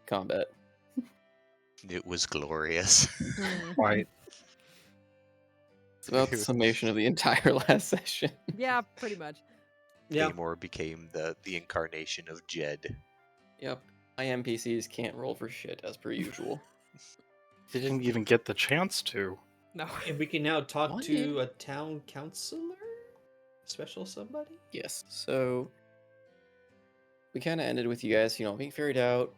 combat. It was glorious. Right. It's about the summation of the entire last session. Yeah, pretty much. Yeah. Paymore became the incarnation of Jed. Yep. My NPCs can't roll for shit as per usual. They didn't even get the chance to. No. And we can now talk What? to a town councilor? Special somebody? Yes. So we kind of ended with you guys, being ferried out,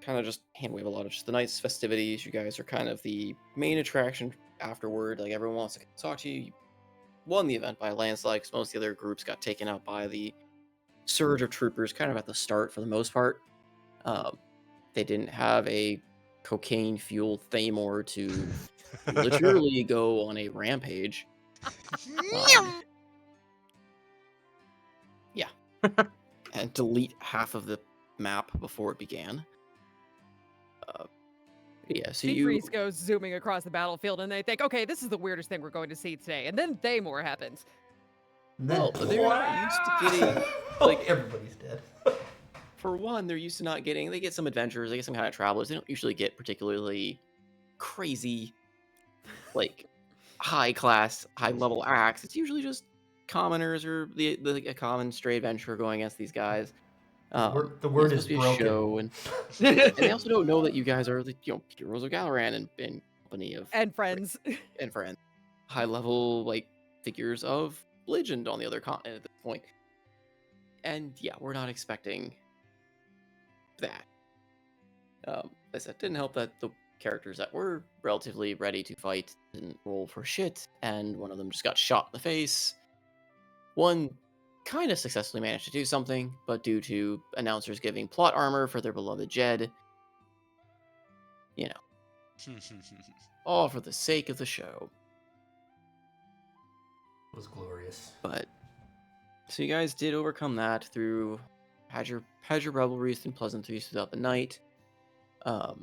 kind of just hand wave a lot of just the night's festivities. You guys are kind of the main attraction afterward. Like everyone wants to talk to you. You won the event by a landslide because most of the other groups got taken out by the surge of troopers kind of at the start for the most part. They didn't have a cocaine-fueled Thamor to literally go on a rampage. Yeah. And delete half of the map before it began. Yeah, so Seabreeze goes zooming across the battlefield, and they think, okay, this is the weirdest thing we're going to see today. And then Thamor happens. Well, they're not used to getting, like, everybody's dead. For one, they're used to not getting, they get some adventurers, they get some kind of travelers. They don't usually get particularly crazy, like, high-class, high-level acts. It's usually just commoners or a common stray adventurer going against these guys. The word is broken. Show, and they also don't know that you guys are the heroes of Galaran and company of and friends and friends, high level like figures of legend on the other continent at this point. And yeah, we're not expecting that. As I said, didn't help that the characters that were relatively ready to fight didn't roll for shit, and one of them just got shot in the face. One kind of successfully managed to do something, but due to announcers giving plot armor for their beloved Jed, all for the sake of the show. It was glorious. But so you guys did overcome that through had your revelries and pleasantries throughout the night. I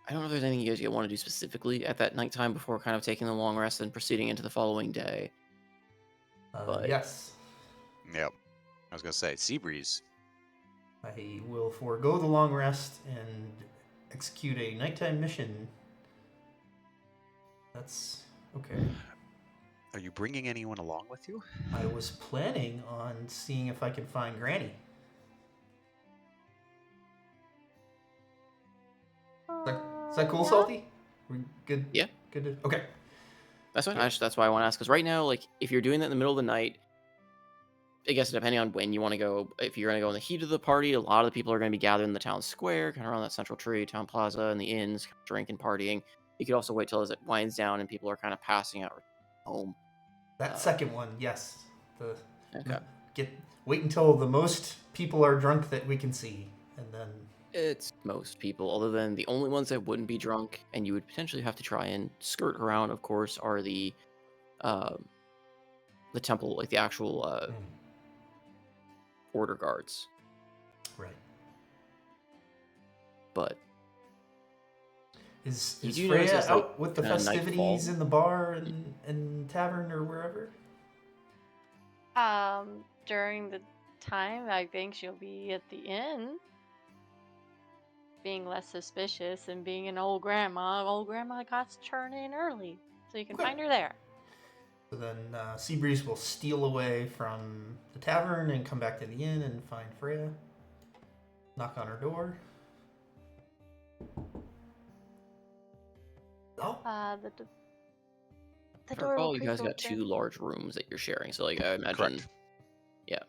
don't know if there's anything you guys want to do specifically at that nighttime before kind of taking the long rest and proceeding into the following day. But yes. Yep. I was going to say, Seabreeze. I will forego the long rest and execute a nighttime mission. That's okay. Are you bringing anyone along with you? I was planning on seeing if I could find Granny. Is that cool, yeah. Salty? We good? Yeah. Good. Okay. That's fine. That's why I want to ask. Because right now, like, if you're doing that in the middle of the night, I guess depending on when you want to go, if you're going to go in the heat of the party, a lot of the people are going to be gathered in the town square, kind of around that central tree, town plaza, and the inns, drinking, partying. You could also wait till as it winds down and people are kind of passing out home. That second one, yes. Okay. Wait until the most people are drunk that we can see, and then. It's most people, other than the only ones that wouldn't be drunk, and you would potentially have to try and skirt around, of course, are the temple, like the actual order guards. Right. But is Freya out with the festivities in the bar and tavern or wherever? During the time, I think she'll be at the inn. Being less suspicious and being an old grandma got to turn in early, so you can find her there. So then Seabreeze will steal away from the tavern and come back to the inn and find Freya. Knock on her door. Oh. The door. You guys got two large rooms that you're sharing, so like I imagine. Correct. Yeah.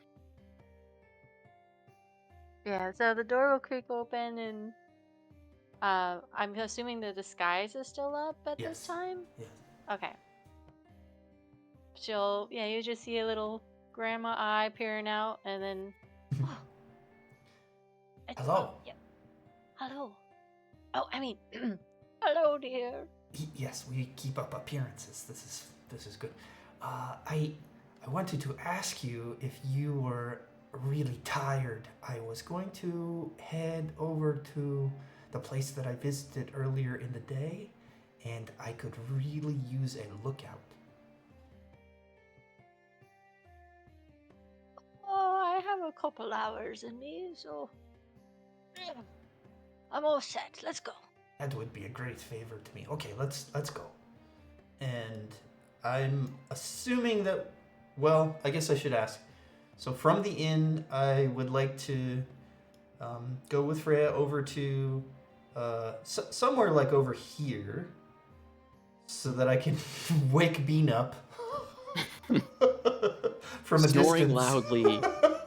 Yeah. So the door will creak open and. I'm assuming the disguise is still up at this time? Yes. Okay. You just see a little grandma eye peering out, and then... Hello. Yep. Hello. Oh, I mean, hello, dear. Yes, we keep up appearances. This is good. I wanted to ask you if you were really tired. I was going to head over to the place that I visited earlier in the day, and I could really use a lookout. Oh, I have a couple hours in me, so I'm all set. Let's go. That would be a great favor to me. Okay, let's go. And I'm assuming that. Well, I guess I should ask. So from the inn, I would like to go with Freya over to somewhere like over here, so that I can wake Bean up from a Snoring distance. loudly.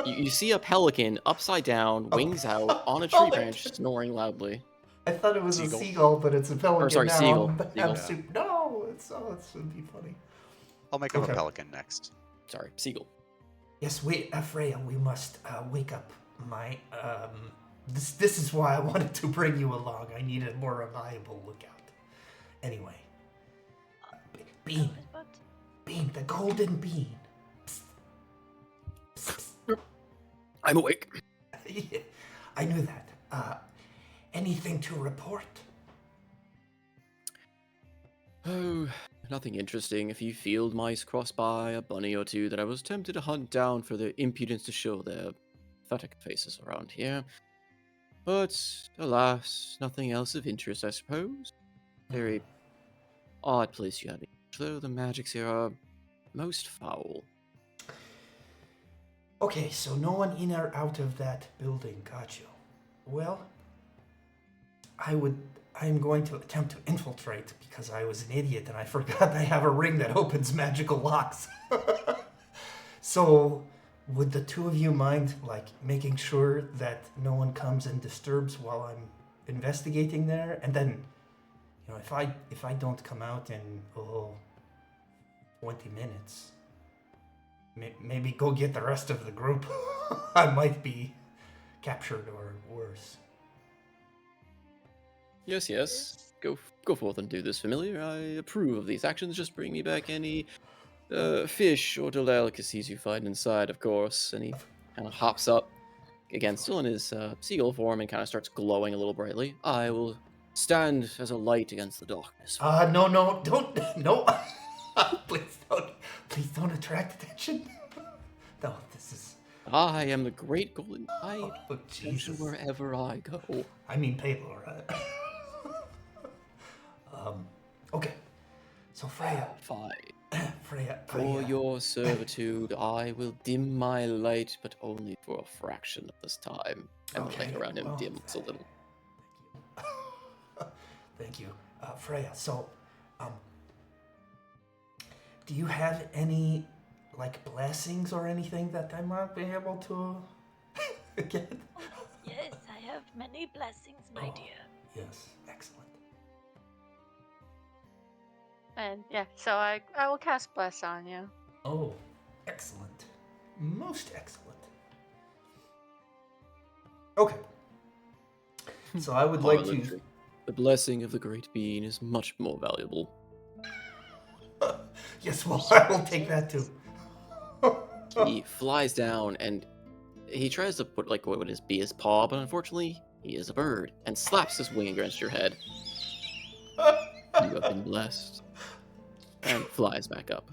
You see a pelican upside down, wings out, on a Oh tree my branch, God. snoring loudly. I thought it was Seagull. a seagull, but it's a pelican sorry, now. seagull. I'm Seagull. super. No, it's would be funny. I'll make him Okay. a pelican next. Sorry, seagull. Yes, wait, Freya, we must wake up my. This is why I wanted to bring you along. I need a more reliable lookout. Anyway, Bean, Bean, the golden bean. Psst. Psst, I'm awake. psst. I knew that. Anything to report? Oh, nothing interesting. A few field mice crossed by, a bunny or two that I was tempted to hunt down for their impudence to show their pathetic faces around here. But, alas, nothing else of interest, I suppose. Very odd place you had me, though the magics here are most foul. Okay, so no one in or out of that building, got you. Well, I'm going to attempt to infiltrate because I was an idiot and I forgot I have a ring that opens magical locks. So, would the two of you mind, like, making sure that no one comes and disturbs while I'm investigating there? And then, you know, if I don't come out in 20 minutes, maybe go get the rest of the group. I might be captured or worse. Yes. Go forth and do this, familiar. I approve of these actions. Just bring me back any fish or delicacies you find inside, of course. And he kind of hops up, again, still in his seagull form, and kind of starts glowing a little brightly. I will stand as a light against the darkness. No, no. Please don't attract attention. No, this is. I am the great golden tide, Oh, Jesus. wherever I go. I mean, Paylor. Okay. So Freya, Fine. Freya, For your servitude, I will dim my light, but only for a fraction of this time. And the light around him well, dims a little. Thank you, Freya. So, do you have any like blessings or anything that I might be able to get? Yes, I have many blessings, my Oh. dear. Yes, excellent. And yeah, so I will cast bless on you. Oh, excellent. Most excellent. Okay. So I would like to. Harlotry. The blessing of the great being is much more valuable. Yes, well, I will take that too. He flies down and he tries to put like what would be his paw, but unfortunately he is a bird and slaps his wing against your head. You have been blessed. And flies back up.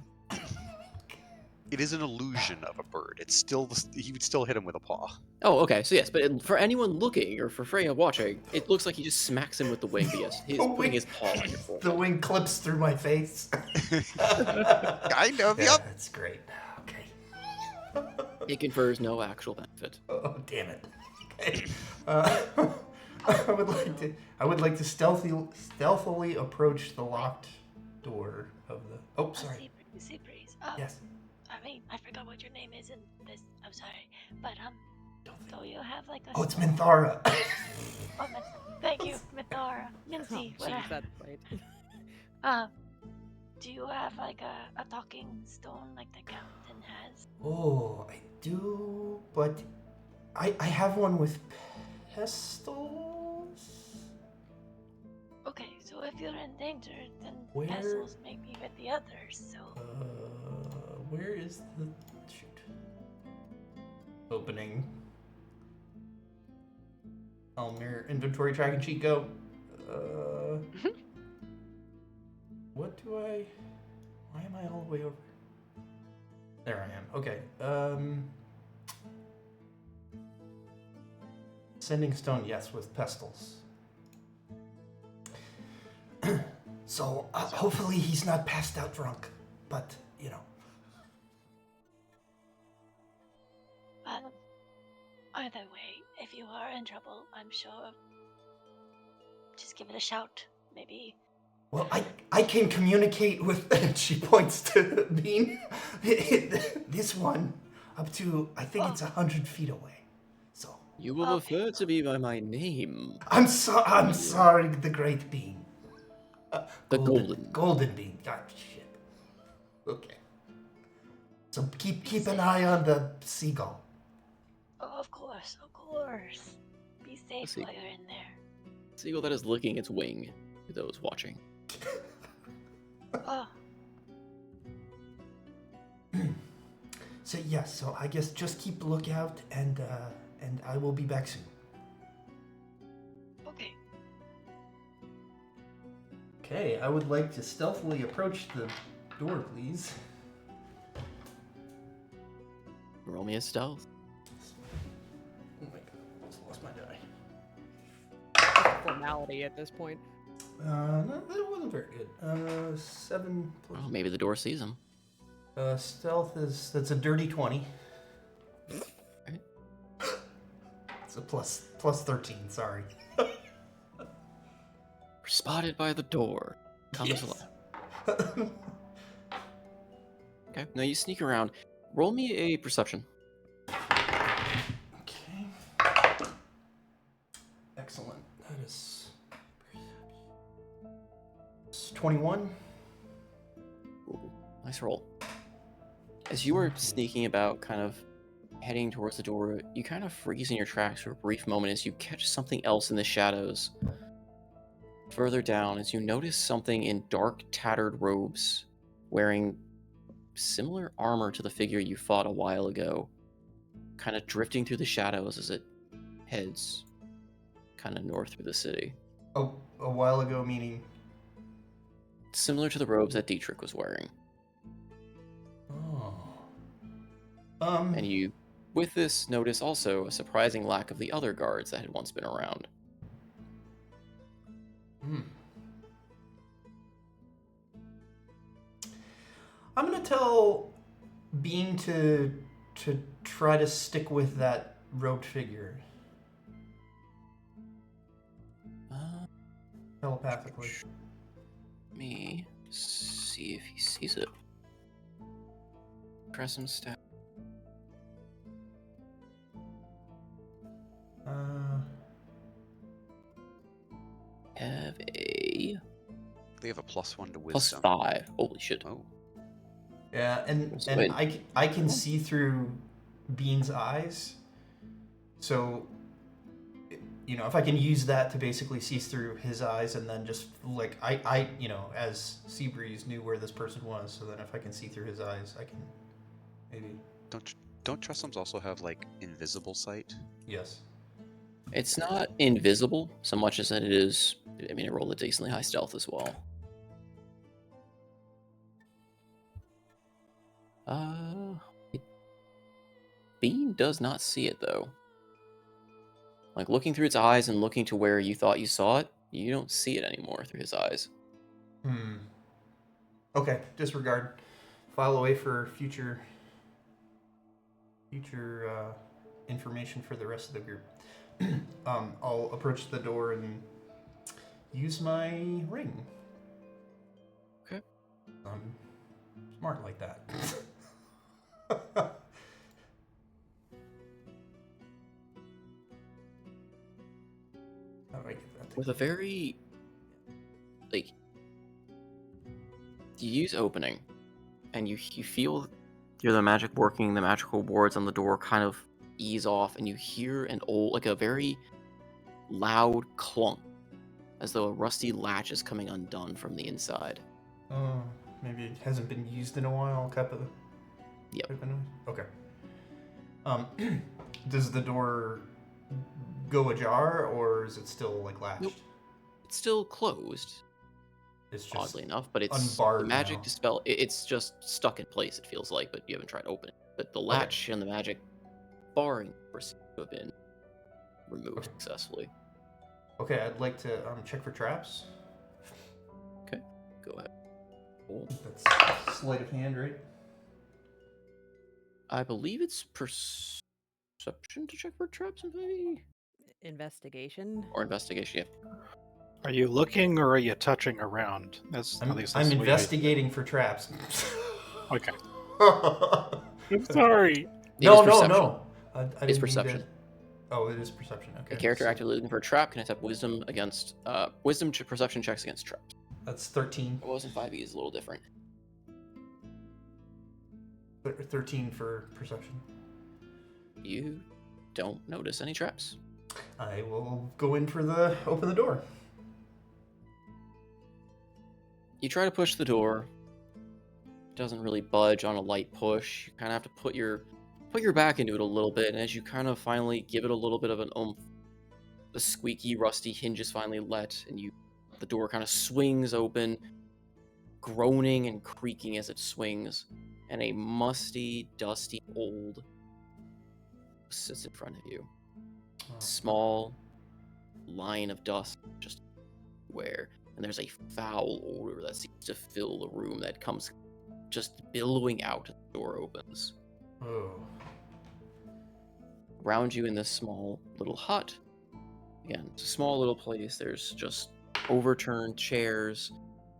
It is an illusion of a bird. It's still he would still hit him with a paw. Oh, okay. So yes, but for anyone looking or for Freya watching, it looks like he just smacks him with the wing. But yes, he's The putting wing- his paw on your forehead. The wing clips through my face. Kind of, Yeah, yep. that's great. Okay. It confers no actual benefit. Oh, damn it. Okay. I would like to stealthily approach the locked door of the. Oh, sorry. Sea breeze. Yes. I mean, I forgot what your name is in this. I'm sorry, but Don't so you have like a. Oh, it's Minthara. Oh, thank you, Mithara, Oh, Mincy, jeez, whatever. that's right. Do you have like a talking stone like the captain has? Oh, I do, but I have one with pestles. Okay, so if you're in danger, then Where- vessels may be with the others. So Where is the shoot? Opening. Mir inventory tracking sheet go. What do I? Why am I all the way over? There I am. Okay. Sending stone, yes, with pestles. So hopefully he's not passed out drunk. But, you know. Either way, if you are in trouble, I'm sure. Just give it a shout, maybe. Well, I can communicate with, she points to Bean, this one, up to, I think it's 100 feet away. So. You will refer to me by my name. I'm sorry, the Great Bean. The Golden. Golden Bean. God, shit. Okay. So keep an eye on the seagull. Oh, of course, of course. Be safe see. while you're in there. Seagull that is licking its wing to those watching. Oh, So yes, so I guess just keep a lookout, and I will be back soon. okay. Okay, I would like to stealthily approach the door, please. Roll me a stealth. Oh my god, I just lost my die. Formality at this point. No, that wasn't very good. 7 plus. Oh, maybe the door sees him. Stealth that's a dirty 20. Right. It's a plus 13, sorry. We're spotted by the door. Come as Yes. well. Okay, now you sneak around. Roll me a perception. Okay. Excellent. That is 21. Ooh, nice roll. As you are sneaking about, kind of heading towards the door, you kind of freeze in your tracks for a brief moment as you catch something else in the shadows. Further down, as you notice something in dark, tattered robes, wearing similar armor to the figure you fought a while ago, kind of drifting through the shadows as it heads kind of north through the city. Oh, a while ago, meaning. Similar to the robes that Dietrich was wearing. Oh. And you, with this, notice also a surprising lack of the other guards that had once been around. I'm gonna tell Bean to try to stick with that robed figure telepathically. Let me see if he sees it. Press him stat. Have a They have a +1 to plus wisdom. 5. Holy shit. Oh, Yeah, and So wait. I can see through Bean's eyes, so you know, if I can use that to basically see through his eyes, and then just like I you know, as Seabreeze knew where this person was, so then if I can see through his eyes, I can maybe. don't Tressums also have like invisible sight? Yes. It's not invisible so much as that it is. I mean, it rolled a decently high stealth as well. Bean does not see it though. Like looking through its eyes and looking to where you thought you saw it, you don't see it anymore through his eyes. Okay, disregard. File away for future information for the rest of the group. I'll approach the door and use my ring. Okay. I'm smart like that. How do I get that? With a very, like, you use opening, and you feel the magic working, the magical wards on the door kind of ease off, and you hear an old, like a very loud clunk, as though a rusty latch is coming undone from the inside. Oh, maybe it hasn't been used in a while. Yep. Type of noise? Okay. Does the door go ajar, or is it still like latched? Nope. It's still closed, It's just oddly enough, but it's unbarred the magic now. dispel. It's just stuck in place. It feels like, but you haven't tried to open it. But the latch and the magic barring seem to have been removed Okay. successfully. Okay, I'd like to check for traps. Okay. Go ahead. Cool. That's sleight of hand, right? I believe it's perception to check for traps, maybe? Investigation. Or investigation, yeah. Are you looking or are you touching around? That's at least I'm that's the way I- investigating for traps. Okay. I'm sorry. It is no. perception. I It's didn't mean perception. to- Oh, it is perception. Okay. A character so actively looking for a trap can attempt wisdom against perception checks against traps. That's 13. It wasn't 5e is a little different. 13 for perception. You don't notice any traps. I will go in for open the door. You try to push the door. It doesn't really budge on a light push. You kind of have to put your back into it a little bit, and as you kind of finally give it a little bit of an oomph, the squeaky, rusty hinges finally let, and the door kind of swings open, groaning and creaking as it swings, and a musty, dusty old sits in front of you. Small line of dust just where, and there's a foul odor that seems to fill the room that comes just billowing out as the door opens. Oh. Around you in this small little hut, again, it's a small little place. There's just overturned chairs,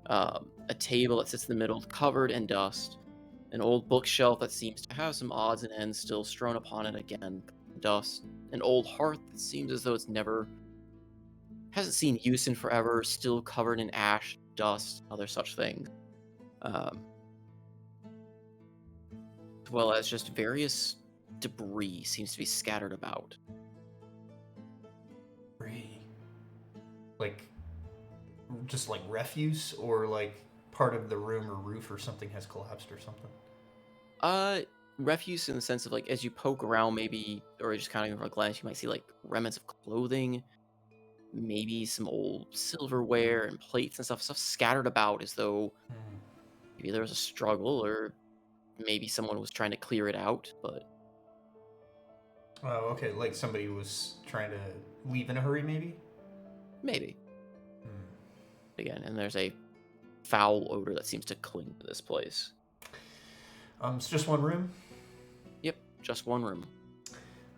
a table that sits in the middle covered in dust, an old bookshelf that seems to have some odds and ends still strewn upon it again, dust, an old hearth that seems as though it's hasn't seen use in forever, still covered in ash, dust, other such things. As well as just various debris seems to be scattered about. Like, just like refuse, or like part of the room or roof or something has collapsed or something? Refuse in the sense of like as you poke around maybe, or just kind of like glance, you might see like remnants of clothing, maybe some old silverware and plates and stuff scattered about as though maybe there was a struggle or maybe someone was trying to clear it out, but Oh, okay. Like somebody was trying to leave in a hurry, maybe? maybe. Again, and there's a foul odor that seems to cling to this place. It's just one room. Yep, just one room.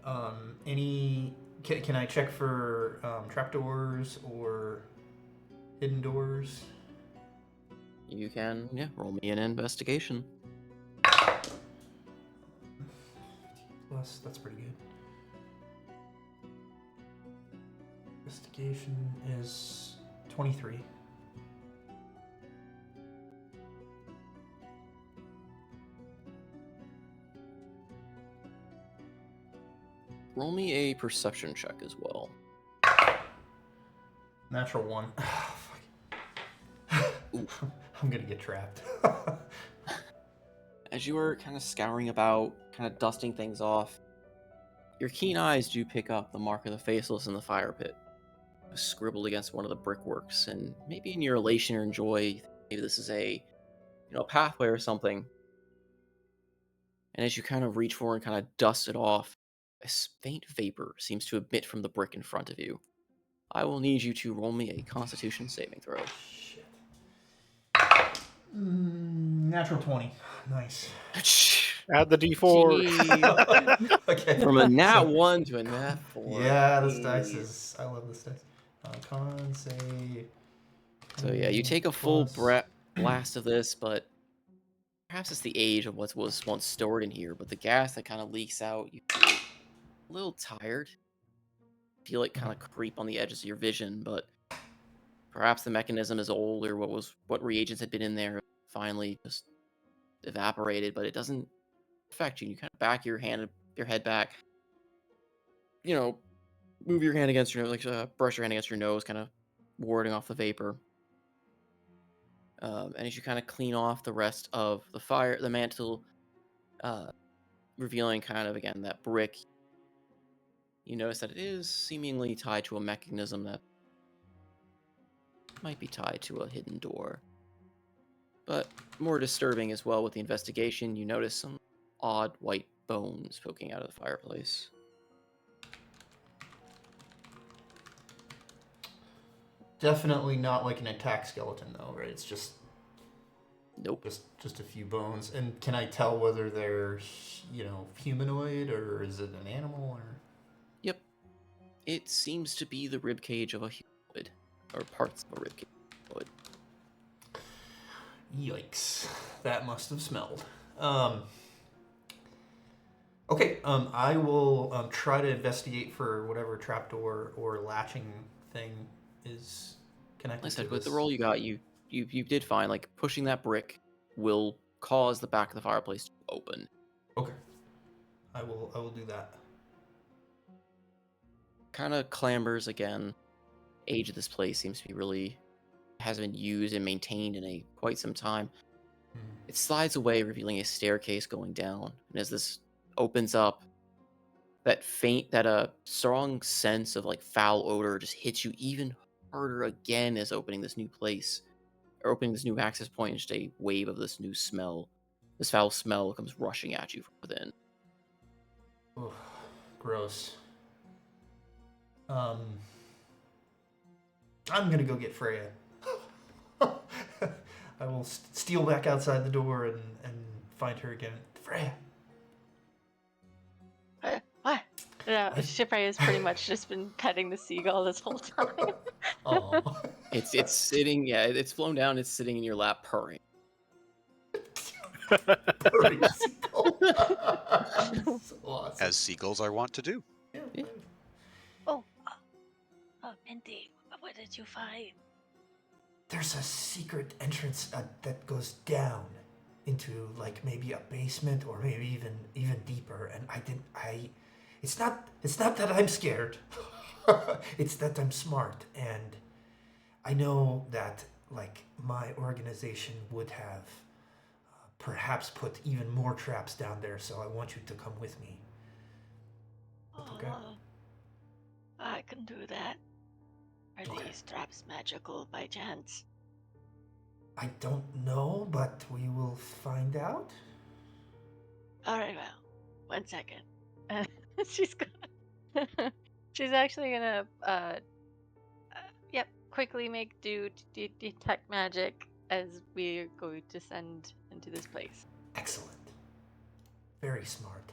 Can I check for trapdoors or hidden doors? You can, roll me an investigation. Plus, that's pretty good. Investigation is 23. Roll me a perception check as well. Natural 1. I'm gonna get trapped. As you are kind of scouring about, kind of dusting things off, your keen eyes do pick up the mark of the faceless in the fire pit, scribbled against one of the brickworks, and maybe in your elation or joy, maybe this is a pathway or something. And as you kind of reach for and kind of dust it off, a faint vapor seems to emit from the brick in front of you. I will need you to roll me a Constitution saving throw. Shit. Natural 20. Nice. Add the D4. Okay. From a nat so- 1 to a nat 4. Yeah, this dice is. I love this dice. Con save. So yeah, you take a full plus- blast of this, but perhaps it's the age of what was once stored in here, but the gas that kind of leaks out, you feel a little tired. Feel it kind of creep on the edges of your vision, but perhaps the mechanism is old, or what reagents had been in there finally just evaporated, but it doesn't affect you. You kind of back your head back, move your hand against your nose, like brush your hand against your nose, kind of warding off the vapor. And as you kind of clean off the rest of the mantle, revealing kind of again that brick, you notice that it is seemingly tied to a mechanism that might be tied to a hidden door. But more disturbing as well with the investigation, you notice some odd white bones poking out of the fireplace. Definitely not like an attack skeleton, though, right? It's just Nope. Just a few bones. And can I tell whether they're, humanoid or is it an animal or? Yep. It seems to be the rib cage of a humanoid, or parts of a rib cage of a humanoid. Yikes! That must have smelled. Okay. I will try to investigate for whatever trapdoor or latching thing is connected Like I said, to with the this. roll you got, you did fine. Like pushing that brick will cause the back of the fireplace to open. Okay. I will do that. Kind of clambers again. Age of this place seems to be really hasn't been used and maintained in quite some time. It slides away, revealing a staircase going down. And as this opens up, that strong sense of like foul odor just hits you even harder again as opening this new place, or opening this new access point, and just a wave of this new smell. This foul smell comes rushing at you from within. Oof, gross. I'm gonna go get Freya. I will steal back outside the door and find her again. Freya. What? No, I- Shipwright has pretty much just been petting the seagull this whole time. Aw. It's sitting, yeah, it's flown down. It's sitting in your lap, purring. Purring seagull. So awesome. As seagulls are wont to do. Yeah. Oh, Mindy, what did you find? There's a secret entrance that goes down into like maybe a basement or maybe even deeper. And it's not that I'm scared. It's that I'm smart, and I know that like my organization would have perhaps put even more traps down there. So I want you to come with me. Okay. I can do that. Are Okay. these traps magical by chance? I don't know, but we will find out. Alright, well, 1 second. She's gonna. She's actually gonna, quickly make do detect magic as we're going to send into this place. Excellent. Very smart.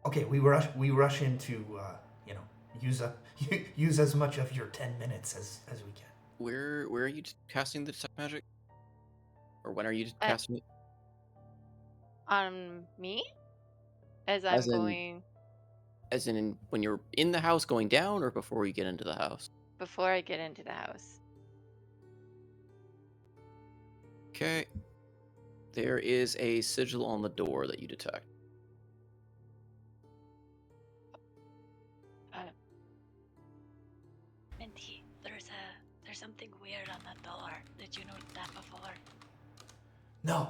Okay, we rush into use as much of your 10 minutes as we can. Where are you casting the detect magic? Or when are you casting it? On me? As I'm As in- going As in when you're in the house going down, or before you get into the house? before I get into the house. Okay. There is a sigil on the door that you detect. Minty, there's something weird on the door. Did you note that before? No.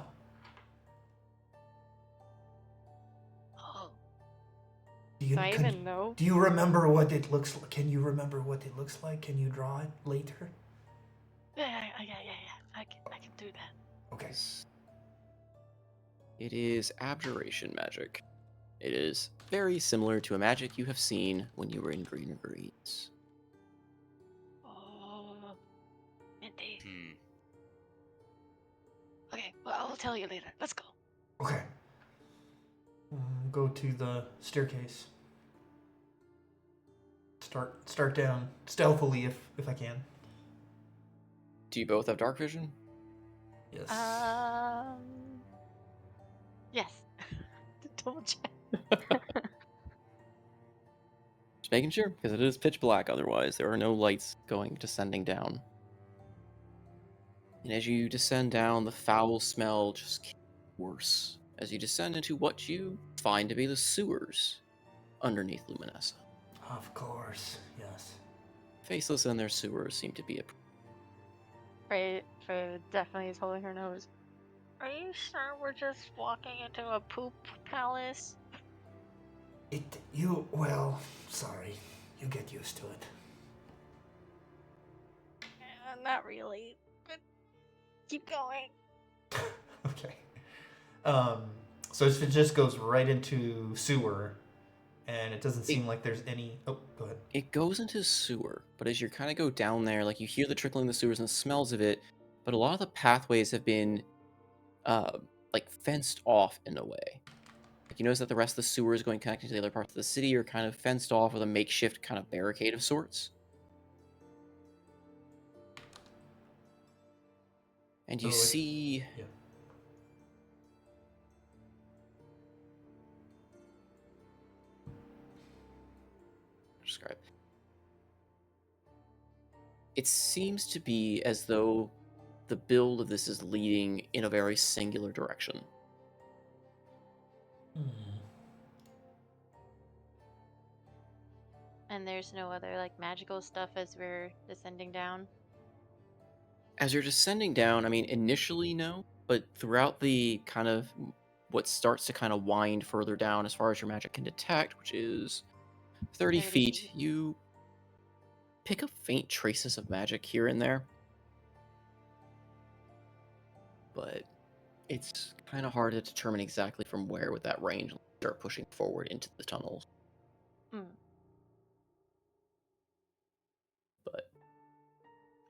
Oh, Do you, do I can- even know? do you remember what it looks like? Can you remember what it looks like? Can you draw it later? Yeah. I can do that. Okay. It is abjuration magic. It is very similar to a magic you have seen when you were in Greener Greens. Oh, Minty. Hmm. Okay, well, I'll tell you later. Let's go. Okay. Go to the staircase. Start down stealthily if I can. Do you both have dark vision? Yes. Yes. Double check. Just making sure, because it is pitch black otherwise. There are no lights descending down. And as you descend down, the foul smell just gets worse as you descend into what you find to be the sewers underneath Luminessa. Of course. Yes. Faceless in their sewers seem to be a... Frey definitely is holding her nose. Are you sure we're just walking into a poop palace? Sorry. You get used to it. Not really, but keep going. Okay. So it just goes right into sewer, and it doesn't seem like there's any. Oh, go ahead. It goes into sewer, but as you kind of go down there, like you hear the trickling of the sewers and the smells of it, but a lot of the pathways have been like fenced off in a way. Like you notice that the rest of the sewers going connecting to the other parts of the city are kind of fenced off with a makeshift kind of barricade of sorts. And you So it's- see Yeah. describe. It seems to be as though the build of this is leading in a very singular direction. And there's no other like magical stuff as we're descending down. As you're descending down, I mean, initially no, but throughout the kind of what starts to kind of wind further down as far as your magic can detect, which is 30 30 feet, feet. you pick up faint traces of magic here and there. But it's kind of hard to determine exactly from where with that range when you start pushing forward into the tunnels. Mm. But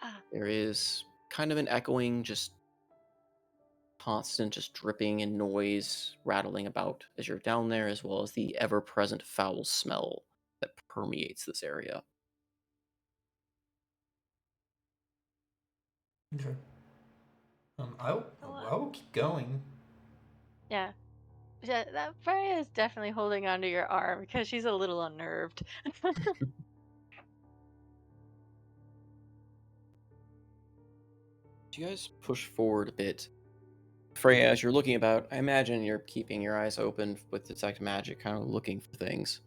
Ah, there is kind of an echoing, just constant, just dripping and noise rattling about as you're down there, as well as the ever present foul smell that permeates this area. Okay. I will, oh, I will keep going. yeah. Yeah, that Freya is definitely holding onto your arm because she's a little unnerved. You guys push forward a bit. Freya, as you're looking about, I imagine you're keeping your eyes open with detect magic, kind of looking for things.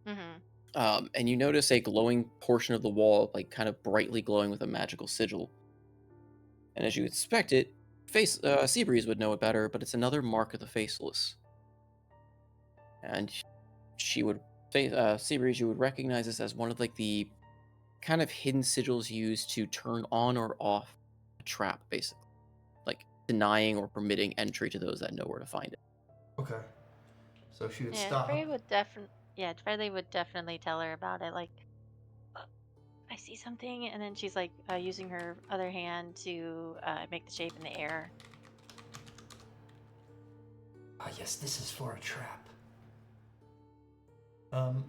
Mm-hmm. And you notice a glowing portion of the wall, like kind of brightly glowing with a magical sigil. And as you expect it, Seabreeze would know it better, but it's another mark of the Faceless. And she would say, Seabreeze, you would recognize this as one of like the kind of hidden sigils used to turn on or off a trap, basically, like denying or permitting entry to those that know where to find it. Okay. So she would Yeah, stop. Freya would definitely. Yeah, Freya would definitely tell her about it. Like, "Uh, I see something, and then she's like using her other hand to make the shape in the air. Ah, yes, this is for a trap.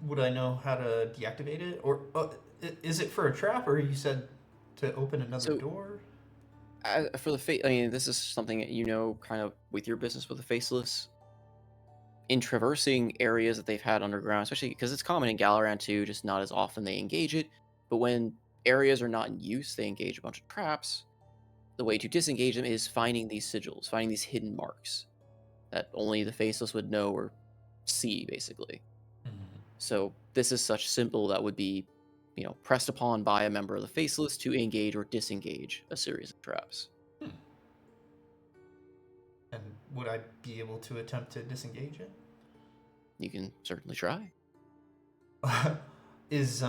Would I know how to deactivate it, or is it for a trap, or you said to open another So- door? For the I mean, this is something that you know, kind of with your business with the Faceless. In traversing areas that they've had underground, especially because it's common in Galaran too, just not as often they engage it. But when areas are not in use, they engage a bunch of traps. The way to disengage them is finding these sigils, finding these hidden marks that only the Faceless would know or see, basically. Mhm. So this is such simple that would be, pressed upon by a member of the Faceless to engage or disengage a series of traps. And would I be able to attempt to disengage it? You can certainly try. Is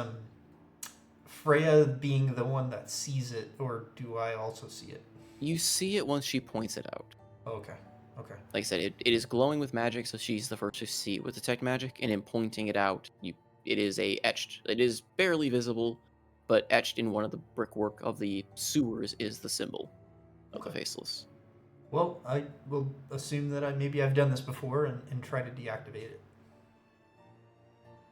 Freya being the one that sees it, or do I also see it? You see it once she points it out. Okay. Okay. Like I said, it is glowing with magic, so she's the first to see it with detect magic, and in pointing it out, it is etched. It is barely visible, but etched in one of the brickwork of the sewers is the symbol of the Okay. Faceless. Well, I will assume that maybe I've done this before and try to deactivate it.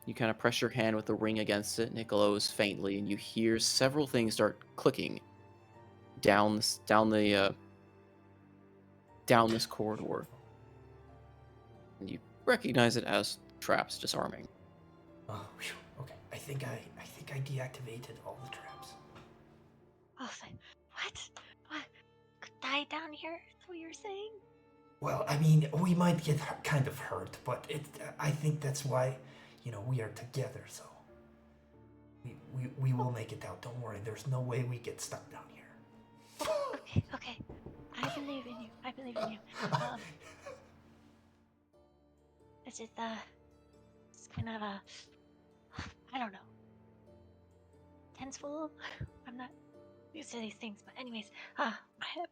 You kind of press your hand with the ring against it, and it glows faintly, and you hear several things start clicking down this corridor, and you recognize it as traps disarming. Oh, whew. Okay. I think I deactivated all the traps. Oh, what? What? Could die down here? Is what you're saying? Well, I mean, we might get kind of hurt, but I think that's why, we are together. So we will make it out. Don't worry. There's no way we get stuck down here. Okay, okay. I believe in you. I believe in you. It's just it's kind of I don't know, tenseful. I'm not used to these things, but anyways, I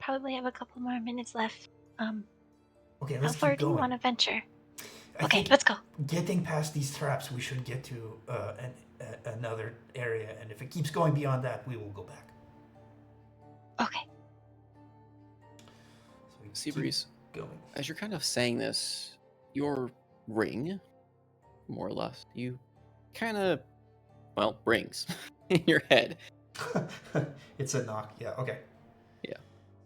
probably have a couple more minutes left. Okay, How let's far keep do you going. want to venture? I Okay, think let's go. getting past these traps, we should get to another area, and if it keeps going beyond that, we will go back. Okay. Seabreeze, going. as you're kind of saying this, your ring, more or less, you kind of, well, rings in your head. It's a knock. Yeah. Okay. Yeah.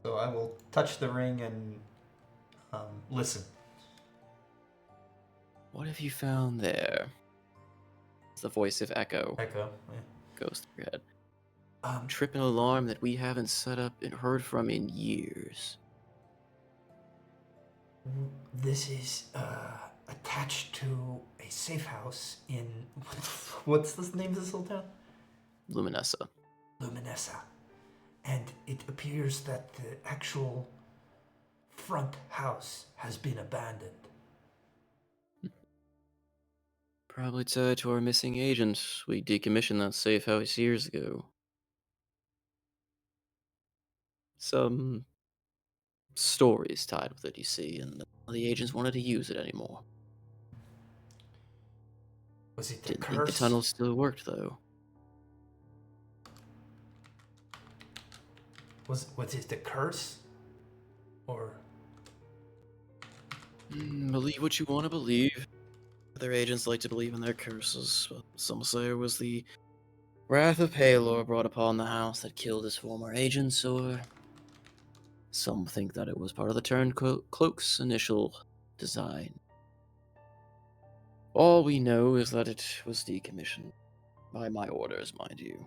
So I will touch the ring and listen. What have you found there? It's the voice of Echo Echo. Yeah. goes through your head. Um, Trip and alarm that we haven't set up and heard from in years. this is attached to a safe house in what's the name of this little town? Luminessa. Luminessa. And it appears that the actual front house has been abandoned. Probably tied to our missing agent. We decommissioned that safe house years ago. Some stories tied with it, you see, and the agents wanted to use it anymore. Was it the Didn't think the curse? tunnel still worked, though. Was it the curse? Or Believe what you want to believe. Other agents like to believe in their curses. But some say it was the wrath of Palor brought upon the house that killed his former agents, or some think that it was part of the Turncloak's initial design. All we know is that it was decommissioned. By my orders, mind you.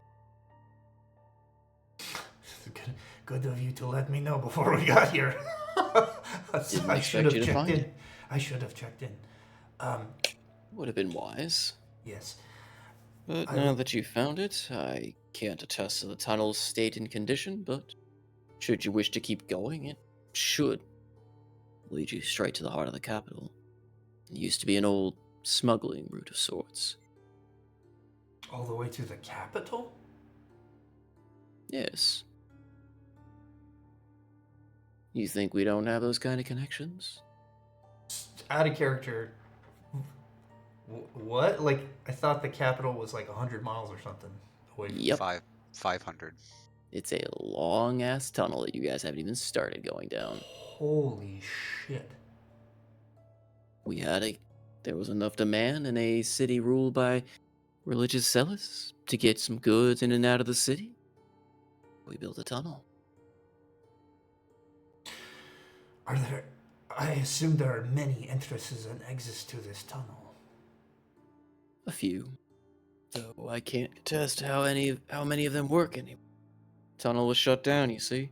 good of you to let me know before we got here. Didn't I should expect you have to checked find in. it. I should have checked in. Would have been wise. Yes. But I now will- that you found it, I can't attest to the tunnel's state and condition, but should you wish to keep going, it should lead you straight to the heart of the capital. It used to be an old smuggling route of sorts. All the way to the capital? Yes. You think we don't have those kind of connections? Out of character. What? Like, I thought the capital was like 100 miles or something away from Yep. 500. It's a long ass tunnel that you guys haven't even started going down. Holy shit. There was enough demand in a city ruled by religious zealots to get some goods in and out of the city. We built a tunnel. Are there... I assume there are many entrances and exits to this tunnel. A few. Though I can't attest how many of them work anymore. Tunnel was shut down, you see.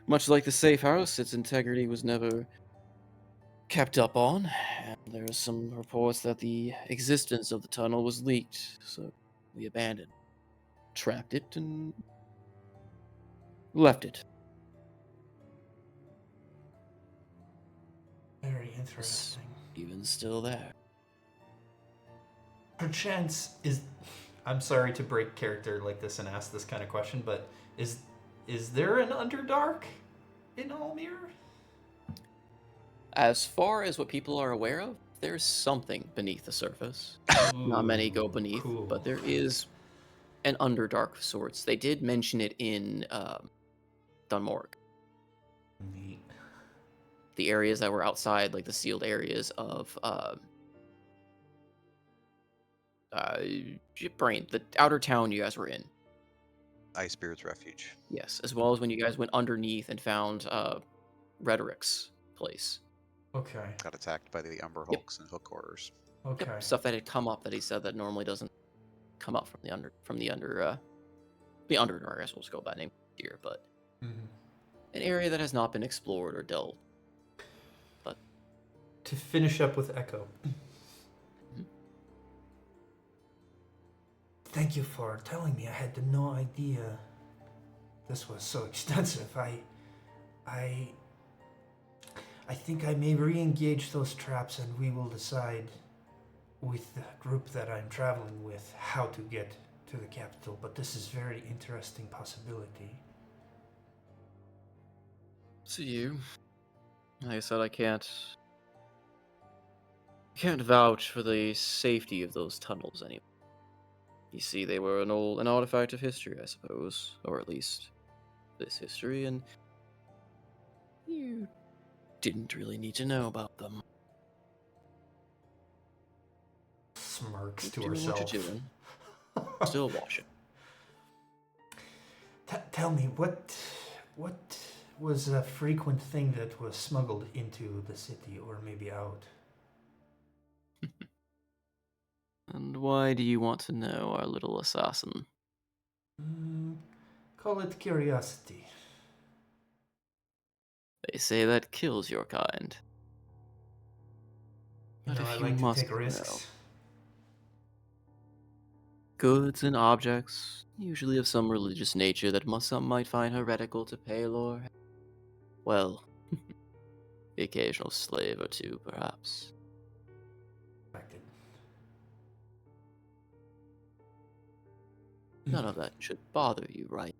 Much like the safe house, its integrity was never kept up on, and there are some reports that the existence of the tunnel was leaked, so we abandoned, trapped it, and left it. Very It's interesting. even still there. Perchance is... I'm sorry to break character like this and ask this kind of question, but is there an Underdark in Almir? As far as what people are aware of, there's something beneath the surface. Not many go Ooh, beneath, cool. but there is an Underdark of sorts. They did mention it in Dunmorg. Neat. The areas that were outside, like the sealed areas of the outer town you guys were in. Icebeard's Refuge. Yes, as well as when you guys went underneath and found Rhetoric's place. Okay. Got attacked by the Umber Yep. Hulks and Hook Horrors. Okay. Yep, stuff that had come up that he said that normally doesn't come up from the Underdark, I guess we'll just go by name here, but Mhm. an area that has not been explored or delved. But To finish up with Echo. Thank you for telling me. I had no idea this was so extensive. I think I may re-engage those traps, and we will decide with the group that I'm traveling with how to get to the capital. But this is very interesting possibility. to you, like I said, I can't vouch for the safety of those tunnels anymore. You see, they were an artifact of history, I suppose, or at least this history, and you didn't really need to know about them. Smirks Keep to doing what herself. you're doing. Still watching. Tell me, what was a frequent thing that was smuggled into the city, or maybe out? And why do you want to know, our little assassin? Mm, call it curiosity. They say that kills your kind. You But know, I if you like to must take know, risks. goods and objects, usually of some religious nature that some might find heretical to Palor, well, the occasional slave or two, perhaps. Expected. None of that should bother you, right?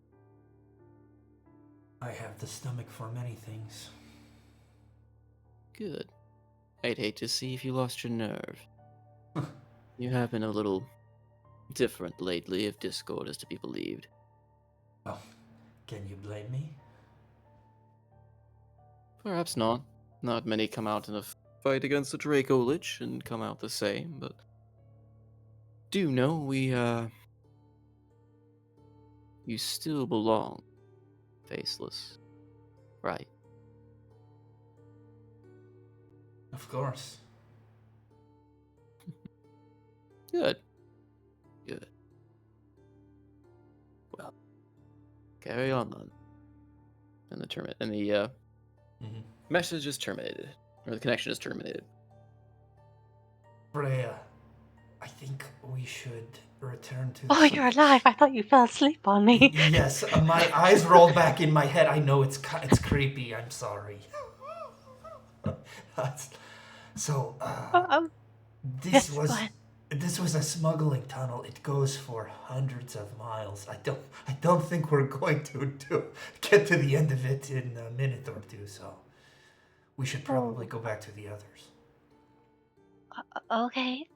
I have the stomach for many things. Good. I'd hate to see if you lost your nerve. You have been a little different lately, if Discord is to be believed. Well, can you blame me? Perhaps not. Not many come out in a fight against a Draco Lich and come out the same, but do know you still belong, Faceless. Right. Of course. Good. Good. Well, carry on then. And the Mm-hmm. message is terminated. Or the connection is terminated. Freya, I think we should return to. Oh, you're alive. I thought you fell asleep on me. Yes, my eyes rolled back in my head. I know it's creepy. I'm sorry. So, Um, this yes, go was ahead. this was a smuggling tunnel. It goes for hundreds of miles. I don't think we're going to get to the end of it in a minute or two. So, we should probably go back to the others. Okay.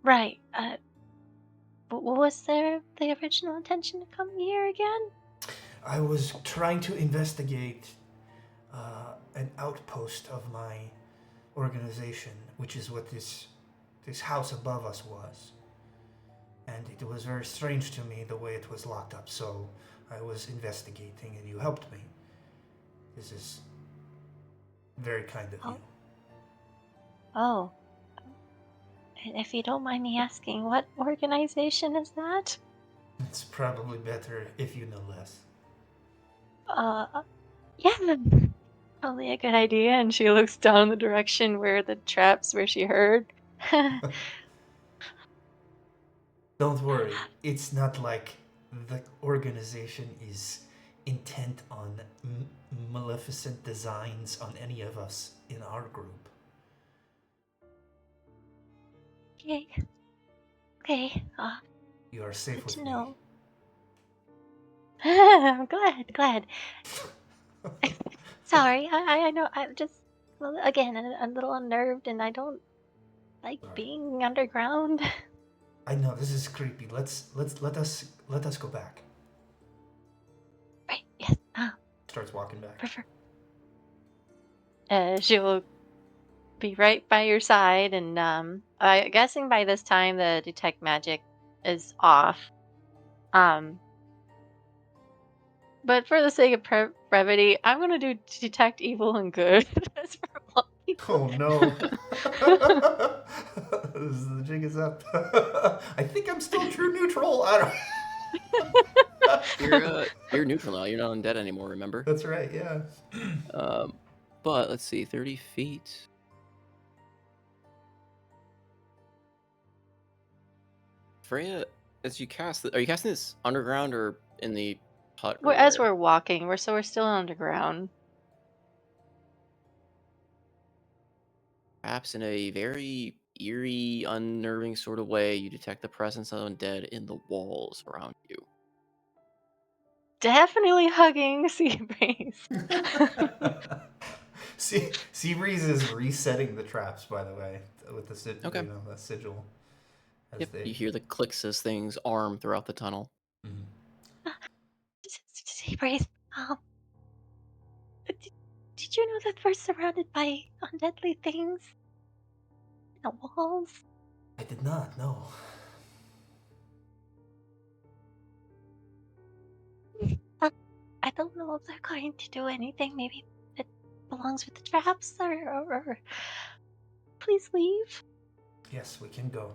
Right. What was the original intention of coming here again? I was trying to investigate an outpost of my organization, which is what this house above us was. And it was very strange to me the way it was locked up, so I was investigating and you helped me. This is very kind of you. Oh. And if you don't mind me asking, what organization is that? It's probably better if you know less. Yeah, probably a good idea. And she looks down the direction where the traps where she heard. Don't worry, it's not like the organization is intent on maleficent designs on any of us in our group. Okay. Okay. You are safe Good with to me. know. I'm glad. Sorry, I know I'm just again a little unnerved, and I don't like Sorry. being underground. I know this is creepy. Let us go back. Right? Yes. Starts walking back. Prefer. She'll be right by your side, and I'm guessing by this time the detect magic is off. But for the sake of brevity, I'm gonna do detect evil and good as for walking. Oh no. The jig is up. I think I'm still true neutral. I don't. You're neutral now. You're not undead anymore, remember? That's right, yeah. But let's see, 30 feet. Freya, as you cast are you casting this underground or in the hut or As where? we're walking, we're still underground. Perhaps in a very eerie, unnerving sort of way, you detect the presence of undead in the walls around you. Definitely hugging Sea Breeze. Sea Breeze is resetting the traps, by the way, with the Okay. the sigil. As Yep, they. you hear the clicks as things arm throughout the tunnel. Mhm. Sea Breeze. Did you know that we're surrounded by undeadly things? The walls? I did not know. I don't know if they're going to do anything. Maybe it belongs with the traps, or please leave. Yes, we can go.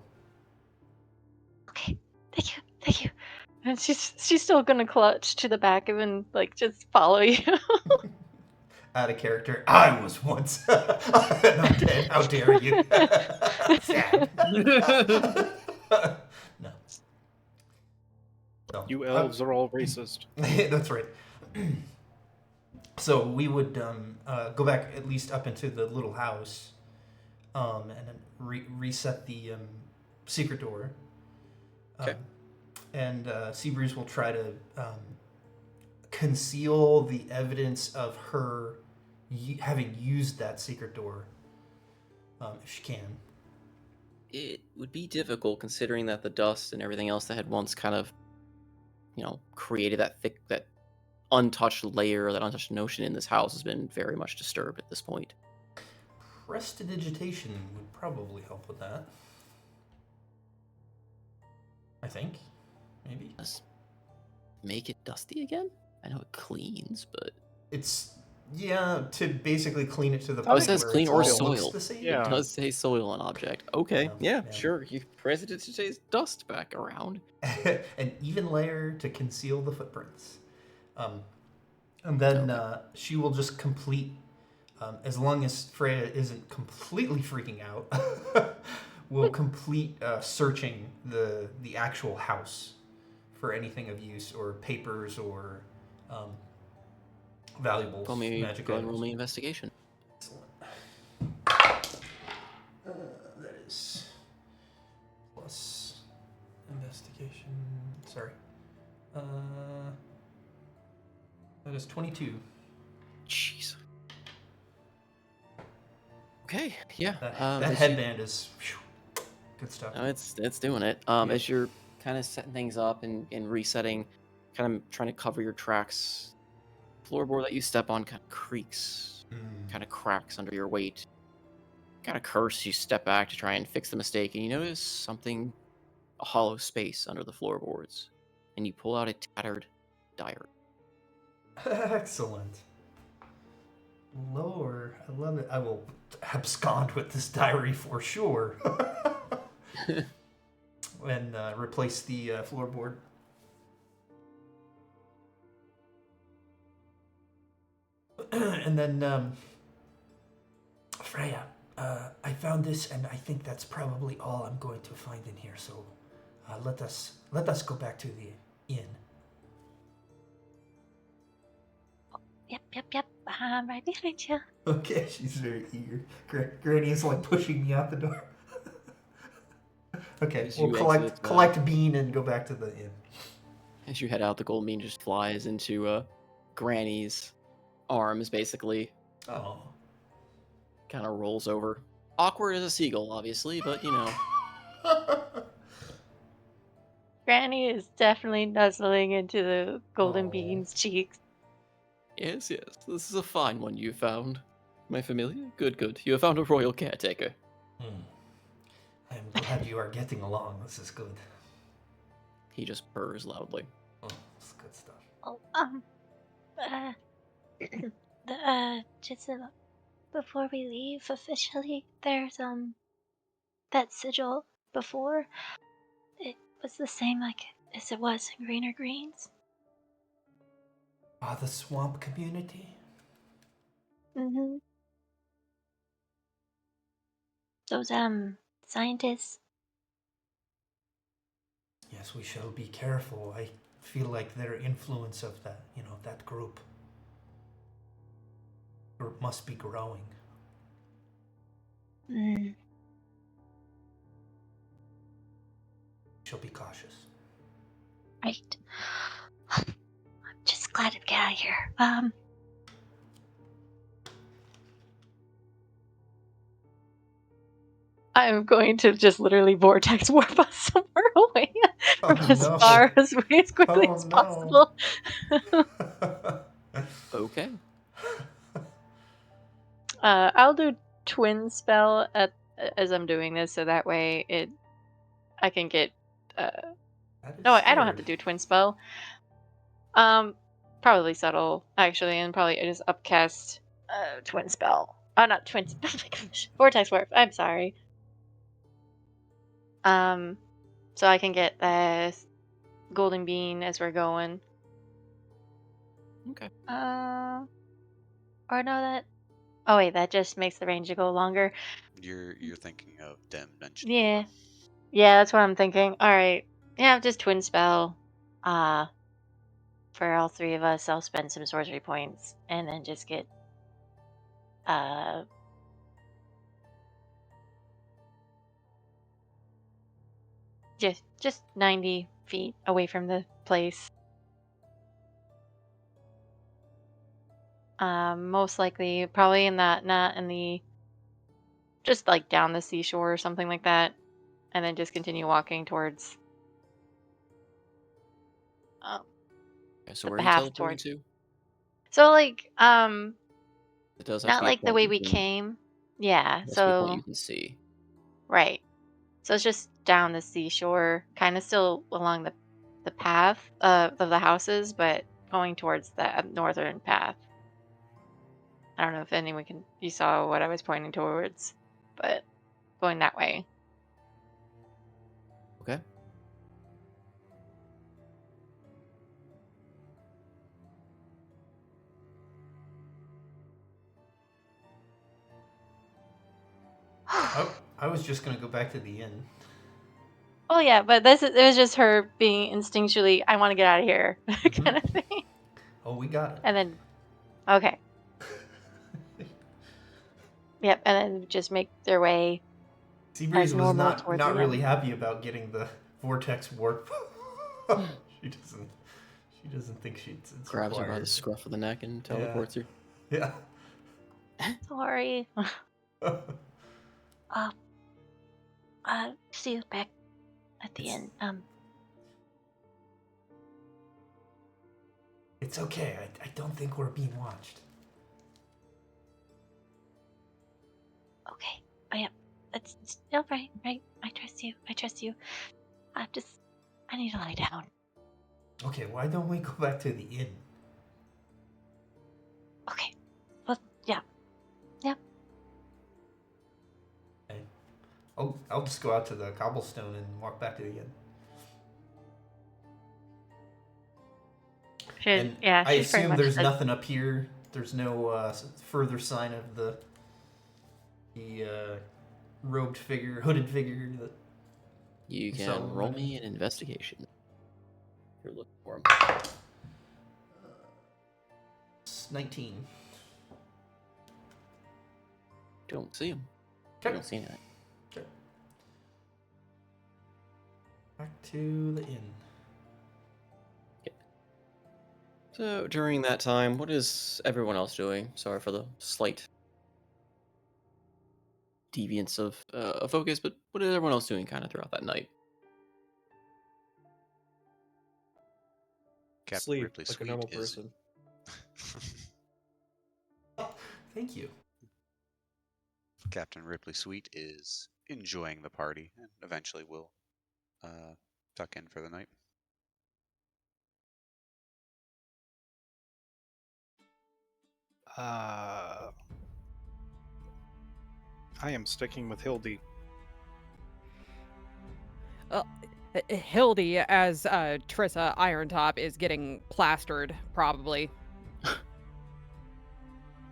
Okay, thank you. And she's still gonna clutch to the back of and like just follow you. Out of character. I was once an undead. How dare you? Sad. No. No. You elves are all racist. That's right. So we would go back at least up into the little house, and then reset the secret door. Okay. And Seabreeze will try to conceal the evidence of her having used that secret door, if she can. It would be difficult considering that the dust and everything else that had once kind of, created that untouched layer, that untouched notion in this house has been very much disturbed at this point. Prestidigitation would probably help with that. I think. Maybe. Does make it dusty again? I know it cleans, but It's, to basically clean it to the Oh, it point says where clean it or still looks soil. the same. Yeah. it does say soil on object. Okay, Yeah, yeah, yeah. sure. You prestidigitates dust back around. An even layer to conceal the footprints. And then she will just complete, as long as Freya isn't completely freaking out, will complete searching the actual house for anything of use, or papers, or valuables, Call me. magic Go and items. roll me investigation. Excellent. That is plus investigation. Sorry. That is 22. Jeez. Okay, yeah. That as you- headband is good stuff. No, it's doing it. As you're kind of setting things up and resetting, kind of trying to cover your tracks, floorboard that you step on kind of creaks, kind of cracks under your weight. Kind of curse, you step back to try and fix the mistake, and you notice something, a hollow space under the floorboards, and you pull out a tattered diary. Excellent. Lord, I love it. I will abscond with this diary for sure. And replace the floorboard. And then, Freya, I found this, and I think that's probably all I'm going to find in here. So, let us go back to the inn. Yep. I'm right behind you. Okay, she's very eager. Granny is like pushing me out the door. Okay, As we'll you collect exit, collect Bean and go back to the inn. As you head out, the gold mean just flies into Granny's arms, basically. Oh. Kind of rolls over. Awkward as a seagull, obviously, but Granny is definitely nuzzling into the golden Aw. bean's cheeks. Yes. This is a fine one you found. My familiar? Good. You have found a royal caretaker. I am glad you are getting along. This is good. He just purrs loudly. Oh, this is good stuff. Oh, just before we leave officially, there's that sigil before. It was the same as it was in Greener Greens. Ah, the swamp community. Mm-hmm. Those scientists. Yes, we shall be careful. I feel like their influence of that, that group must be growing. Shall be cautious. Right. I'm just glad to get out of here. I'm going to just literally vortex warp us somewhere away from as far as quickly Oh, as no. possible. Okay. I'll do twin spell as I'm doing this, so that way I can get. That is No, I don't have to scary. do twin spell. Probably subtle actually, and probably just upcast twin spell. Oh, not twin spell. Oh my gosh, vortex warp. I'm sorry. So I can get the golden bean as we're going. Okay. Or no, that. Oh wait, that just makes the range go longer. You're thinking of dimension Yeah, door. yeah, that's what I'm thinking. All right, yeah, just twin spell. For all three of us, I'll spend some sorcery points and then just get uh just 90 feet away from the place. Most likely, probably in that, not in the, just like down the seashore or something like that, and then just continue walking towards um, Okay, so the where are you path teleporting towards. to? So like It does have to not be a like the point way you we can. came. Yeah. It has to be a point you So can see. right. So it's just down the seashore, kind of still along the path of the houses, but going towards the northern path. I don't know if anyone you saw what I was pointing towards, but going that way. Okay. I was just gonna go back to the inn. Oh yeah, but it was just her being instinctually, I want to get out of here, kind of thing. Oh, we got And then, okay, it. yep, and then just make their way Seabreeze as was normal not towards the really end. happy about getting the vortex warp. She doesn't think it's Grabs her by the required. scruff of the neck and teleports her. Yeah. Sorry. See you back at the end. It's okay. I don't think we're being watched. Okay. Oh yeah, it's all right. Right. I trust you. I trust you. I need to lie down. Okay, why don't we go back to the inn? Okay. Well, yeah. Yep. Okay. I'll just go out to the cobblestone and walk back to the inn. And Yeah. I She's pretty assume much there's said, nothing up here. There's no further sign of the robed figure, hooded figure that You saw can roll running. me an investigation. If you're looking for him. It's 19. Don't see him. Okay. Don't see anything. Okay. Back to the inn. So during that time, what is everyone else doing? Sorry for the slight deviance of focus, but what is everyone else doing kind of throughout that night? Captain Sleep Ripley like a Sweet normal is. person. Thank you. Captain Ripley Sweet is enjoying the party and eventually will tuck in for the night. I am sticking with Hildy. Hildy, as Trissa Irontop is getting plastered, probably.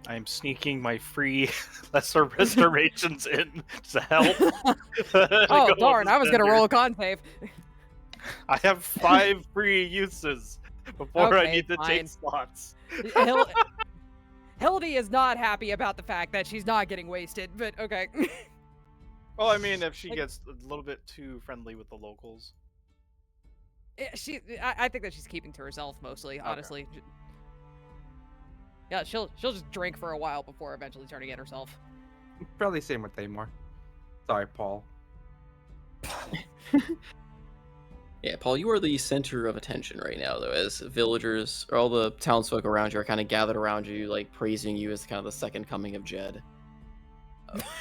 I am sneaking my free lesser restorations in to help. To Oh, go darn, on I was going to standard. roll a con save. I have 5 free uses before I Okay, need to fine. take slots. Hildy is not happy about the fact that she's not getting wasted, but okay. Well, I mean, if she gets a little bit too friendly with the locals. I think that she's keeping to herself mostly, honestly. Yeah, she'll just drink for a while before eventually turning in herself. Probably same with Tamor. Sorry, Paul. Yeah, Paul, you are the center of attention right now, though, as villagers or all the townsfolk around you are kind of gathered around you, like praising you as kind of the second coming of Jed.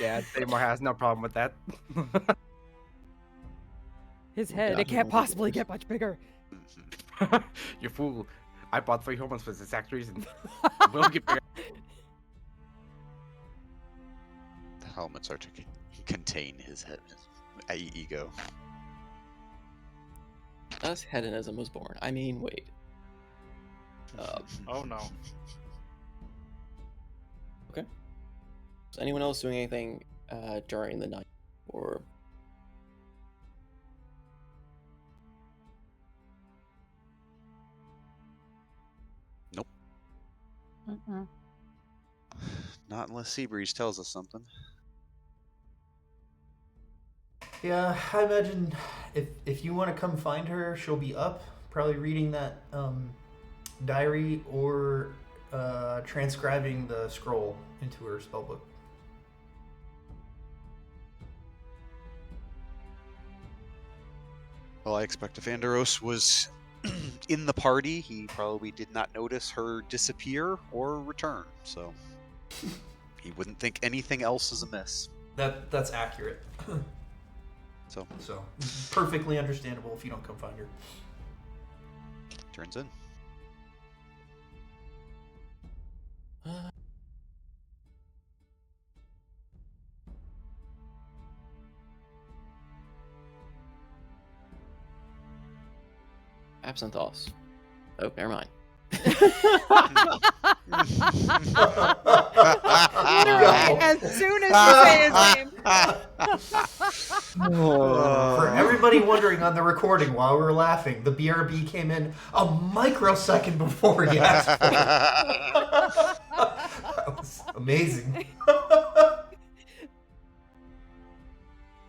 Yeah, Seymour has no problem with that. His head, God, it can't oh my possibly goodness. get much bigger. You fool. I bought 3 humans for this exact reason. We'll get bigger. The helmets are to contain his head, his ego. Thus hedonism was born. I mean, wait. Oh no. Okay. Is anyone else doing anything during the night, or Mm-mm. Not unless Seabreeze tells us something. Yeah, I imagine if you want to come find her, she'll be up, probably reading that diary or transcribing the scroll into her spellbook. Well, I expect if Anderos was in the party, he probably did not notice her disappear or return, so he wouldn't think anything else is amiss. That's accurate. So So perfectly understandable if you don't come find her. turns in. Absinthoss? Oh, never mind. Literally, as soon as you say his name. For everybody wondering on the recording while we were laughing, the BRB came in a microsecond before he asked for it. That was amazing.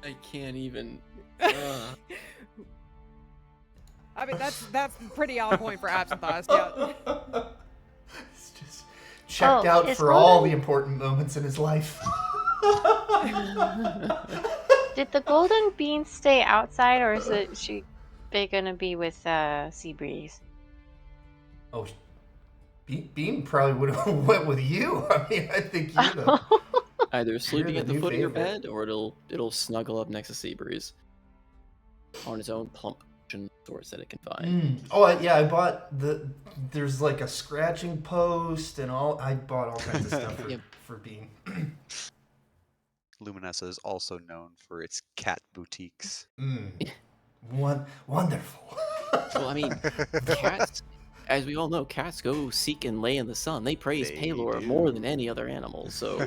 I can't even. I mean, that's pretty on point for Absinthoss. Yeah. It's just checked Oh, out is for all Golden- the important moments in his life. Did the golden bean stay outside, or is they gonna be with Seabreeze? Oh, Beam probably would have went with you. I mean, I think you're the. Either sleeping the at the new foot of your favorite. bed, or it'll snuggle up next to Seabreeze on its own plump source that it can find. Oh yeah, I bought there's like a scratching post and all. I bought all kinds of stuff Yep. for Beam. Luminessa is also known for its cat boutiques. Wonderful. Well, I mean, cats, as we all know, cats go seek and lay in the sun. They praise They Palor do. more than any other animal. So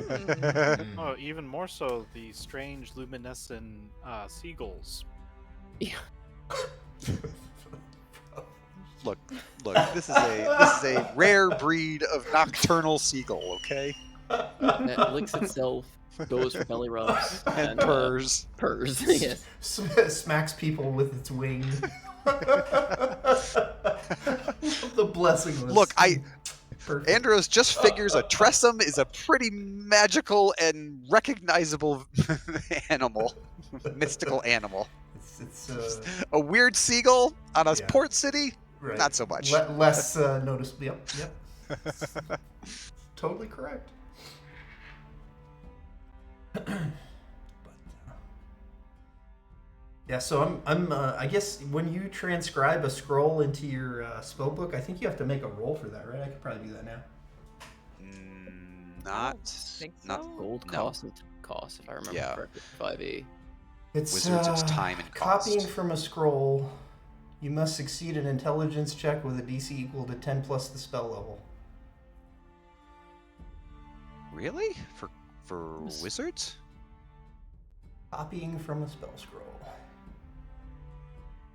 Oh, even more so the strange luminescent seagulls. Look, this is a rare breed of nocturnal seagull, okay? that licks itself, goes for belly rubs, And purrs. Purrs. Yes. Smacks people with its wing. The blessing. Look, Perfect. Andros just figures a tressum is a pretty magical and recognizable animal, mystical animal. It's A weird seagull on a Yeah. port city, right. not so much. Less noticeable. Yep. Totally correct. But, yeah, so I guess when you transcribe a scroll into your spellbook, I think you have to make a roll for that, right? I could probably do that now. Not think not so. Gold No. cost and time cost, if I remember Yeah. correctly. 5e. It's Wizards, it's time and cost. Copying from a scroll, you must succeed an intelligence check with a DC equal to 10 plus the spell level. Really? For Yes. wizards? Copying from a spell scroll.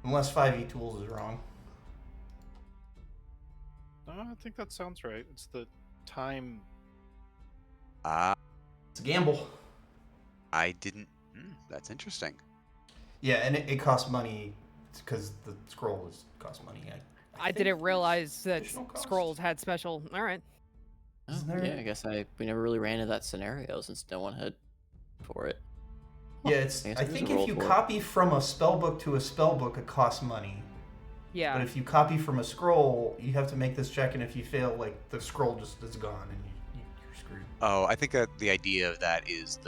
Unless 5e tools is wrong. No, I think that sounds right. It's the time. It's a gamble. I didn't. That's interesting. Yeah, and it costs money because the scroll costs money. I think didn't there's realize that additional cost. scrolls had special. All right. Oh, Isn't there- yeah, I guess we never really ran into that scenario since no one had for it. Yeah, it's. I guess I there's a think roll if you for it. copy from a spellbook to a spellbook, it costs money. Yeah. But if you copy from a scroll, you have to make this check, and if you fail, like the scroll just is gone, and you're screwed. Oh, I think that the idea of that is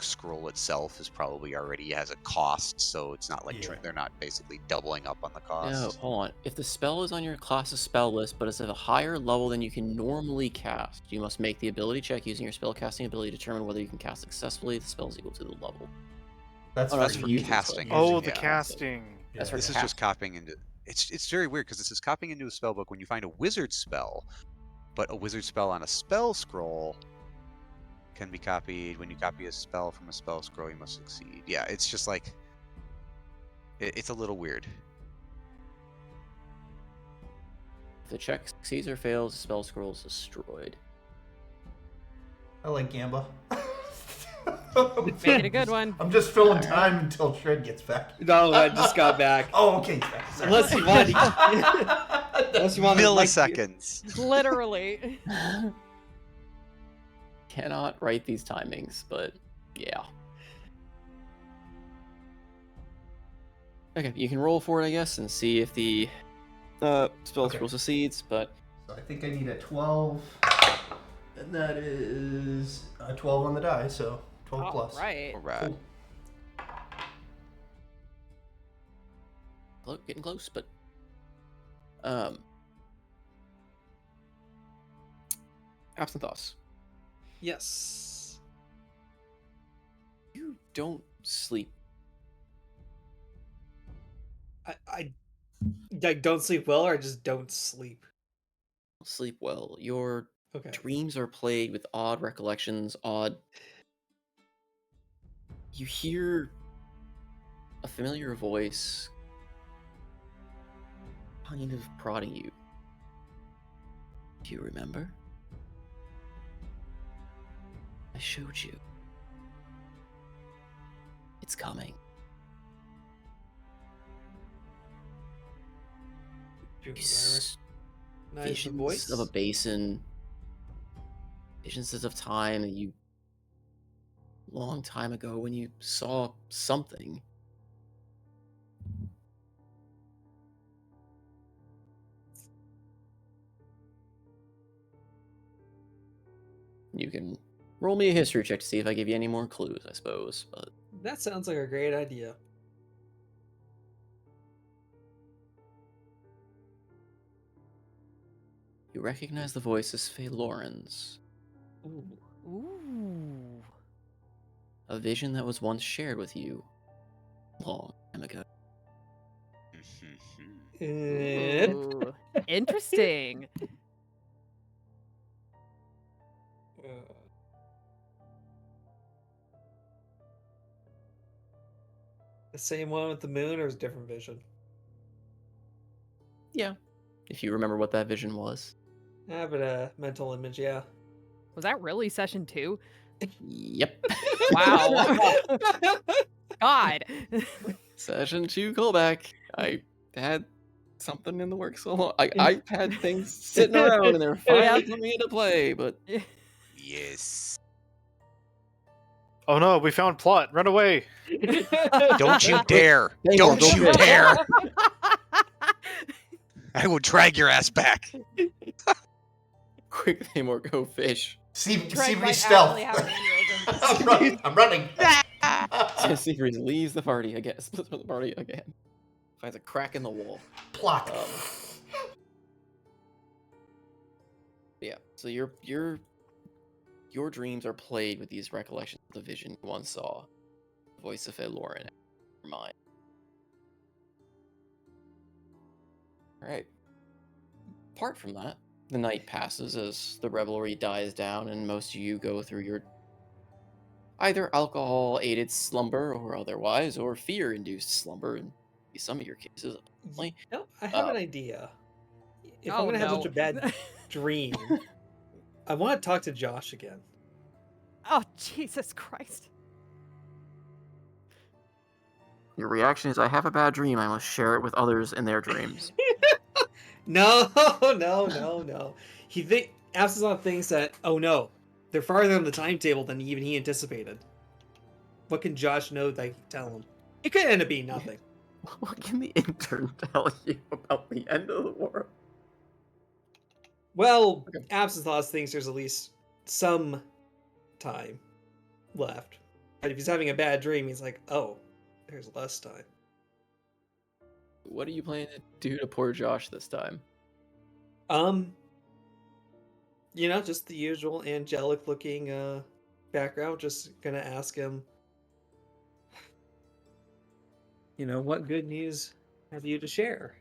book scroll itself is probably already has a cost, so it's not like Yeah. they're not basically doubling up on the cost. No, hold on. If the spell is on your class's spell list, but it's at a higher level than you can normally cast, you must make the ability check using your spell casting ability to determine whether you can cast successfully if the spell is equal to the level. That's Oh, for that's for users, casting. but Oh, users- the Yeah. casting. That's Yeah. for This is just casting. copying into. It's very weird because this is copying into a spell book when you find a wizard spell, but a wizard spell on a spell scroll can be copied. When you copy a spell from a spell scroll, you must succeed. Yeah, it's just like it's a little weird. If the check succeeds or fails, the spell scroll is destroyed. I like Gamba. Make it a good one. I'm just filling time until Shred gets back. No, I just got back. Oh, okay. Sorry. Unless you want unless you want to Milliseconds. Literally. Cannot write these timings, but yeah. Okay, you can roll for it, I guess, and see if the spell Okay. scroll succeeds, but So I think I need a 12, and that is a 12 on the die, so 12 All plus. right. All right. Cool. getting close, but absent thoughts. Yes. You don't sleep. I like don't sleep well, or I just don't sleep. Sleep well. Your Okay. dreams are plagued with odd recollections, odd. You hear a familiar voice kind of prodding you. Do you remember? I showed you. It's coming. Do You I s- recognize the Visions voice? of a basin. Visions of time that you long time ago when you saw something. You can roll me a history check to see if I give you any more clues, I suppose. But That sounds like a great idea. you recognize the voice as Faye Lawrence, Ooh. Ooh. a vision that was once shared with you long time ago. Ooh. Interesting. The same one with the moon, or is it different vision? Yeah, if you remember what that vision was. I have a mental image, yeah. Was that really session 2? Yep. Wow. God. Session 2 callback. I had something in the works so long. I've had things sitting around and they're finally coming into play, but Yes. Oh no, we found plot. Run away. Don't you dare! Hey, Don't Morgan, you go. dare! I will drag your ass back. Quick, Namor, go fish. Trent Seabury might stealth. actually have an aneurysm. I'm running. Seabury leaves the party again. Splits from the party again. Finds a crack in the wall. Plot. Yeah. So your dreams are played with these recollections of the vision you once saw. The voice of Lauren in your mind. Alright. Apart from that, the night passes as the revelry dies down and most of you go through your either alcohol-aided slumber or otherwise, or fear-induced slumber in some of your cases. Apparently. No, I have an idea. If I'm Oh, gonna have no. such a bad dream, I want to talk to Josh again. Oh, Jesus Christ. Your reaction is, I have a bad dream, I must share it with others in their dreams. No, no. Absalom thinks that, oh no, they're farther on the timetable than even he anticipated. What can Josh know that I can tell him? It could end up being nothing. What can the intern tell you about the end of the world? Well, Absinthe thinks there's at least some time left. But if he's having a bad dream, he's like, oh, there's less time. What are you planning to do to poor Josh this time? Um, just the usual angelic looking background. Just gonna ask him, what good news have you to share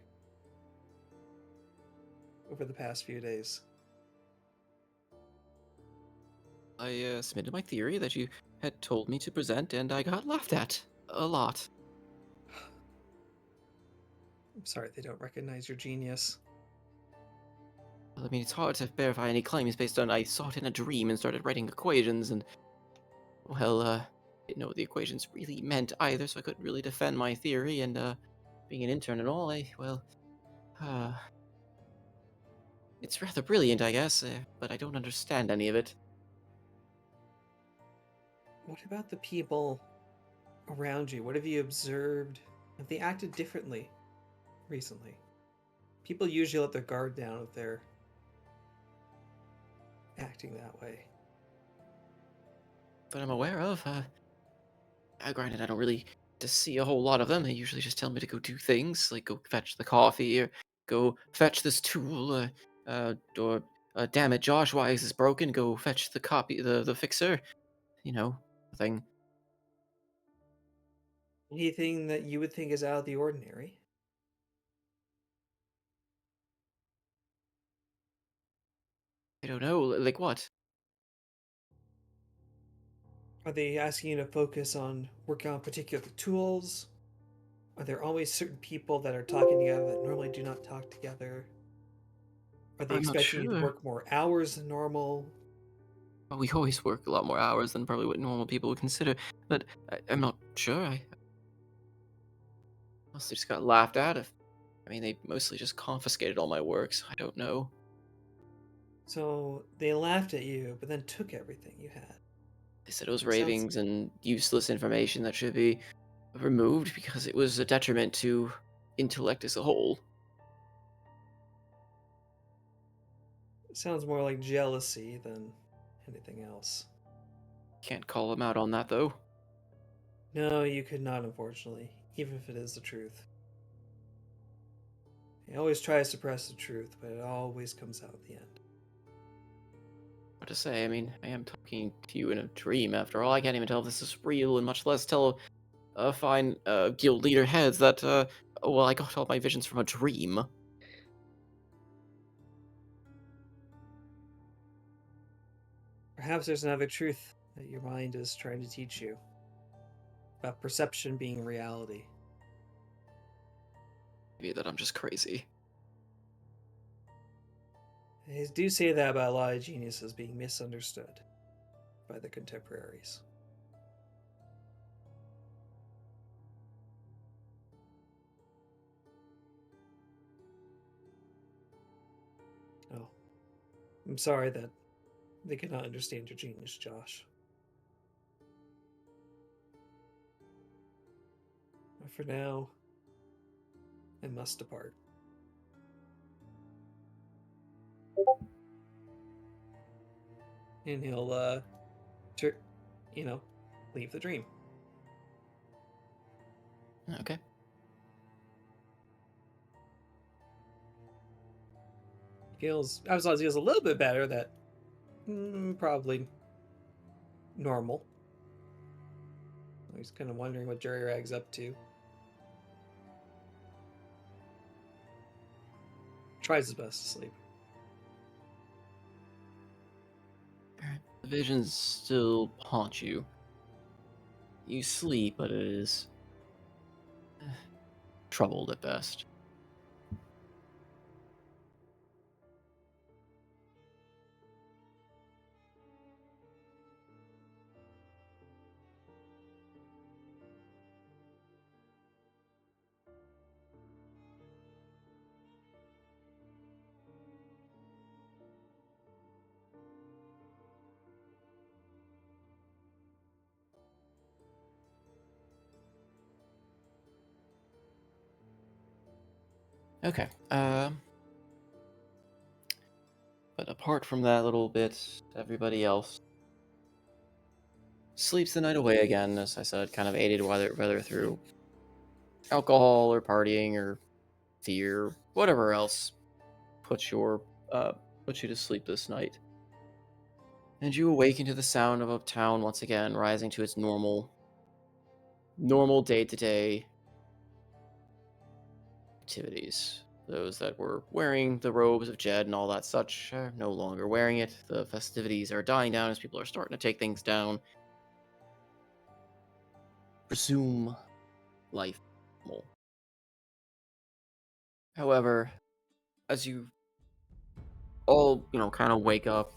over the past few days? I submitted my theory that you had told me to present, and I got laughed at a lot. I'm sorry they don't recognize your genius. Well, I mean, it's hard to verify any claims based on I saw it in a dream and started writing equations, and well, didn't know what the equations really meant either, so I couldn't really defend my theory. And being an intern and all, uh, it's rather brilliant, I guess, but I don't understand any of it. What about the people around you? What have you observed? Have they acted differently recently? People usually let their guard down if they're acting that way. That I'm aware of. Granted, I don't really to see a whole lot of them. They usually just tell me to go do things, like go fetch the coffee or go fetch this tool, or damn it, Josh, why is this broken? Go fetch the copy, the fixer. Thing. Anything that you would think is out of the ordinary? I don't know, like what? Are they asking you to focus on working on particular tools? Are there always certain people that are talking together that normally do not talk together? Are they I'm not expecting you to sure. work more hours than normal? Well, we always work a lot more hours than probably what normal people would consider, but I'm not sure. I mostly just got laughed at. I mean, they mostly just confiscated all my work, so I don't know. So they laughed at you, but then took everything you had. They said it was It sounds ravings and useless information that should be removed because it was a detriment to intellect as a whole. sounds more like jealousy than anything else. Can't call them out on that, though. No, you could not, unfortunately, even if it is the truth. He always tries to suppress the truth, but it always comes out at the end. What to say? I mean, I am talking to you in a dream, after all. I can't even tell if this is real, and much less tell a fine guild leader heads that, well, I got all my visions from a dream. Perhaps there's another truth that your mind is trying to teach you about perception being reality. Maybe that I'm just crazy. They do say that about a lot of geniuses being misunderstood by the contemporaries. Oh, I'm sorry that they cannot understand your genius, Josh. But for now, I must depart. And he'll, leave the dream. Okay. Feels a little bit better. That probably normal. He's kind of wondering what Jerry Rag's up to. Tries his best to sleep. The visions still haunt you. You sleep, but it is troubled at best. Okay. But apart from that little bit, everybody else sleeps the night away again, as I said, kind of aided whether through alcohol or partying or fear, whatever else puts your puts you to sleep this night. And you awaken to the sound of uptown once again, rising to its normal day-to-day activities. Those that were wearing the robes of Jed and all that such are no longer wearing it. The festivities are dying down as people are starting to take things down. Resume life normal. However, as you all, kind of wake up,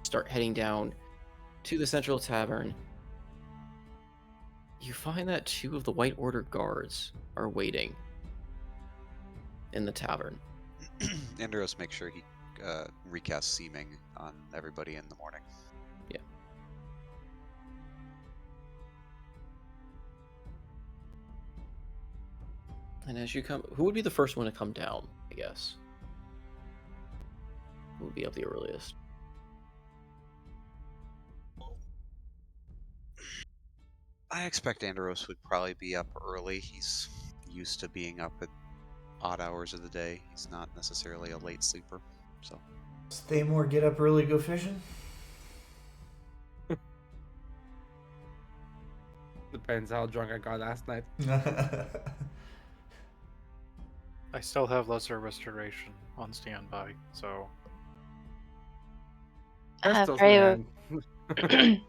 start heading down to the Central Tavern, you find that two of the White Order guards are waiting in the tavern. Andros makes sure he recasts seeming on everybody in the morning. Yeah. And as you come, who would be the first one to come down, I guess? Who would be up the earliest? I expect Andros would probably be up early. He's used to being up at odd hours of the day. He's not necessarily a late sleeper, so. Stay more, get up early, go fishing? Depends how drunk I got last night. I still have lesser restoration on standby, so Crystals, Freya, man.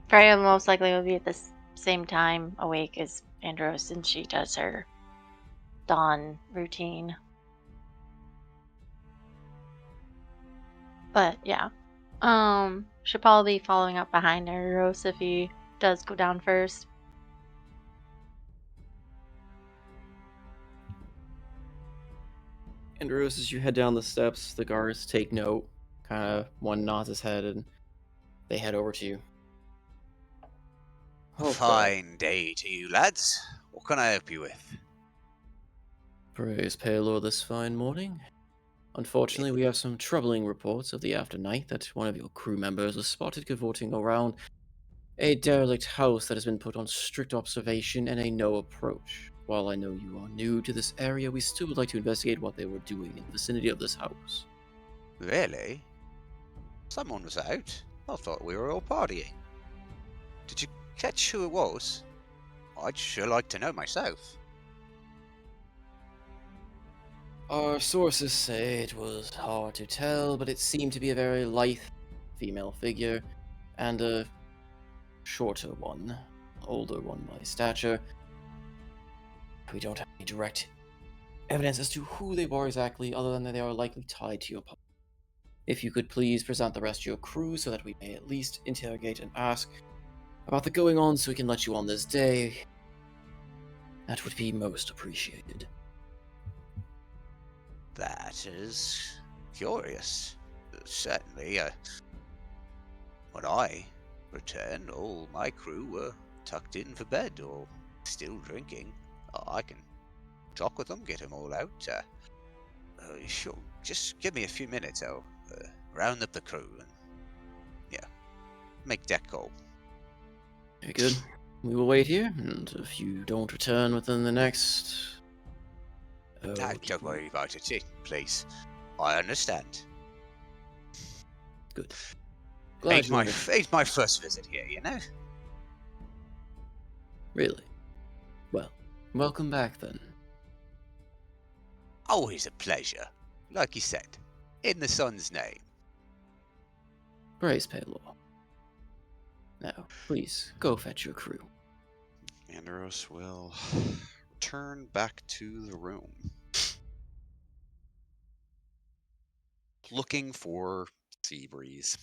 Freya most likely will be at the same time awake as Andros, and she does her dawn routine. But yeah, should probably be following up behind Andros if he does go down first. Andros, as you head down the steps, the guards take note. Kind of one nods his head, and they head over to you. Oh, Fine day to you, lads. What can I help you with? praise Palor this fine morning. Unfortunately, we have some troubling reports of the afternight that one of your crew members was spotted cavorting around a derelict house that has been put on strict observation and a no approach. While I know you are new to this area, we still would like to investigate what they were doing in the vicinity of this house. Really? Someone was out. I thought we were all partying. Did you catch who it was? I'd sure like to know myself. Our sources say it was hard to tell, but it seemed to be a very lithe female figure, and a shorter one, older one by stature. We don't have any direct evidence as to who they were exactly, other than that they are likely tied to your party. If you could please present the rest of your crew so that we may at least interrogate and ask about the going on so we can let you on this day, that would be most appreciated. That is curious. Certainly, when I returned, all my crew were tucked in for bed or still drinking. I can talk with them, get them all out. Sure, just give me a few minutes. I'll round up the crew and, make deck call. Very good. We will wait here, and if you don't return within the next... Don't worry about it, please. I understand. Good. Glad Ain't you ain't my first visit here, you know? Really? Well, welcome back then. Always a pleasure. Like you said, in the sun's name. Praise Palor. Now, please, go fetch your crew. Andros will turn back to the room. Looking for sea breeze.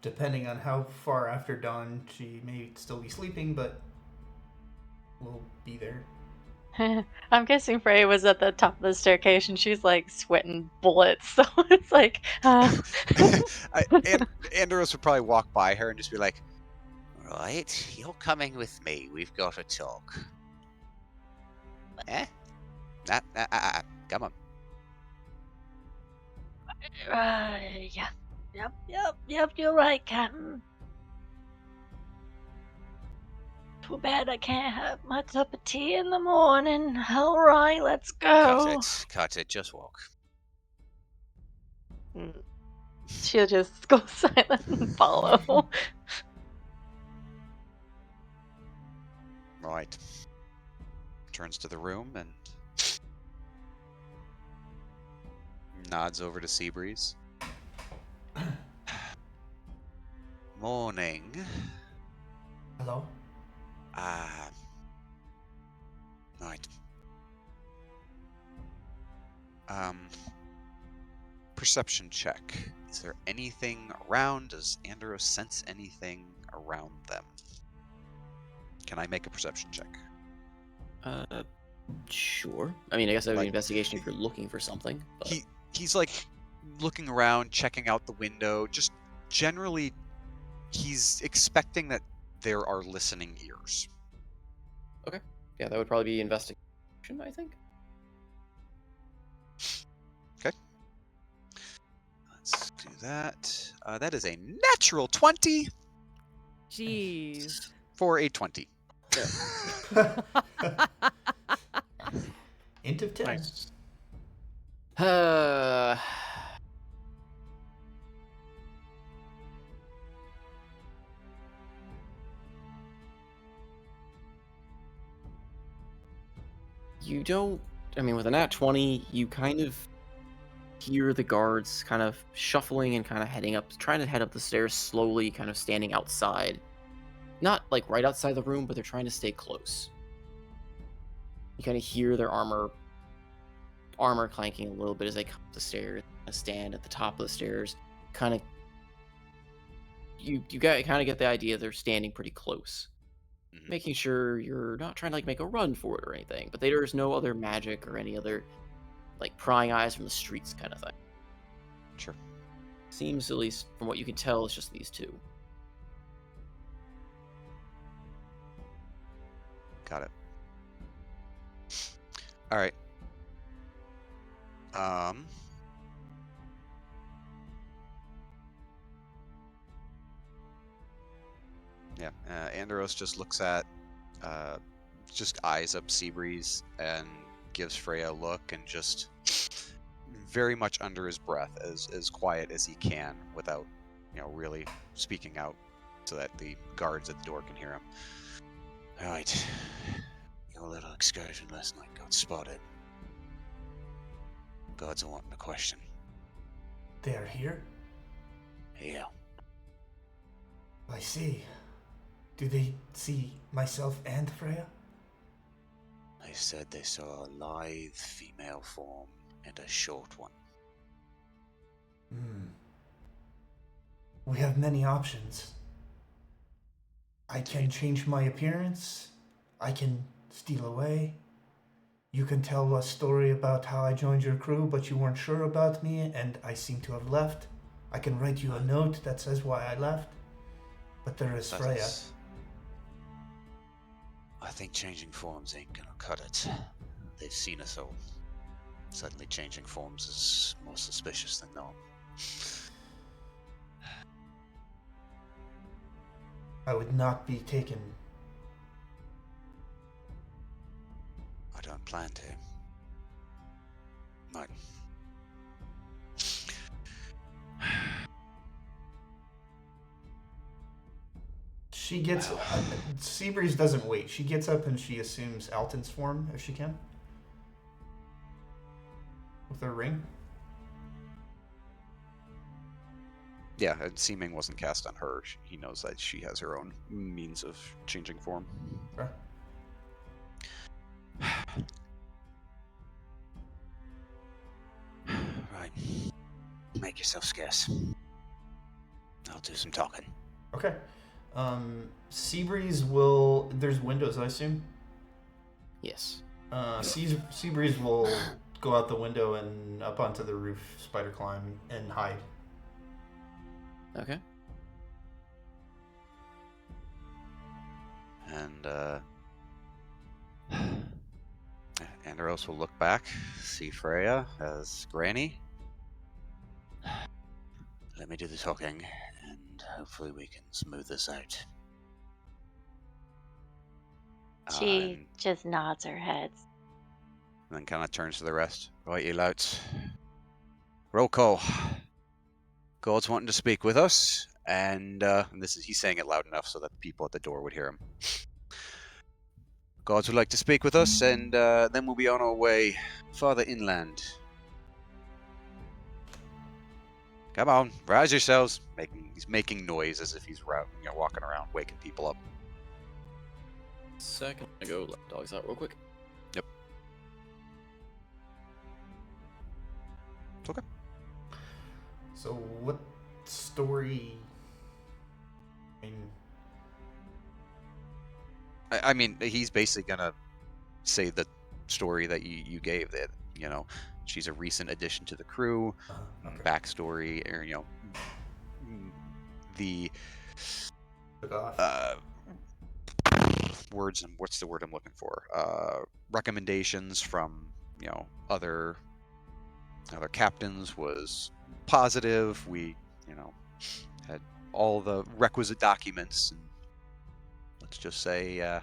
Depending on how far after dawn, she may still be sleeping, but we'll be there. I'm guessing Freya was at the top of the staircase and she's like sweating bullets, so it's like. Andros would probably walk by her and just be like, "Right, you're coming with me. We've got to talk." Eh? Come on. Yeah. Yep, you're right, Captain. Too bad I can't have my cup of tea in the morning. Alright, let's go. Cut it, just walk. Mm. She'll just go silent and follow. Right. Turns to the room and nods over to Seabreeze. Morning. Hello? Right. Perception check. Is there anything around? Does Andros sense anything around them? Can I make a perception check? Sure. I mean, I guess that would be Like, investigation if you're looking for something. But... He's like looking around, checking out the window. Just generally, he's expecting that there are listening ears. Okay. Yeah, that would probably be investigation, I think. Okay. Let's do that. That is a natural 20 Jeez. for a 20. Int of 10. Nice. You don't... I mean, with a nat 20, you kind of hear the guards kind of shuffling and kind of heading up, trying to head up the stairs slowly, kind of standing outside. Not, like, right outside the room, but they're trying to stay close. You kind of hear their armor clanking a little bit as they come up the stairs, stand at the top of the stairs. Kind of... You kind of get the idea they're standing pretty close. Making sure you're not trying to like make a run for it or anything, but there's no other magic or any other like prying eyes from the streets kind of thing. Sure. Seems, at least from what you can tell, it's just these two. Got it. All right. Yeah. Andros just looks at, just eyes up Seabreeze and gives Freya a look and just very much under his breath, as quiet as he can, without, really speaking out, so that the guards at the door can hear him. All right. Your little excursion last night got spotted. Guards are wanting a question. They are here? Yeah. I see. Do they see myself and Freya? They said they saw a lithe female form and a short one. We have many options. I can change my appearance. I can steal away. You can tell a story about how I joined your crew, but you weren't sure about me, and I seem to have left. I can write you a note that says why I left. But there is Freya. I think changing forms ain't gonna cut it. They've seen us all. Suddenly changing forms is more suspicious than not. I would not be taken. I don't plan to. Right. She gets... Seabreeze doesn't wait. She gets up and she assumes Alton's form, if she can. With her ring. Yeah, and seeming wasn't cast on her. He knows that she has her own means of changing form. Okay. Right. Make yourself scarce. I'll do some talking. Okay. Seabreeze will... There's windows, I assume? Yes. Seabreeze will go out the window and up onto the roof, spider climb, and hide. Okay. And, Andros will look back, see Freya as Granny. let me do the talking, and hopefully we can smooth this out. She And just nods her head. then kind of turns to the rest. Right, you louts. Roll call. God's wanting to speak with us, and he's saying it loud enough so that the people at the door would hear him. Gods would like to speak with us, and then we'll be on our way farther inland. Come on, rouse yourselves. He's making noise as if he's walking around, waking people up. Second, I go let dogs out real quick. Yep. It's okay. So what story? I mean, he's basically gonna say the story that you gave. That she's a recent addition to the crew. Okay. Backstory, or the Took off. words and what's the word I'm looking for? Recommendations from other captains was positive. We had all the requisite documents, and let's just say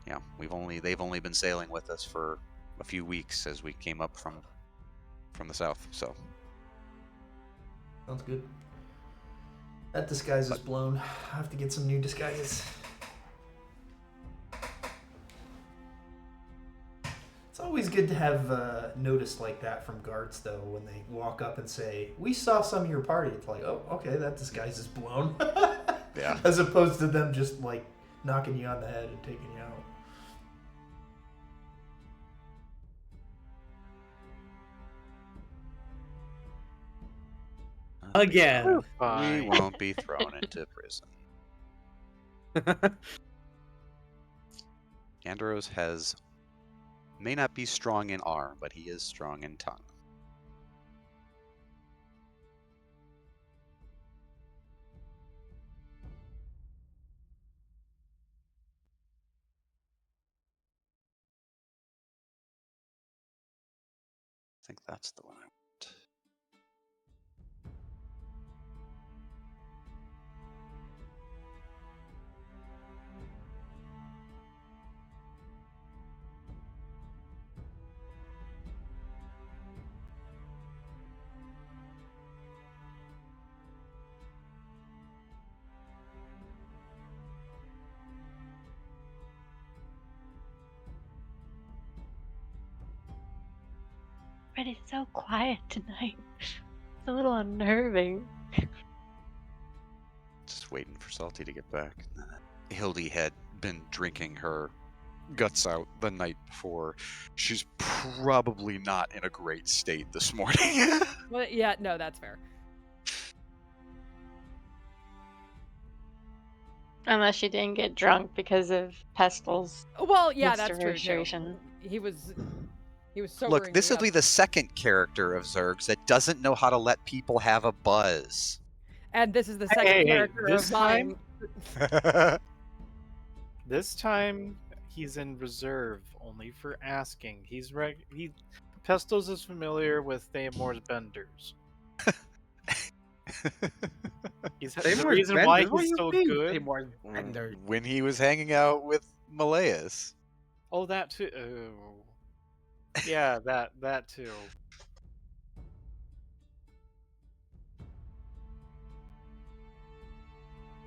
they've only been sailing with us for a few weeks as we came up from the south. So Sounds good. That disguise is blown. I have to get some new disguises. It's always good to have notice like that from guards, though, when they walk up and say, "We saw some of your party." It's like, oh, okay, that disguise is blown. Yeah. As opposed to them just like knocking you on the head and taking you out. Again. we Fine. won't be thrown into prison. Andros may not be strong in arm, but he is strong in tongue. I think that's the one I want. But it's so quiet tonight. It's a little unnerving. Just waiting for Salty to get back. Hildy had been drinking her guts out the night before. She's probably not in a great state this morning. Well, yeah, no, that's fair. Unless she didn't get drunk because of Pestil's Well, yeah, that's true too. menstruation. He was sobering Look, this me will up. be the second character of Zerg's that doesn't know how to let people have a buzz. And this is the second Hey, character this of mine. This time he's in reserve only for asking. Pestos is familiar with Thamor's benders. The reason why he's so good. When he was hanging out with Malaeus. Oh, that too. Oh. Yeah, that too.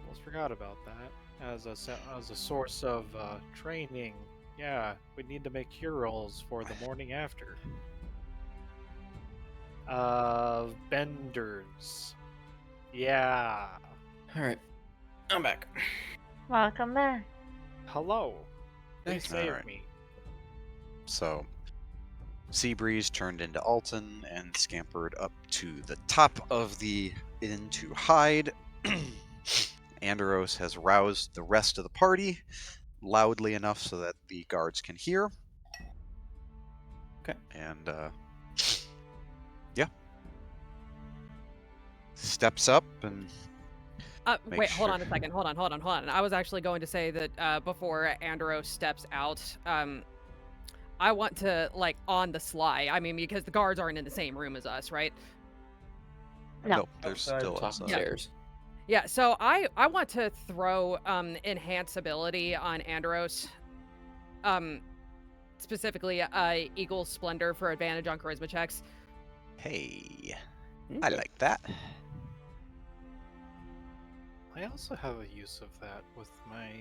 Almost forgot about that. As a source of training. Yeah, we need to make cure rolls for the morning after. Benders. Yeah. Alright. I'm back. Welcome back. Hello. Please Thanks. save Alright. me. So, Seabreeze turned into Alton and scampered up to the top of the inn to hide. Andros has roused the rest of the party loudly enough so that the guards can hear. Okay. And, yeah. Steps up and... Make Wait, hold sure. on a second. Hold on. I was actually going to say that before Andros steps out, I want to, like, on the sly. I mean, because the guards aren't in the same room as us, right? No. Nope, they're Outside. still Top of the outside. stairs. Yeah, so I want to throw enhance ability on Andros. Specifically Eagle Splendor for advantage on charisma checks. Hey, I Okay. like that. I also have a use of that with my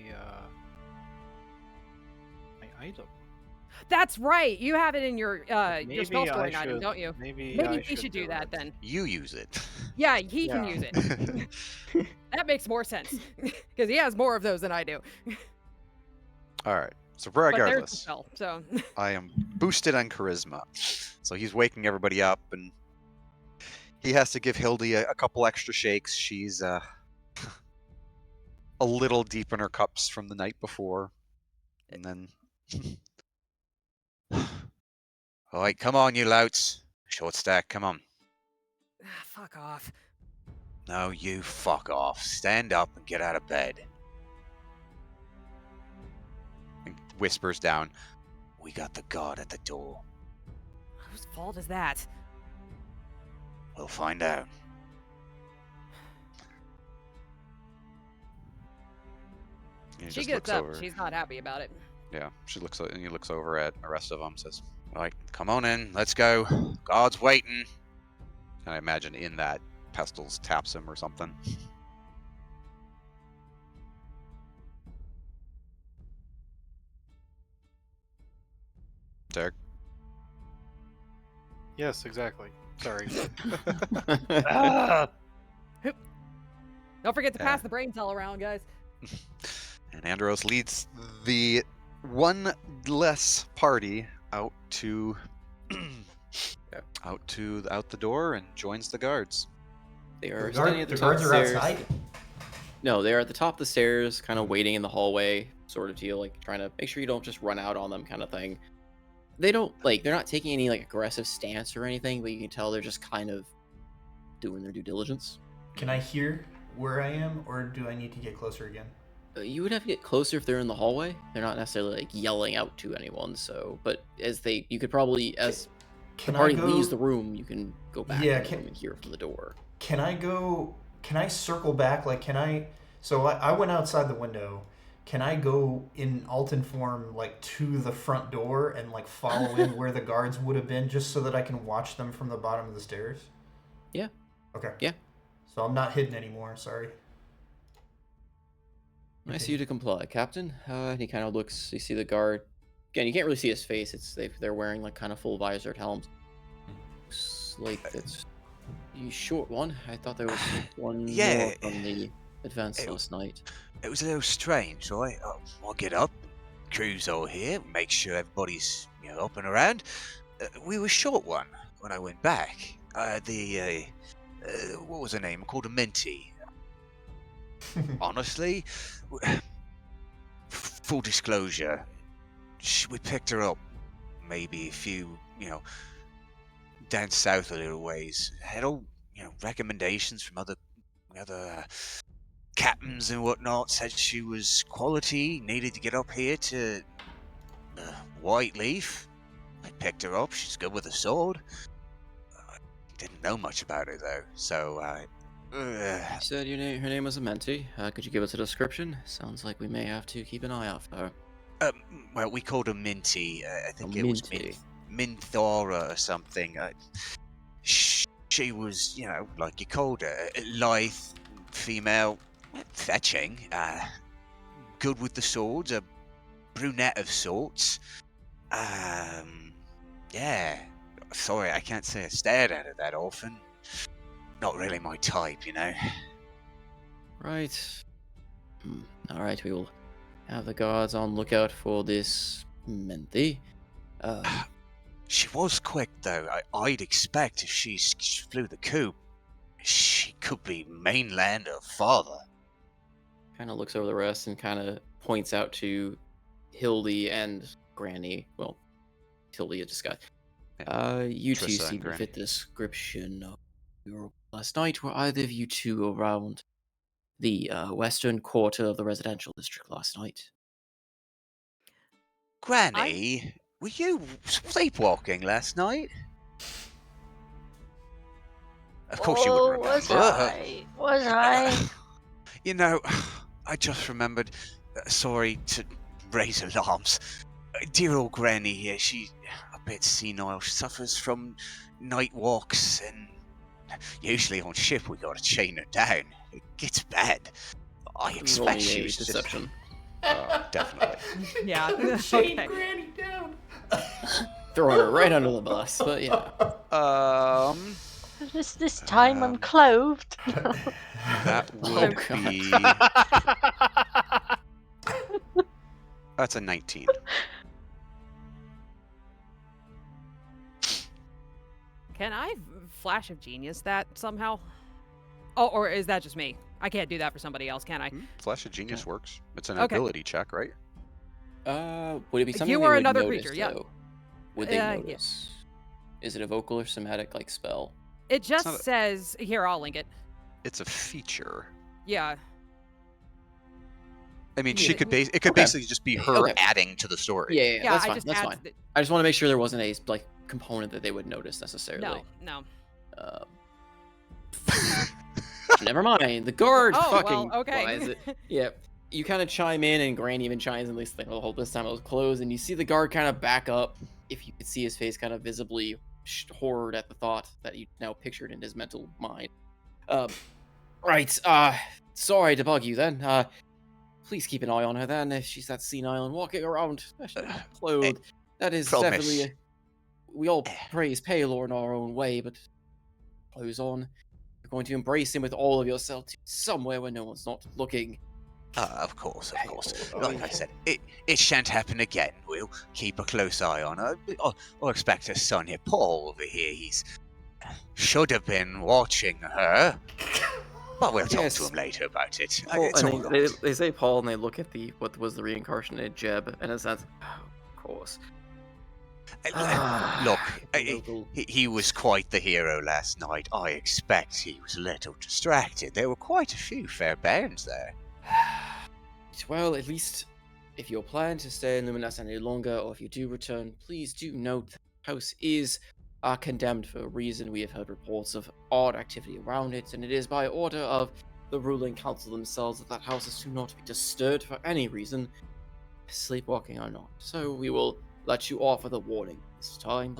my item. That's right. You have it in your spell Maybe I storing item, should. don't you? Maybe I we should do that it. then. You use it. Yeah, he can Yeah. use it. That makes more sense because he has more of those than I do. All right. So But there's the regardless, spell. So I am boosted on charisma. So he's waking everybody up, and he has to give Hildy a couple extra shakes. She's a little deep in her cups from the night before. And then... All right, come on, you louts. Short stack, come on. fuck off. No, you fuck off. Stand up and get out of bed. And whispers down, we got the guard at the door. Whose fault is that? We'll find out. And he She just gets looks up. over. She's not happy about it. Yeah, she looks and he looks over at the rest of them. Says, "All right, come on in. Let's go. Guard's waiting." And I imagine in that, Pestles taps him or something. Derek. Yes, exactly. Sorry. Don't forget to Yeah. pass the brain cell around, guys. And Andros leads the one less party out to out the door and joins the guards. They are The, standing at the the top of guards the are stairs. outside. No, they are at the top of the stairs, kind of waiting in the hallway, sort of deal, like trying to make sure you don't just run out on them, kind of thing. They don't they're not taking any like aggressive stance or anything, but you can tell they're just kind of doing their due diligence. Can I hear where I am, or do I need to get closer again? You would have to get closer if they're in the hallway. They're not necessarily like yelling out to anyone. So, but you could probably, as Can the party I go? leaves the room, you can go back Yeah, in the room and hear from the door. Can I go? Can I circle back? Like, can I? So I went outside the window. Can I go in Alton form, like, to the front door and like follow in where the guards would have been, just so that I can watch them from the bottom of the stairs? Yeah. Okay. Yeah. So I'm not hidden anymore. Sorry. I see you to comply, Captain. And he kind of looks. You see the guard. Again, you can't really see his face. They're wearing like kind of full visored helms. Looks like that's you short one. I thought there was one Yeah, more from the advance it- last night. It was a little strange, right? I'll get up, crew's all here, make sure everybody's up and around. We were short one when I went back. What was her name? Called a Minty. Honestly, full disclosure, we picked her up maybe a few, down south a little ways. Had all, recommendations from other captains and whatnot. Said she was quality, needed to get up here to White Leaf. I picked her up. She's good with a sword. I didn't know much about her though, so You said her name was Amenti. Could you give us a description? Sounds like we may have to keep an eye out for her. well, we called her Minty. I think Oh, it was Minty. Minthora or something. She was, like you called her, lithe, female, fetching, good with the swords, a brunette of sorts. Yeah. Sorry, I can't say I stared at her that often. Not really my type, Right. Alright, we will have the guards on lookout for this Menti. She was quick, though. I'd expect if she flew the coop, she could be mainland or farther. Kind of looks over the rest and kind of points out to Hildy and Granny. Well, Hildy just got. You two Trissa and seem to Granny. fit the description of your last night. Were either of you two around the western quarter of the residential district last night? Granny, were you sleepwalking last night? Of course you wouldn't Was remember. I? Was I? You know, I just remembered. Sorry to raise alarms. Dear old Granny here, she a bit senile. She suffers from night walks, and usually on ship we gotta chain her down. It gets bad. I Roll expect me she a was just... deception. Definitely. Yeah. Shane Okay. Granny down. Throwing her right under the bus, but yeah. This time I'm clothed. That Oh, would God. be... That's a 19. Can I flash of genius that somehow? Oh, or is that just me? I can't do that for somebody else, can I? Flash of Genius works. It's an Okay. ability check, right? Would it be something You they are would another notice, creature, yeah. though? Would they Yeah. notice? Is it a vocal or somatic like spell? It just not a- says here. I'll link it. It's a feature. Yeah. I mean, Yeah. she could it could Okay. basically just be her Okay. adding to the story. Yeah, Yeah. that's I fine. just That's add fine. the- I just want to make sure there wasn't a like component that they would notice necessarily. No. Never mind. The guard Oh, fucking well, okay. buys it. Yeah. You kind of chime in, and Granny even chimes in. At least like, the whole this time it was closed, and you see the guard kind of back up. If you could see his face, kind of visibly horrored at the thought that you now pictured in his mental mind. Right. Sorry to bug you then. Please keep an eye on her then. If she's that senile and walking around, especially clothed, that is promise. definitely. We all praise Paylor in our own way, but clothes on. You're going to embrace him with all of yourself to somewhere where no one's not looking. Of course. Oh, Like I said, it shan't happen again. We'll keep a close eye on her. I'll expect her son here, Paul, over here. He's should have been watching her. But we'll talk to him later about it. It's all right. They say Paul, and they look at what was the reincarnated Jeb, and it says, oh, of course. Look, Local. he was quite the hero last night. I expect he was a little distracted. There were quite a few fair bands there. Well, at least if you plan to stay in Luminas any longer, or if you do return, please do note that the house is condemned for a reason. We have heard reports of odd activity around it, and it is by order of the ruling council themselves that house is to not be disturbed for any reason, sleepwalking or not. So we will let you off with a warning this time,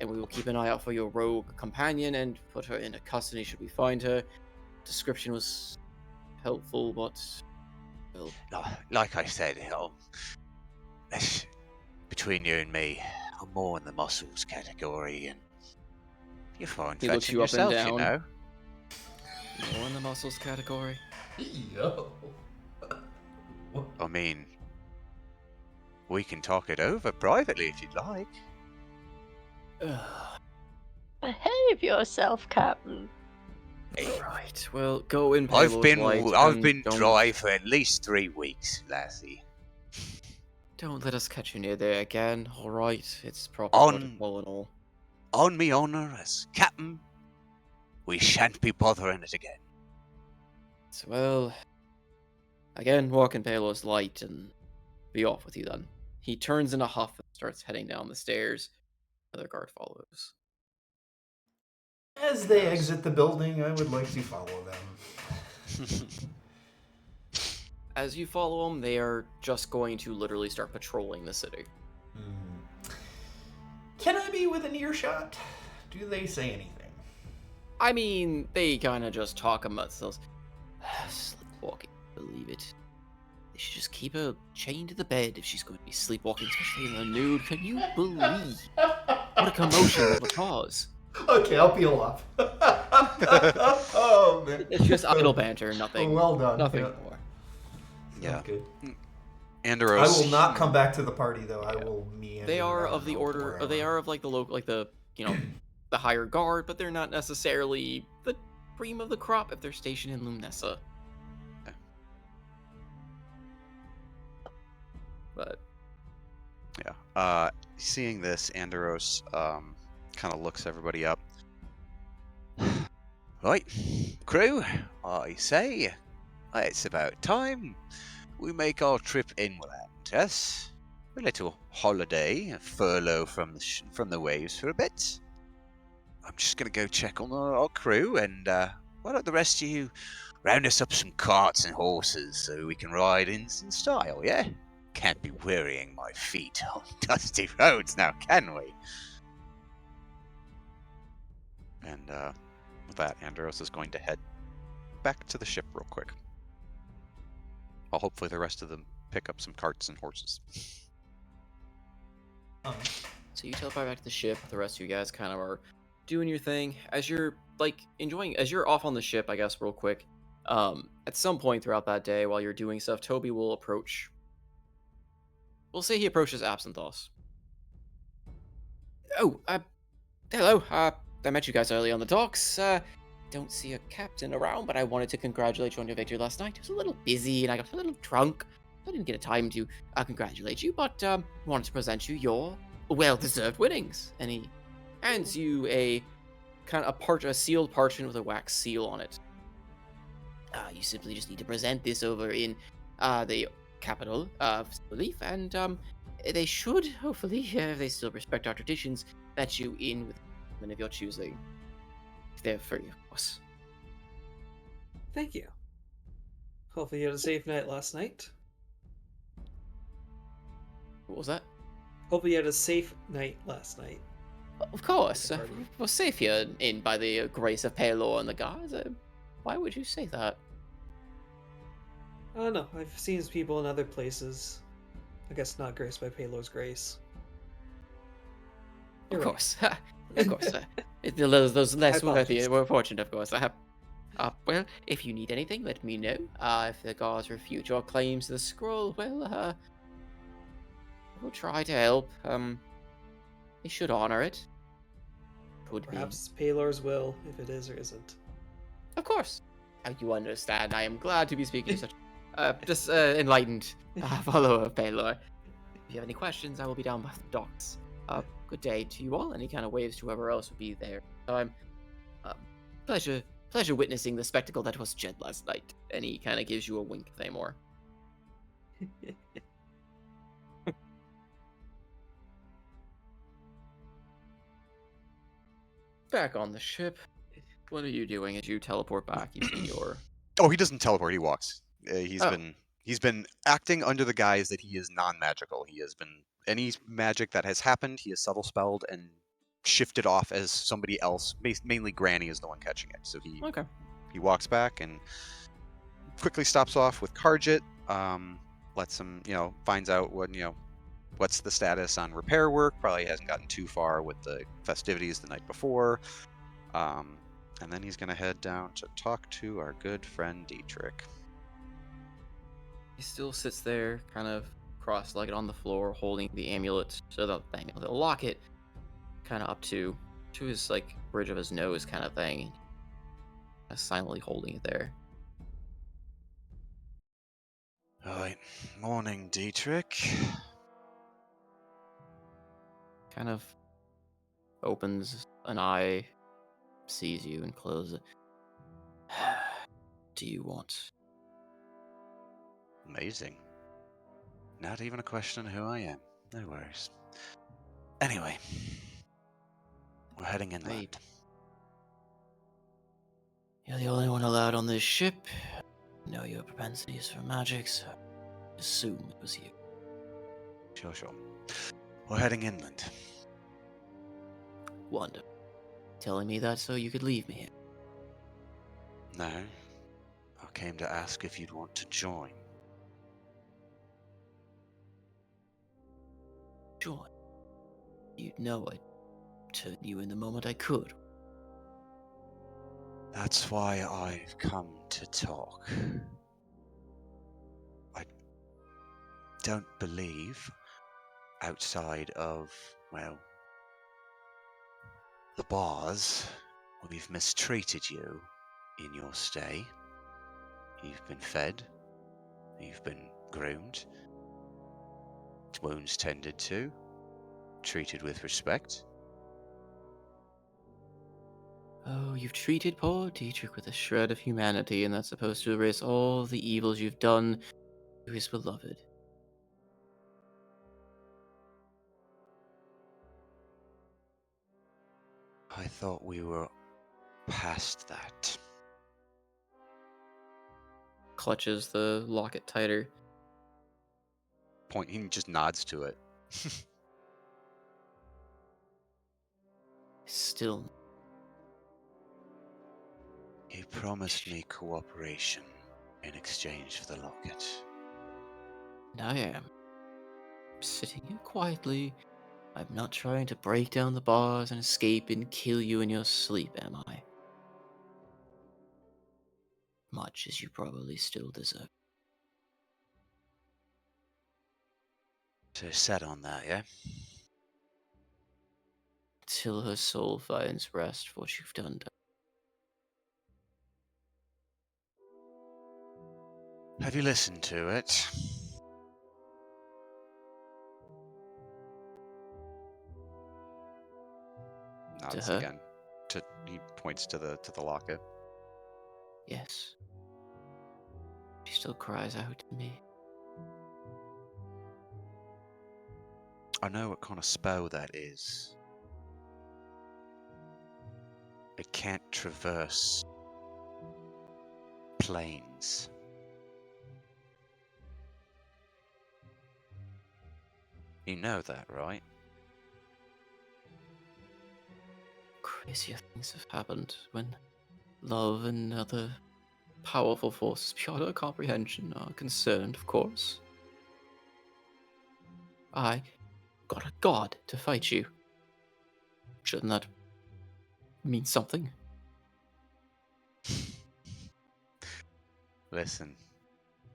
and we will keep an eye out for your rogue companion and put her into custody should we find her. Description was helpful, but well, like I said, between you and me, I'm more in the muscles category, and you're fine he looks fetching you up and yourself, down. you know. More in the muscles category. Yo. I mean, we can talk it over privately if you'd like. Behave yourself, Captain. Right. Well, go in. I've been don't, dry for at least 3 weeks, lassie. Don't let us catch you near there again. All right. It's proper On- protocol and all. On me honour as captain, we shan't be bothering it again. So, well, again, walk in Paylor's light and be off with you then. He turns in a huff and starts heading down the stairs. Another guard follows. As they exit the building, I would like to follow them. As you follow them, they are just going to literally start patrolling the city. Can I be within earshot? Do they say anything? I mean, they kind of just talk among themselves. Sleepwalking, believe it. They should just keep her chained to the bed if she's going to be sleepwalking, especially in the nude. Can you believe what a commotion that would cause? Okay, I'll peel off. Oh, man. It's just idle banter, nothing. Well done. Nothing Yeah. more. Yeah. Good. Andros. I will not come back to the party though. I will meander. They are around of the order. wherever. They are of like the local, like the the higher guard, but they're not necessarily the cream of the crop if they're stationed in Lumnessa. But yeah. Seeing this, Andros kind of looks everybody up. Right, crew. I say, it's about time we make our trip inland. Yes, a little holiday, a furlough from the waves for a bit. I'm just gonna go check on our crew, and why don't the rest of you round us up some carts and horses so we can ride in style, yeah? Can't be wearying my feet on dusty roads now, can we? And with that, Andros is going to head back to the ship real quick. While hopefully the rest of them pick up some carts and horses. So you teleport back to the ship. The rest of you guys kind of are doing your thing as you're like enjoying. As you're off on the ship, I guess, real quick. At some point throughout that day, while you're doing stuff, Toby will approach. We'll say he approaches Absinthoss. Oh, hello. I met you guys early on the docks. Don't see a captain around, but I wanted to congratulate you on your victory last night. It was a little busy and I got a little drunk. I didn't get a time to congratulate you, but wanted to present you your well-deserved winnings. And he hands you a kind of a sealed parchment with a wax seal on it. You simply just need to present this over in the capital of Leaf, and they should, hopefully, if they still respect our traditions, let you in with one of your choosing. If they're free, of course. Thank you. Hopefully you had a safe night last night. What was that? Hopefully you had a safe night last night. Of course. Pardon? We're safe here in by the grace of Palor and the gods. Why would you say that? I don't know. I've seen people in other places. I guess not graced by Palor's grace. You're Of right. course. Of course. Those less apologize. were fortunate, of course. Well, if you need anything, let me know. If the gods refute your claims to the scroll, well, we'll try to help. They should honor it. Could be. Perhaps Palor's will, if it is or isn't. Of course. You understand. I am glad to be speaking to such enlightened follower of Palor. If you have any questions, I will be down by the docks. Good day to you all. And he kind of waves to whoever else would be there. So pleasure witnessing the spectacle that was Jed last night. And he kind of gives you a wink, Thamor. Back on the ship. What are you doing as you teleport back? You see your... Oh, he doesn't teleport. He walks. He's Oh. been acting under the guise that he is non-magical. He has been any magic that has happened. He has subtle spelled and shifted off as somebody else. Mainly Granny is the one catching it. So Okay. he walks back and quickly stops off with Karjit. Lets him, finds out what's the status on repair work. Probably hasn't gotten too far with the festivities the night before. And then he's going to head down to talk to our good friend Dietrich. He still sits there, kind of cross-legged on the floor, holding the amulet, so the locket, kind of up to his bridge of his nose, kind of thing, silently holding it there. All right, morning, Dietrich. Kind of opens an eye, sees you, and closes it. Do you want? Amazing. Not even a question of who I am. No worries. Anyway, we're heading inland. You're the only one allowed on this ship. Know your propensities for magic, so assume it was you. Sure. We're heading inland. Wonder. Telling me that so you could leave me here. No, I came to ask if you'd want to join. Join. You'd know I'd turn you in the moment I could. That's why I've come to talk. I don't believe, outside of, the bars, we've mistreated you in your stay. You've been fed, you've been groomed, wounds tended to, treated with respect. Oh, you've treated poor Dietrich with a shred of humanity, and that's supposed to erase all the evils you've done to his beloved. I thought we were past that. Clutches the locket tighter. He just nods to it. Still, He promised me cooperation in exchange for the locket. and I am sitting here quietly. I'm not trying to break down the bars and escape and kill you in your sleep, am I? Much as you probably still deserve. So set on that, yeah? Till her soul finds rest for what you've done. Have you listened to it? To Nods her? again. He points to the locket. Yes. She still cries out to me. I know what kind of spell that is. It can't traverse planes. You know that, right? Crazier things have happened when love and other powerful forces beyond our comprehension are concerned, of course. I got a god to fight you. Shouldn't that mean something? Listen,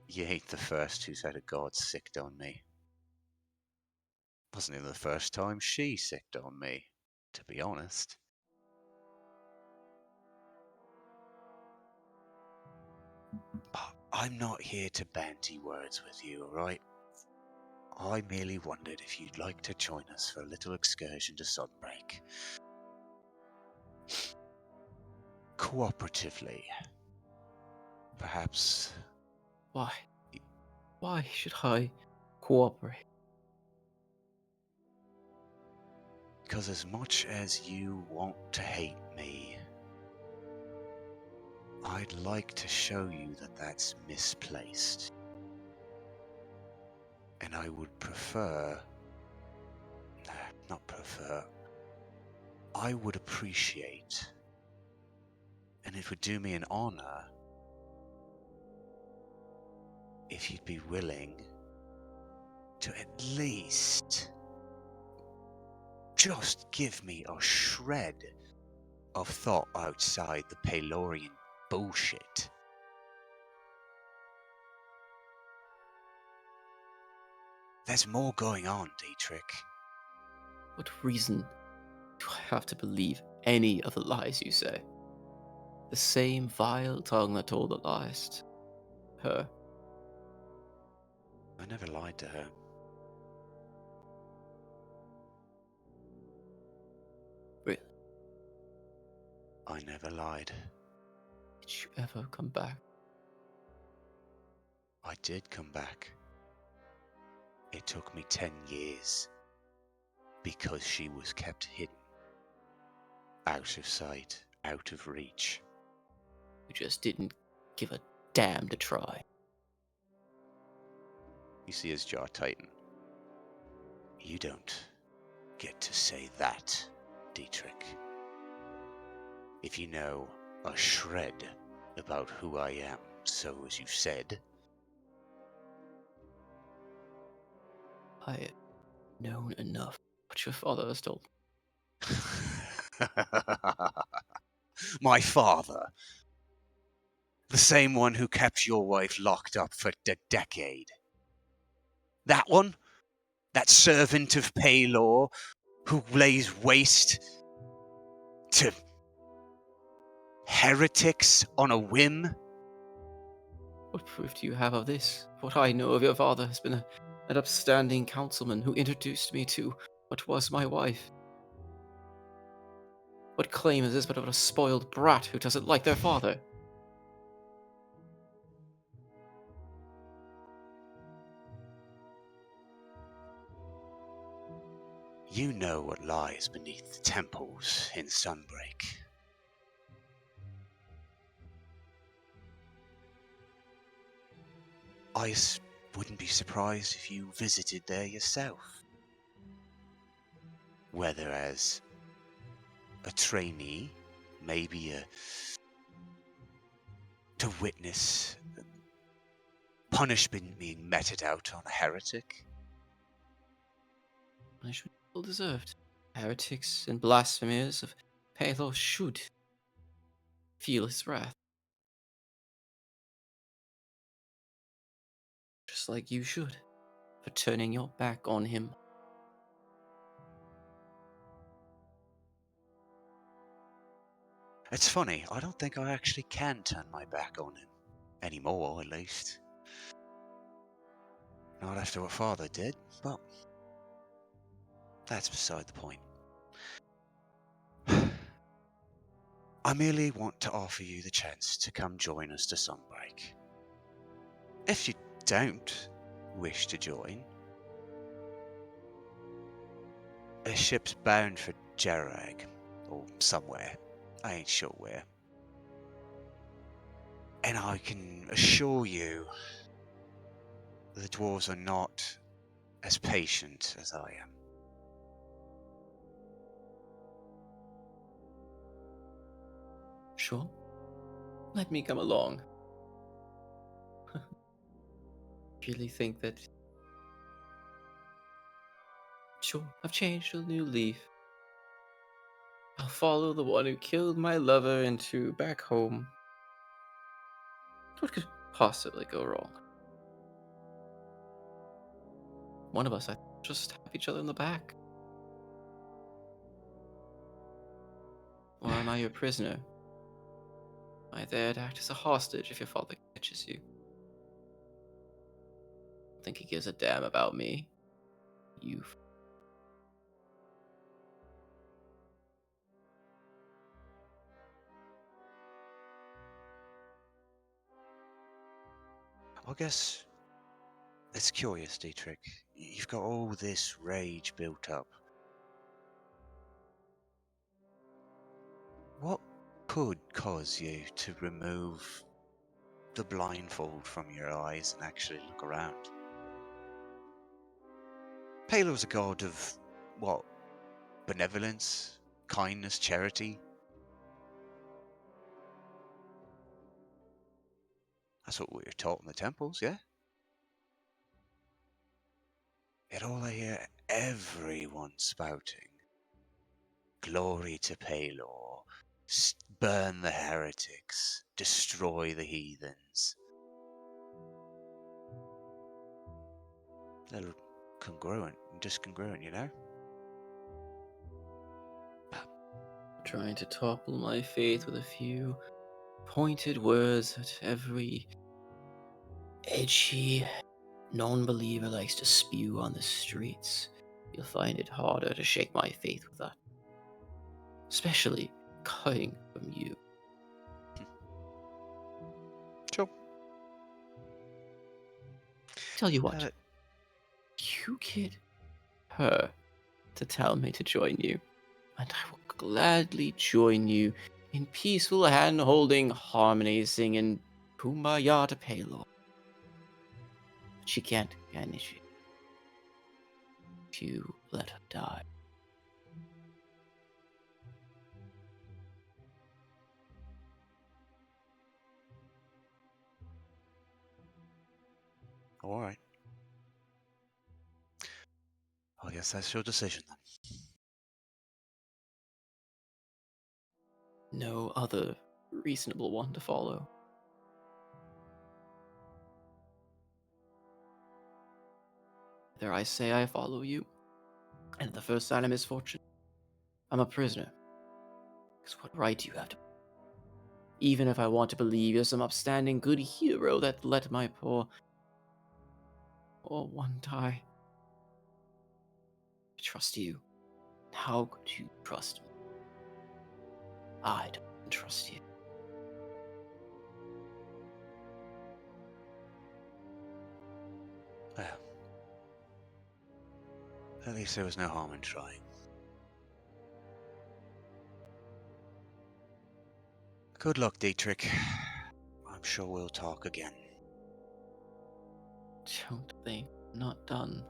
you ain't the first who's had a god sicked on me. Wasn't even the first time she sicked on me, to be honest. I'm not here to banty words with you, alright? I merely wondered if you'd like to join us for a little excursion to Sunbreak. Cooperatively. Perhaps. Why? Why should I cooperate? Because as much as you want to hate me, I'd like to show you that that's misplaced. And I would prefer. Not prefer. I would appreciate. And it would do me an honor if you'd be willing to at least just give me a shred of thought outside the Pelorian bullshit. There's more going on, Dietrich. What reason do I have to believe any of the lies you say? The same vile tongue that told the lies to her. I never lied to her. Really? I never lied. Did you ever come back? I did come back. It took me 10 years. Because she was kept hidden. Out of sight, out of reach. You just didn't give a damn to try. You see his jaw tighten. You don't get to say that, Dietrich. If you know a shred about who I am, so as you said. I have known enough what your father has told me. My father. The same one who kept your wife locked up for a decade. That one? That servant of Paylor who lays waste to heretics on a whim? What proof do you have of this? What I know of your father has been an upstanding councilman who introduced me to what was my wife. What claim is this but of a spoiled brat who doesn't like their father? You know what lies beneath the temples in Sunbreak. Wouldn't be surprised if you visited there yourself. Whether as a trainee, maybe to witness punishment being meted out on a heretic. Punishment well deserved. Heretics and blasphemers of Palor should feel his wrath. Just like you should, for turning your back on him. It's funny, I don't think I actually can turn my back on him. Anymore, at least. Not after what Father did, but that's beside the point. I merely want to offer you the chance to come join us to Sunbreak. If you don't wish to join, a ship's bound for Jerag, or somewhere. I ain't sure where. And I can assure you the dwarves are not as patient as I am. Sure. Let me come along. Really think that... Sure, I've changed a new leaf. I'll follow the one who killed my lover into back home. What could possibly go wrong? One of us, I just stab each other in the back. Or am I your prisoner? Am I there to act as a hostage if your father catches you? I think he gives a damn about me. You. I guess it's curious, Dietrich. You've got all this rage built up. What could cause you to remove the blindfold from your eyes and actually look around? Palo's a god of, what, benevolence, kindness, charity? That's what we were taught in the temples, yeah? Yet all I hear everyone spouting. Glory to Palor. Burn the heretics. Destroy the heathens. A little congruent and discongruent, you know? Trying to topple my faith with a few pointed words that every edgy non-believer likes to spew on the streets. You'll find it harder to shake my faith with that. Especially coming from you. Sure. Tell you what, you get her to tell me to join you, and I will gladly join you in peaceful hand-holding, harmony singing Kumbaya to Palor. She can't banish it. You let her die. Alright. I guess that's your decision then. No other reasonable one to follow. There I say I follow you, and at the first sign of misfortune, I'm a prisoner. Because what right do you have to... Even if I want to believe you're some upstanding good hero that let my poor one die. I trust you. How could you trust me? I don't trust you. Well, At least there was no harm in trying. Good luck, Dietrich. I'm sure we'll talk again. Don't think I'm not done.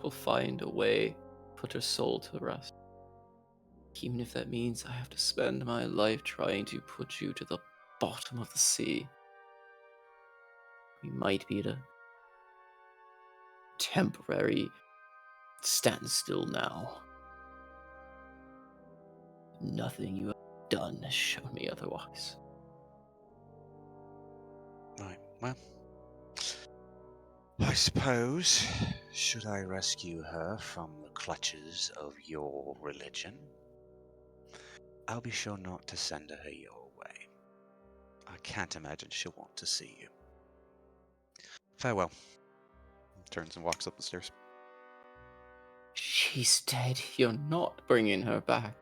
We'll find a way, put her soul to rest. Even if that means I have to spend my life trying to put you to the bottom of the sea. We might be at a temporary standstill now. Nothing you have done has shown me otherwise. Right, well, I suppose, should I rescue her from the clutches of your religion, I'll be sure not to send her your way. I can't imagine she'll want to see you. Farewell. Turns and walks up the stairs. She's dead. You're not bringing her back.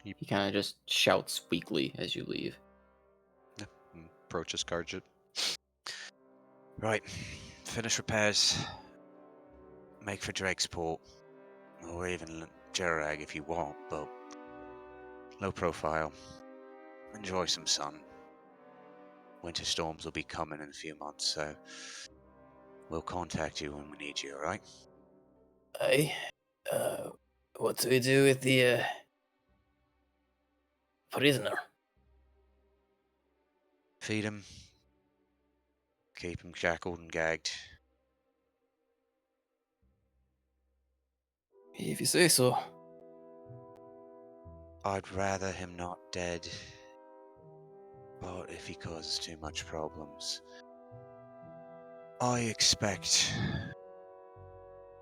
He kind of just shouts weakly as you leave. Yeah, approaches Karjit. Right, finish repairs. Make for Drakesport, or even Jerag if you want, but low profile. Enjoy some sun. Winter storms will be coming in a few months, so we'll contact you when we need you, alright? What do we do with the, prisoner? Feed him. Keep him shackled and gagged. If you say so. I'd rather him not dead, but if he causes too much problems, I expect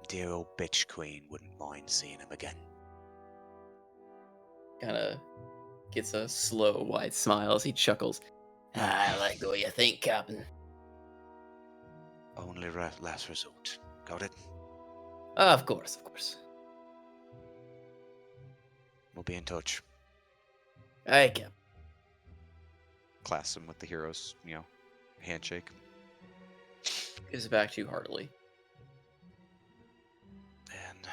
dear old bitch queen wouldn't mind seeing him again. Kind of gets a slow, wide smile as he chuckles. I like the way you think, Captain. Only last resort. Got it? Of course, of course. We'll be in touch. Aye, Captain. Clasp him with the hero's, handshake. Gives it back to you heartily. And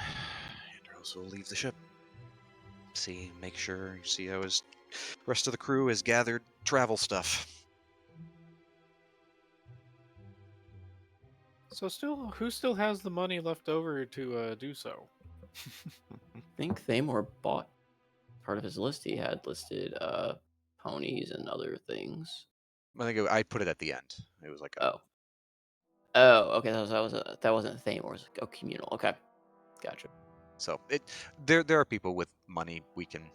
Andros will leave the ship. Make sure you see how his rest of the crew has gathered travel stuff. So who still has the money left over to do so? I think Thamor bought part of his list. He had listed ponies and other things. I think I put it at the end. It was like Oh, okay. That wasn't Thamor's. Oh, communal. Okay, gotcha. So there are people with money we can.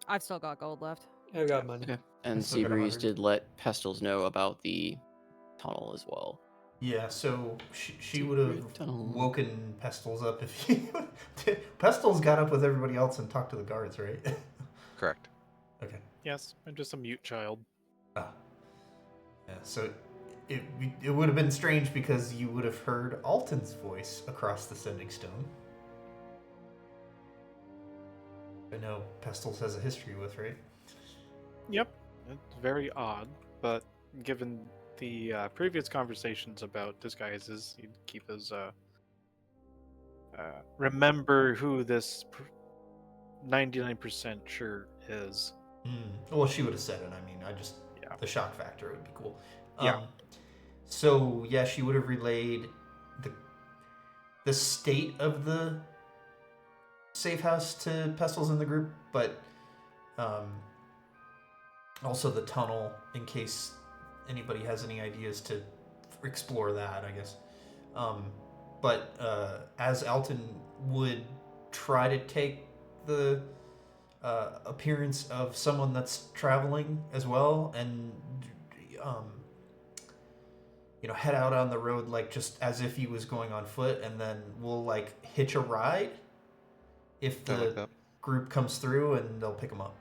I've still got gold left. I got money. Okay, and I still got Seabreeze 100. did let Pestles know about the tunnel as well. Yeah, so she would Secret have tunnel. woken Pestles up if he... Pestles got up with everybody else and talked to the guards, right? Correct. Okay. Yes, I'm just a mute child. Ah. Yeah, so it would have been strange because you would have heard Alton's voice across the Sending Stone. I know Pestles has a history with, right? Yep, it's very odd, but given the previous conversations about disguises, you'd keep his remember who this 99% sure is. Well, she would have said it. I mean, Yeah. the shock factor would be cool. Yeah. So yeah, she would have relayed the state of the safe house to Pestles in the group, but also the tunnel in case anybody has any ideas to explore that, I guess. But as Alton would try to take the appearance of someone that's traveling as well, and head out on the road like just as if he was going on foot, and then we'll like hitch a ride if I like the that. group comes through, and they'll pick him up.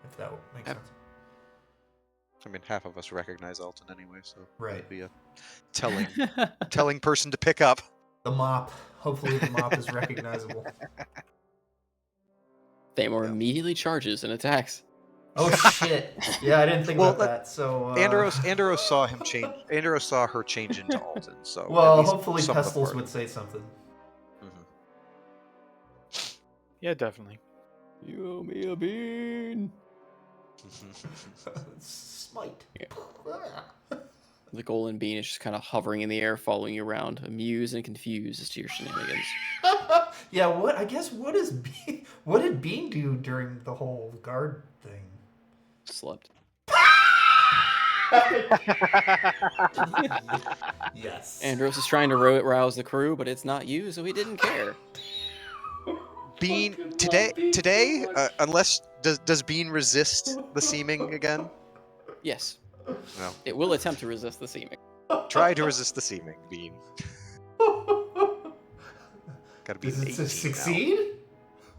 If that makes sense. I mean, half of us recognize Alton anyway, so Right. it'd be a telling person to pick up. The mop. Hopefully the mop is recognizable. Thamor Yeah. immediately charges and attacks. Oh shit! Yeah, I didn't think Well, about that. So Andros saw him change. Andros saw her change into Alton. So at well, least hopefully some of the Pestles party. would say something. Yeah, definitely. You owe me a bean. Smite. The golden bean is just kind of hovering in the air, following you around, amused and confused as to your shenanigans. Yeah, what? I guess what is Bean? What did Bean do during the whole guard thing? Slept. Yes. Andros is trying to rouse the crew, but it's not you, so he didn't care. Bean Fucking today love Bean so today much. unless does Bean resist the seeming again? Yes, No. it will attempt to resist the seeming. Try to resist the seeming, Bean. Gotta be Does an it 18 now. succeed?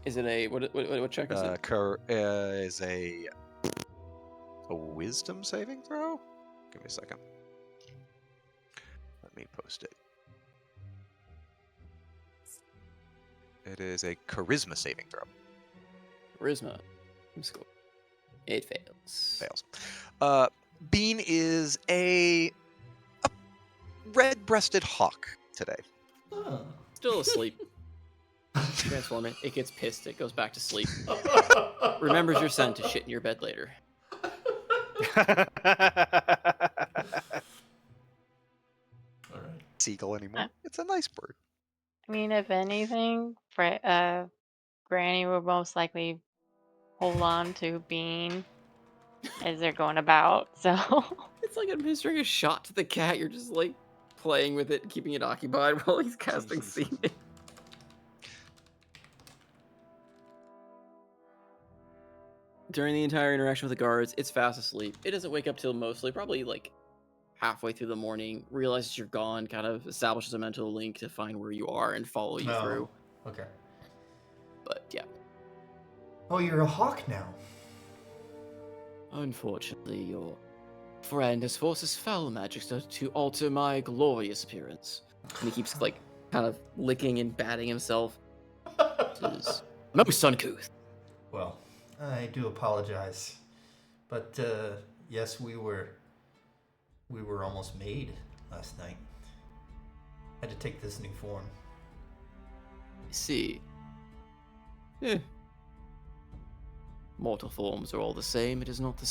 Is it a what check is it? Is a wisdom saving throw? Give me a second. Let me post it. It is a charisma saving throw. Charisma. Let's go. It fails. Fails. Bean is a red-breasted hawk today. Oh. Still asleep. Transform it. It gets pissed. It goes back to sleep. Remembers your son to shit in your bed later. All right. Seagull anymore. It's a nice bird. I mean, if anything, Granny would most likely hold on to Bean as they're going about. So It's like administering a shot to the cat. You're just like playing with it, keeping it occupied while he's casting seeming. During the entire interaction with the guards, it's fast asleep. It doesn't wake up till mostly, probably like halfway through the morning, realizes you're gone, kind of establishes a mental link to find where you are and follow you through. Okay. But yeah. Oh, you're a hawk now. Unfortunately, your friend has forced his foul magic to alter my glorious appearance. And he keeps like kind of licking and batting himself. This is most uncouth. Well, I do apologize, but yes, we were almost made last night. Had to take this new form. I see. Mortal forms are all the same. It is not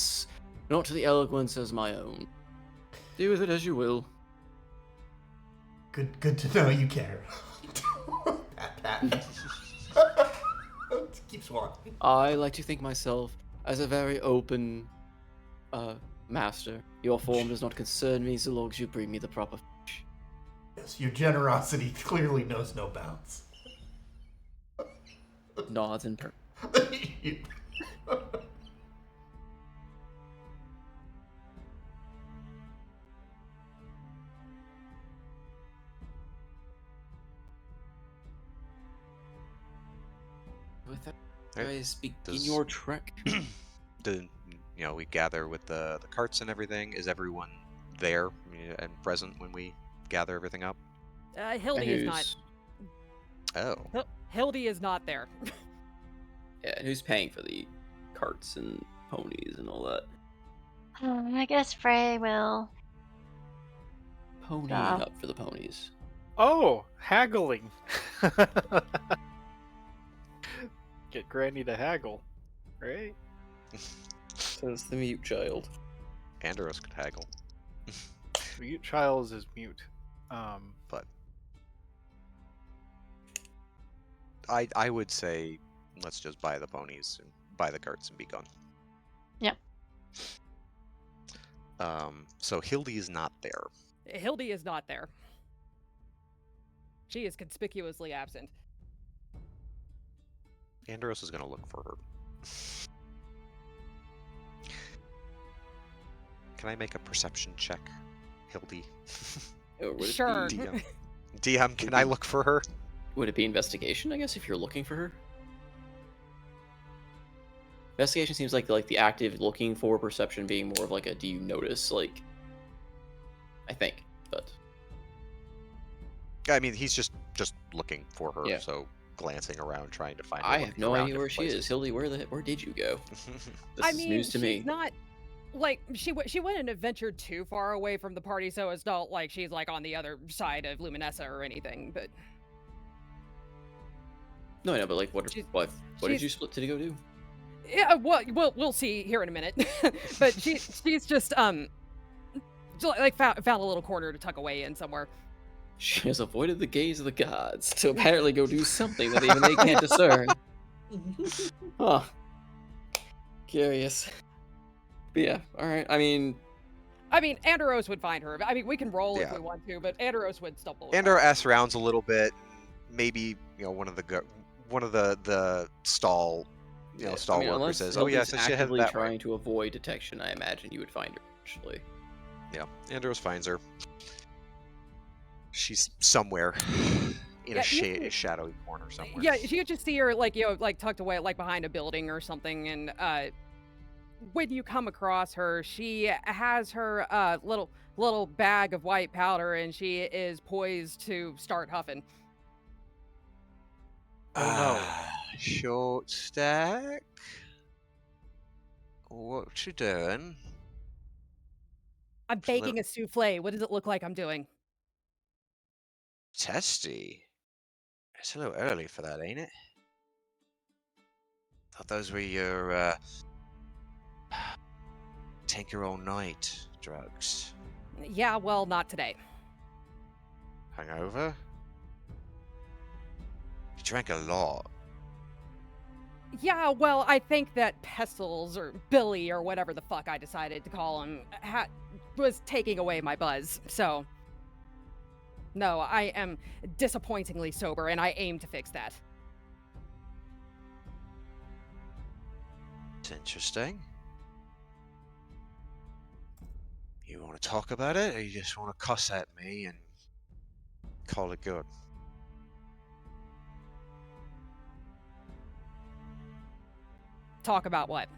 not the eloquence as my own. Do with it as you will. Good to know you care. Pat. Keeps walking. I like to think myself as a very open master. Your form does not concern me so long as you bring me the proper fish. Yes, your generosity clearly knows no bounds. Nods and with that, guys, begin your trek. We gather with the carts and everything. Is everyone there and present when we gather everything up? Hildy is not. Oh. Hildy is not there. Yeah, and who's paying for the carts and ponies and all that? I guess Frey will. Ponying Yeah. up for the ponies. Oh, haggling. Get Granny to haggle, right? Says the mute child. Andros could haggle. Mute Childs is mute. But I would say let's just buy the ponies and buy the carts and be gone. Yep. So Hildy is not there. Hildy is not there. She is conspicuously absent. Andros is gonna look for her. Can I make a perception check, Hildy? Or would it Sure. be- DM, can I look for her? Would it be investigation, I guess, if you're looking for her? Investigation seems like the active looking for, perception being more of like a do you notice, like, I think, but I mean, he's just looking for her, Yeah. so glancing around trying to find her. I have looking no around idea where different she is. Hildy, where did you go? This I is mean, news to she's me. not like she went and adventured too far away from the party, so it's not like she's like on the other side of Luminessa or anything. But No, I know, but like, what she's did she's you split to go do? yeah. Well, we'll see here in a minute. But she's just like found a little corner to tuck away in somewhere. She has avoided the gaze of the gods to apparently go do something that even they can't discern. Huh. Curious. But yeah, alright. I mean, Andros would find her. I mean, we can roll if Yeah. we want to, but Andros would stumble. Andor asks around a little bit. Maybe one of the stall yeah, stall I mean, worker unless says, "Oh yeah, Hildy's so she headed actively that way." trying to avoid detection, I imagine you would find her eventually. Yeah, Andros finds her. She's somewhere in Yeah, a you can- shadowy corner somewhere. Yeah, you could just see her like tucked away like behind a building or something. And when you come across her, she has her little bag of white powder, and she is poised to start huffing. Oh, Short stack. What you doing? I'm It's a little- baking a souffle. What does it look like I'm doing? Testy. It's a little early for that, ain't it? Thought those were your take your own night drugs. Yeah, well, not today. Hangover? You drank a lot. Yeah, well, I think that Pestles or Billy or whatever the fuck I decided to call him was taking away my buzz. So, no, I am disappointingly sober, and I aim to fix that. It's interesting. You want to talk about it, or you just want to cuss at me and call it good? Talk about what?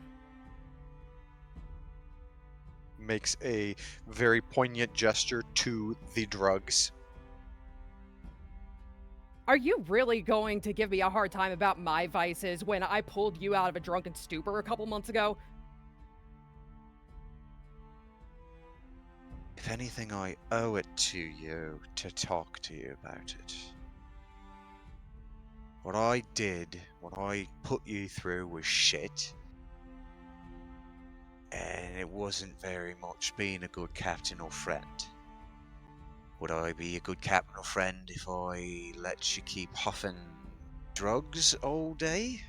Makes a very poignant gesture to the drugs. Are you really going to give me a hard time about my vices when I pulled you out of a drunken stupor a couple months ago? If anything, I owe it to you to talk to you about it. What I did, what I put you through was shit. And it wasn't very much being a good captain or friend. Would I be a good captain or friend if I let you keep huffing drugs all day?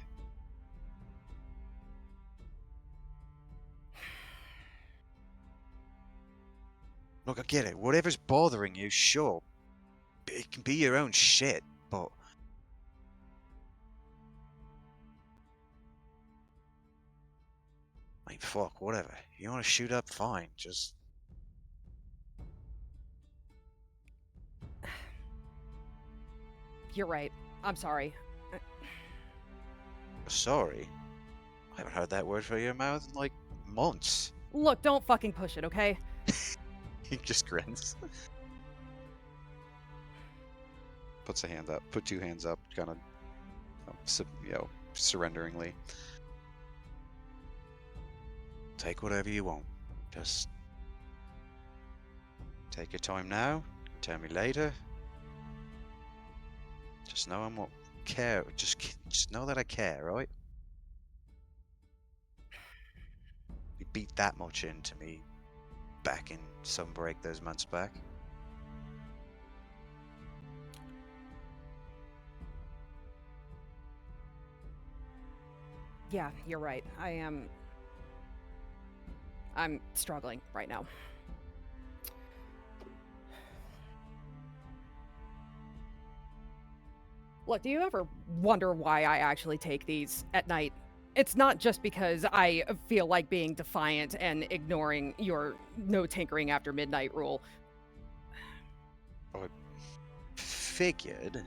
Look, I get it. Whatever's bothering you, sure. It can be your own shit, but... I mean, fuck, whatever. You want to shoot up, fine. Just... You're right. I'm sorry. Sorry. I haven't heard that word from your mouth in, like, months. Look, don't fucking push it, okay? He just grins. Puts a hand up. Put two hands up, kind of, surrenderingly. Take whatever you want. Just take your time now. Tell me later. Just know I'm what care. Just know that I care, right? You beat that much into me back in Sunbreak those months back. Yeah, you're right. I'm struggling right now. Look, do you ever wonder why I actually take these at night? It's not just because I feel like being defiant and ignoring your no tinkering after midnight rule. I figured.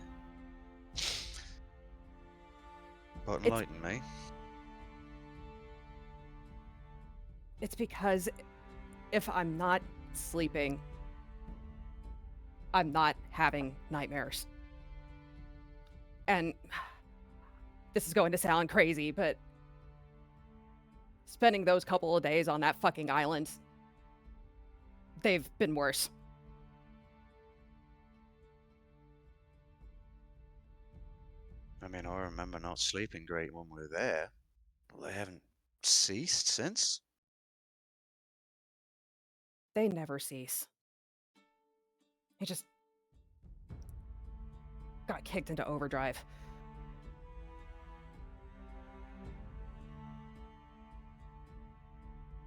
But enlighten me. It's because if I'm not sleeping, I'm not having nightmares. And this is going to sound crazy, but spending those couple of days on that fucking island, they've been worse. I mean, I remember not sleeping great when we were there. Well, they haven't ceased since. They never cease. He just got kicked into overdrive.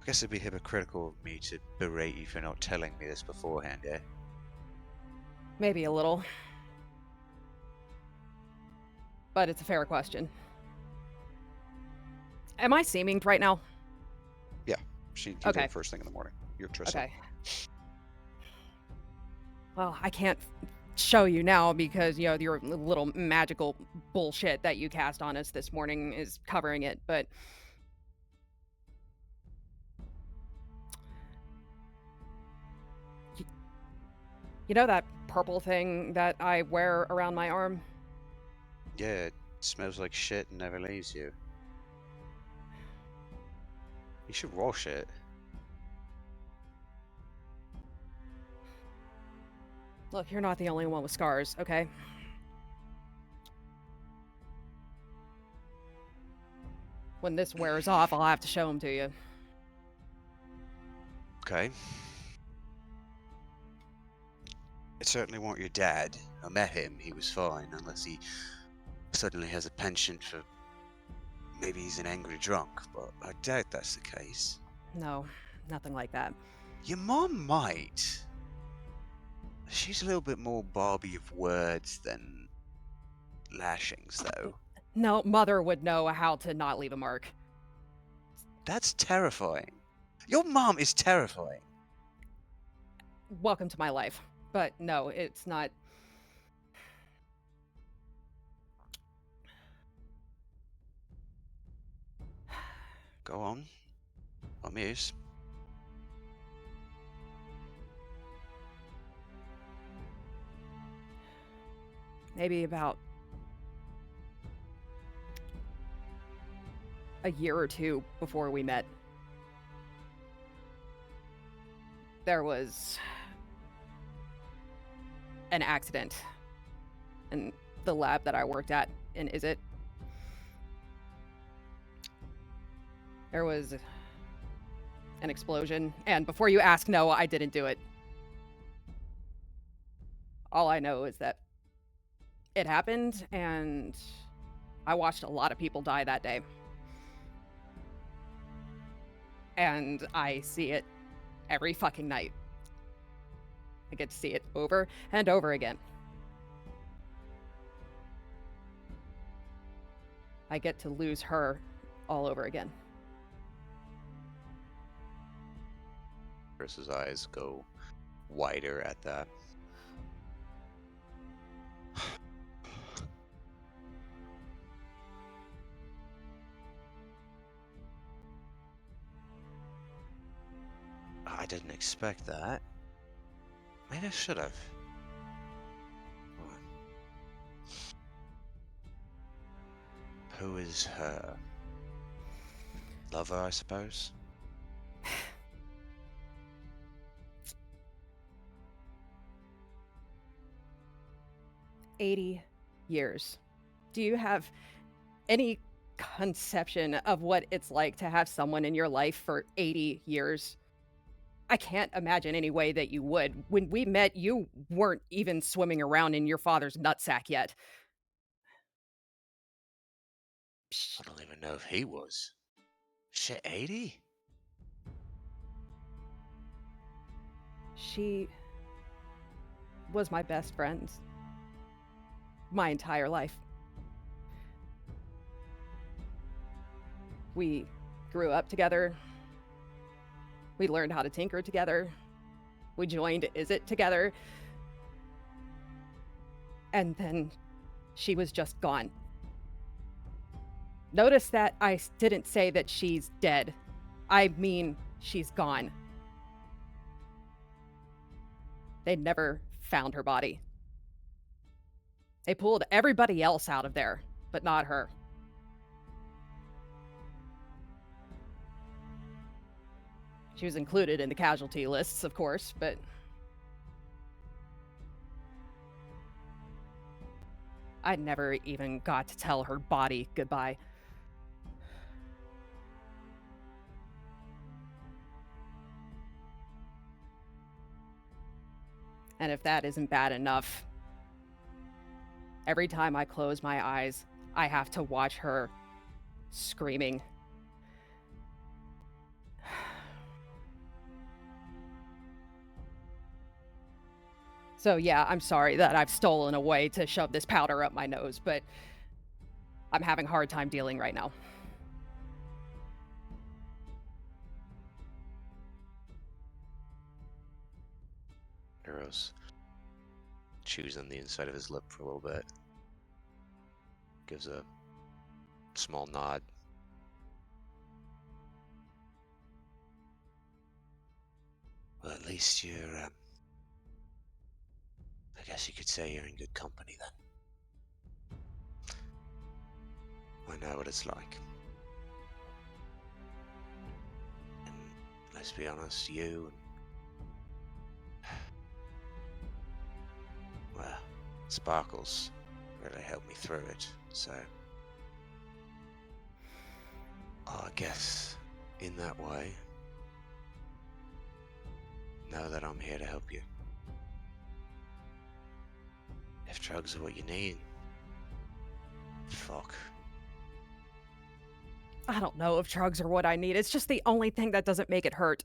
I guess it'd be hypocritical of me to berate you for not telling me this beforehand, eh? Maybe a little. But it's a fair question. Am I seeming right now? Yeah, she Okay. did first thing in the morning. You're Trissa. Okay. Well, I can't show you now because, you know, your little magical bullshit that you cast on us this morning is covering it, but you know that purple thing that I wear around my arm? Yeah, it smells like shit and never leaves you. You should wash it. Look, you're not the only one with scars, okay? When this wears off, I'll have to show them to you. Okay. It certainly weren't your dad. I met him, he was fine, unless he suddenly has a penchant for... Maybe he's an angry drunk, but I doubt that's the case. No, nothing like that. Your mom might. She's a little bit more Barbie of words than lashings, though. No, Mother would know how to not leave a mark. That's terrifying. Your mom is terrifying. Welcome to my life. But no, it's not. Go on. I'm ears. Maybe about a year or two before we met, there was an accident in the lab that I worked at in Is It. There was an explosion, and before you ask, no, I didn't do it. All I know is that it happened, and I watched a lot of people die that day. And I see it every fucking night. I get to see it over and over again. I get to lose her all over again. Chris's eyes go wider at that. I didn't expect that. Maybe I should have. Who is her? Lover, I suppose? 80 years. Do you have any conception of what it's like to have someone in your life for 80 years? I can't imagine any way that you would. When we met, you weren't even swimming around in your father's nutsack yet. I don't even know if he was. Shit, 80? She was my best friend my entire life. We grew up together. We learned how to tinker together. We joined Is It together. And then she was just gone. Notice that I didn't say that she's dead. I mean, she's gone. They never found her body. They pulled everybody else out of there, but not her. She was included in the casualty lists, of course, but I never even got to tell her body goodbye. And if that isn't bad enough, every time I close my eyes, I have to watch her screaming. So yeah, I'm sorry that I've stolen a way to shove this powder up my nose, but I'm having a hard time dealing right now. Nero's chews on the inside of his lip for a little bit. Gives a small nod. Well, at least you're, I guess you could say you're in good company then. I know what it's like. And let's be honest, you and, well, Sparkles really helped me through it, so I guess in that way, know that I'm here to help you. If drugs are what you need, fuck. I don't know if drugs are what I need. It's just the only thing that doesn't make it hurt.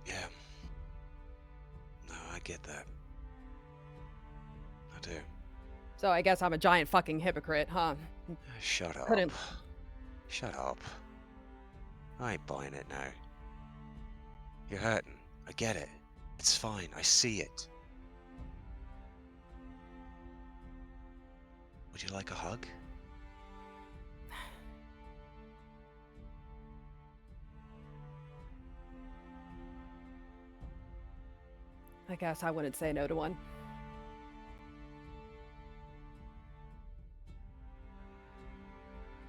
Yeah. No, I get that. I do. So I guess I'm a giant fucking hypocrite, huh? Shut up. Couldn't- Shut up. I ain't buying it now. You're hurting. I get it. It's fine. I see it. Would you like a hug? I guess I wouldn't say no to one.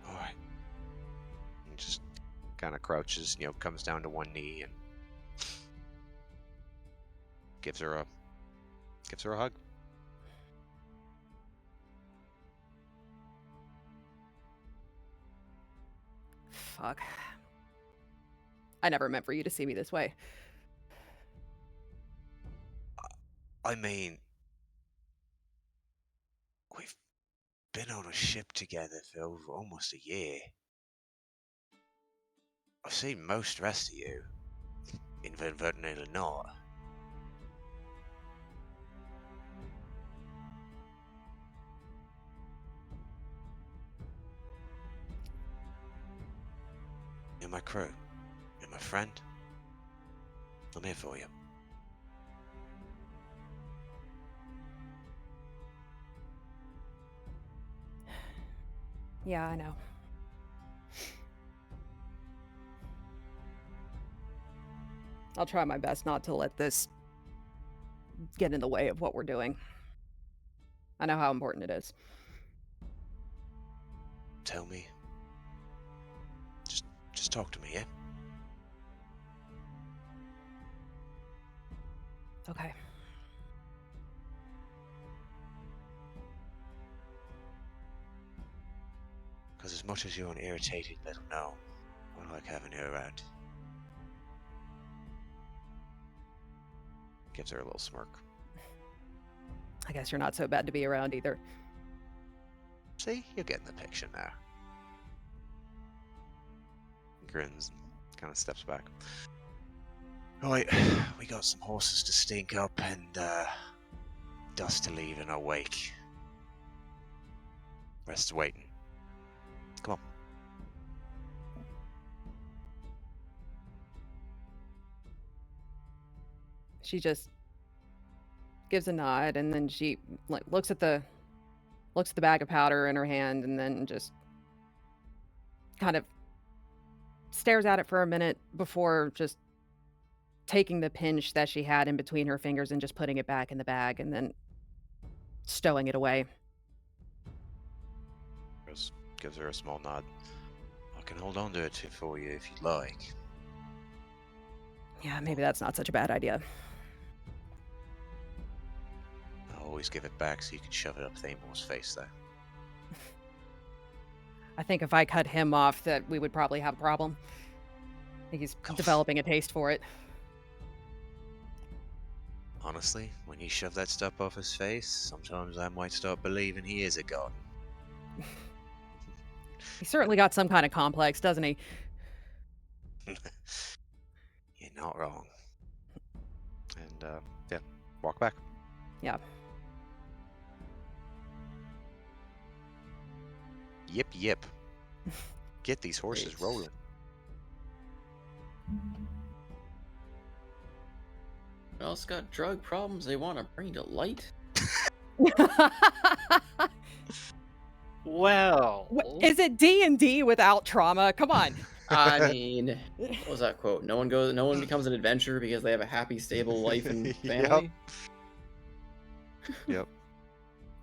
All right. And just kind of crouches, comes down to one knee and gives her a hug. Fuck. I never meant for you to see me this way. I mean, we've been on a ship together for over almost a year. I've seen most rest of you, inadvertently or not. You're my crew. You're my friend. I'm here for you. Yeah, I know. I'll try my best not to let this get in the way of what we're doing. I know how important it is. Tell me. Just talk to me, yeah? Okay. Because as much as you're an irritated little gnome, I like having you around. Gives her a little smirk. I guess you're not so bad to be around either. See, you're getting the picture now. Grins and kind of steps back. Right, we got some horses to stink up and dust to leave in our wake. Rest's waiting. Come on. She just gives a nod and then she looks at the bag of powder in her hand and then just kind of stares at it for a minute before just taking the pinch that she had in between her fingers and just putting it back in the bag and then stowing it away. Just gives her a small nod. I can hold on to it for you if you'd like. Yeah, maybe that's not such a bad idea. I'll always give it back so you can shove it up Thamor's face, though. I think if I cut him off, that we would probably have a problem. I think he's Cough. developing a taste for it. Honestly, when you shove that stuff off his face, sometimes I might start believing he is a god. He's certainly got some kind of complex, doesn't he? You're not wrong. And, yeah, walk back. Yeah. Yip, yip. Get these horses Great. rolling. Who else got drug problems they want to bring to light? Well, Is it D&D without trauma? Come on. I mean, what was that quote? No one becomes an adventurer because they have a happy, stable life and Yep. family. Yep.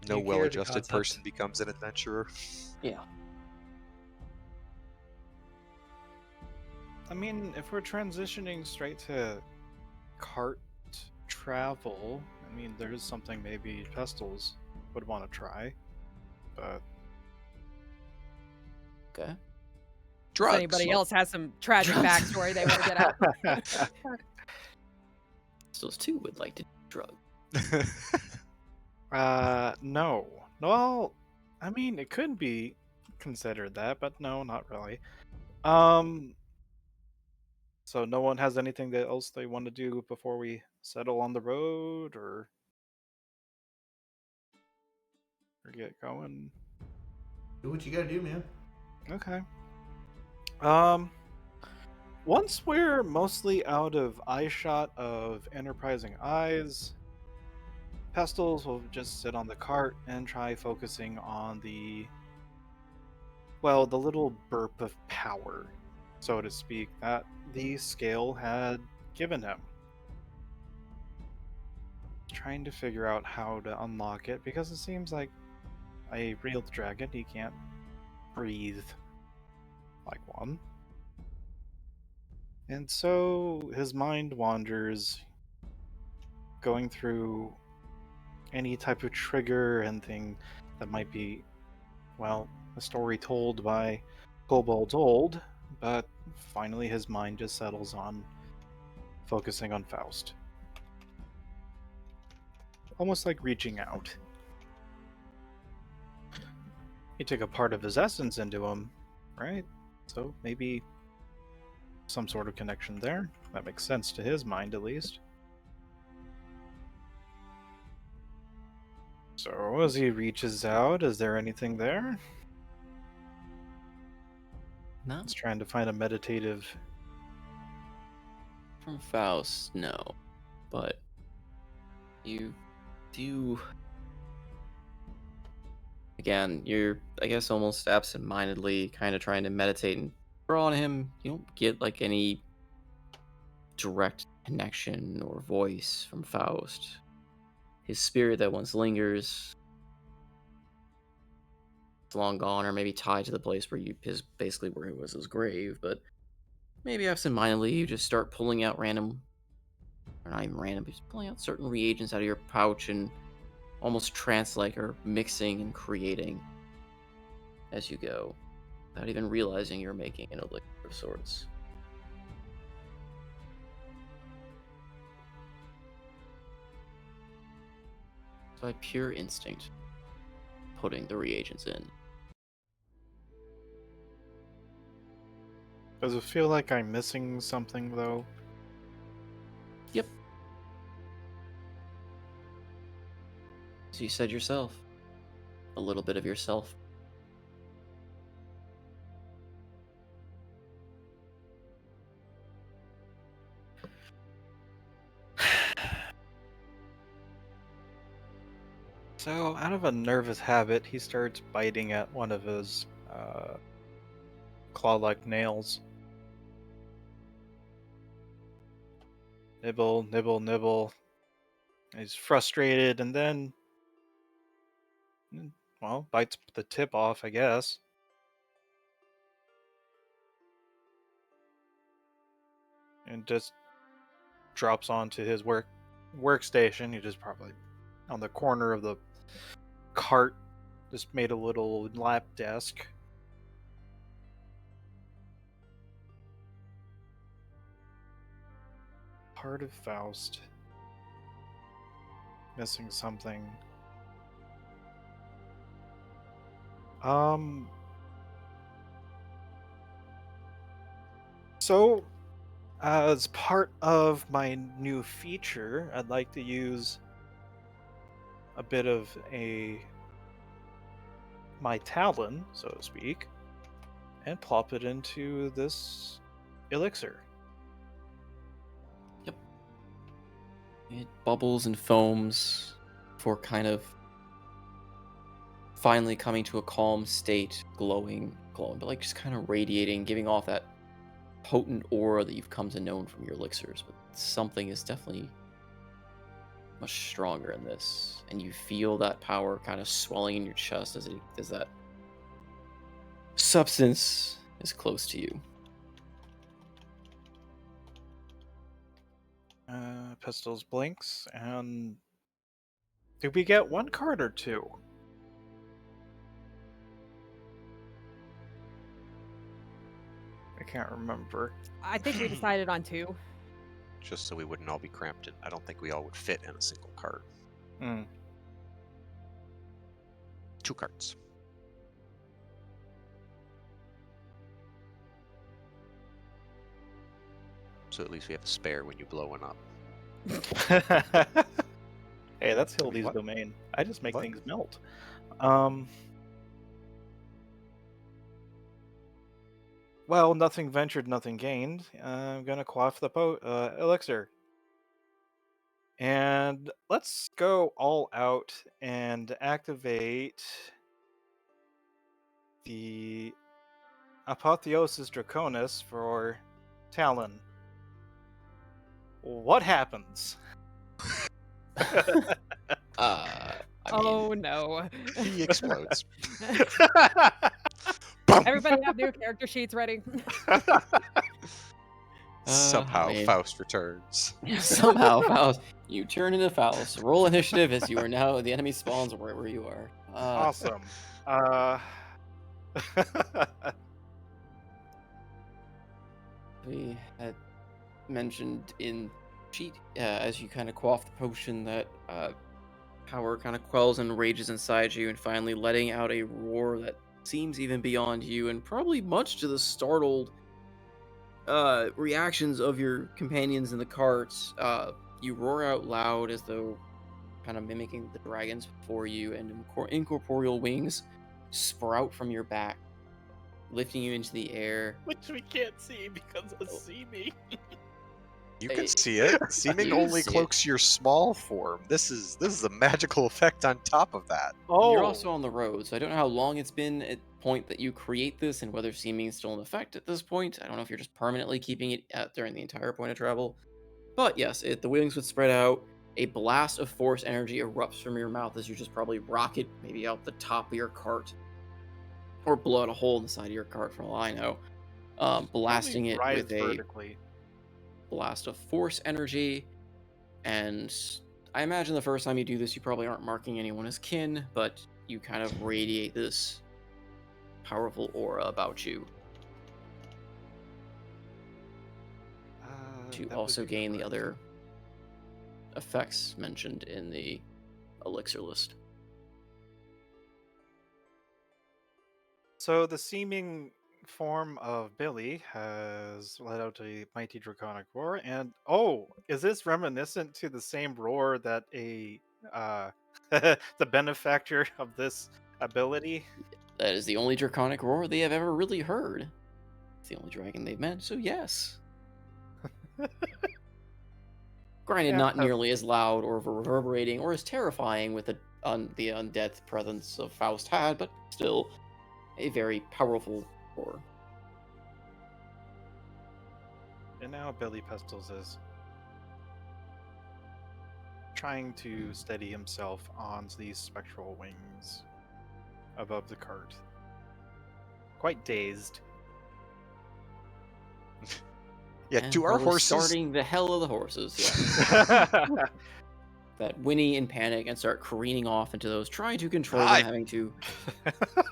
Do No you hear the well-adjusted concept? person becomes an adventurer. Yeah. I mean, if we're transitioning straight to cart travel, I mean, there is something maybe Pestles would want to try, but Okay. If Drugs. anybody else has some tragic backstory they want to get out. Those two would like to do drugs. no. Well, I mean, it could be considered that, but no, not really. So no one has anything else they want to do before we settle on the road or get going? Do what you gotta do, man. Okay. Once we're mostly out of eyeshot of enterprising eyes, Pestles will just sit on the cart and try focusing on the little burp of power, so to speak, that the scale had given him. Trying to figure out how to unlock it because it seems like a real dragon, he can't breathe like one. And so his mind wanders, going through any type of trigger and thing that might be, well, a story told by Kobold Old, but finally his mind just settles on focusing on Faust. Almost like reaching out. He took a part of his essence into him, right? So maybe some sort of connection there. That makes sense to his mind, at least. So as he reaches out, is there anything there? No. He's trying to find a meditative. From Faust, no. But you do. Again, you're, I guess, almost absent-mindedly kind of trying to meditate and draw on him. You don't get like any direct connection or voice from Faust. His spirit that once lingers, it's long gone, or maybe tied to the place where basically where it was his grave. But maybe absent-mindedly, you just start pulling out random, or not even random, but just pulling out certain reagents out of your pouch and almost trance-like, or mixing and creating as you go, without even realizing you're making an elixir of sorts. By pure instinct, putting the reagents in. Does it feel like I'm missing something, though? Yep. So you said yourself, a little bit of yourself. So, out of a nervous habit, he starts biting at one of his claw-like nails. Nibble, nibble, nibble. He's frustrated, and then Well, bites the tip off, I guess. And just drops onto his workstation. He just probably on the corner of the cart, just made a little lap desk. Heart of Faust. Missing something. So, as part of my new feature, I'd like to use a bit of my talon, so to speak, and plop it into this elixir. Yep. It bubbles and foams for kind of finally coming to a calm state, glowing, but like just kind of radiating, giving off that potent aura that you've come to know from your elixirs. But something is definitely much stronger in this, and you feel that power kind of swelling in your chest as that substance is close to you. Pistols blinks, and did we get one card or two? I can't remember. I think we decided on 2. Just so we wouldn't all be cramped in. I don't think we all would fit in a single cart. Hmm. 2 carts. So at least we have a spare when you blow one up. Hey, that's I mean, Hildy's what? domain. I just make What? things melt. Well, nothing ventured, nothing gained. I'm gonna quaff the elixir. And let's go all out and activate the Apotheosis Draconis for Talon. What happens? I Oh mean, no. He explodes. Everybody have new character sheets ready. Somehow I mean, Faust returns. somehow Faust, you turn into Faust. Roll initiative as you are now the enemy spawns wherever you are. Awesome. We had mentioned in sheet as you kind of quaff the potion that power kind of quells and rages inside you, and finally letting out a roar that seems even beyond you, and probably much to the startled reactions of your companions in the carts. You roar out loud as though kind of mimicking the dragons before you, and incorporeal wings sprout from your back, lifting you into the air. Which we can't see because of Seamy. You can Hey, see it. Seeming you can only see it. cloaks your small form. This is a magical effect on top of that. Oh, You're also on the road, so I don't know how long it's been at the point that you create this and whether seeming is still in effect at this point. I don't know if you're just permanently keeping it during the entire point of travel. But yes, the wings would spread out. A blast of force energy erupts from your mouth as you just probably rocket maybe out the top of your cart, or blow out a hole in the side of your cart for all I know. Blasting probably it rise with a vertically. blast of force energy. And I imagine the first time you do this, you probably aren't marking anyone as kin, but you kind of radiate this powerful aura about you to That would also be gain the correct. other effects mentioned in the elixir list. So the seeming form of Billy has let out a mighty draconic roar, and is this reminiscent to the same roar that the benefactor of this ability? That is the only draconic roar they have ever really heard. It's the only dragon they've met, so yes. Granted, Yeah, not nearly as loud or reverberating or as terrifying with the undead presence of Faust had, but still a very powerful roar. and now Billy Pistols is trying to steady himself on these spectral wings. above the cart, quite dazed. Yeah, And to our probably horses. starting the hell of the horses. Yeah. That whinny in panic and start careening off into those, trying to control Hi. them, having to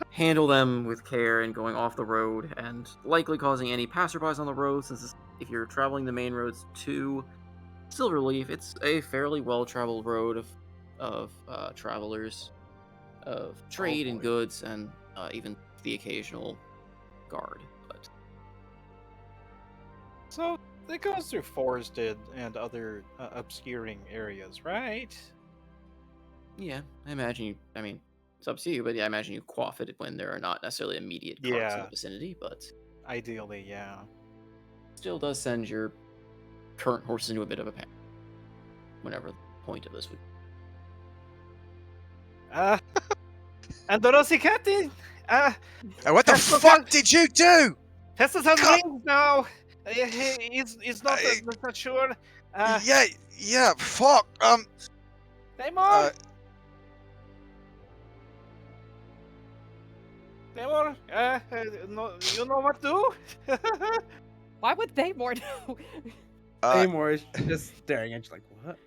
handle them with care and going off the road, and likely causing any passerbys on the road, since if you're traveling the main roads to Silverleaf, it's a fairly well-traveled road of travelers, of trade and boy. goods, and even the occasional guard. But So it goes through forested and other obscuring areas, right? yeah, I imagine you. I mean, it's up to you, but yeah, I imagine you quaff it when there are not necessarily immediate carts in Yeah. the vicinity, but Ideally, yeah. still does send your current horses into a bit of a panic. Whenever the point of this would. And the Rosicati! What the Pestle fuck has- did you do? Pestos has Cut! wings now! He's not, not sure. Yeah, fuck. Namor! Namor, no, you know what to do? Why would they more know? Namor is just staring at you like, what?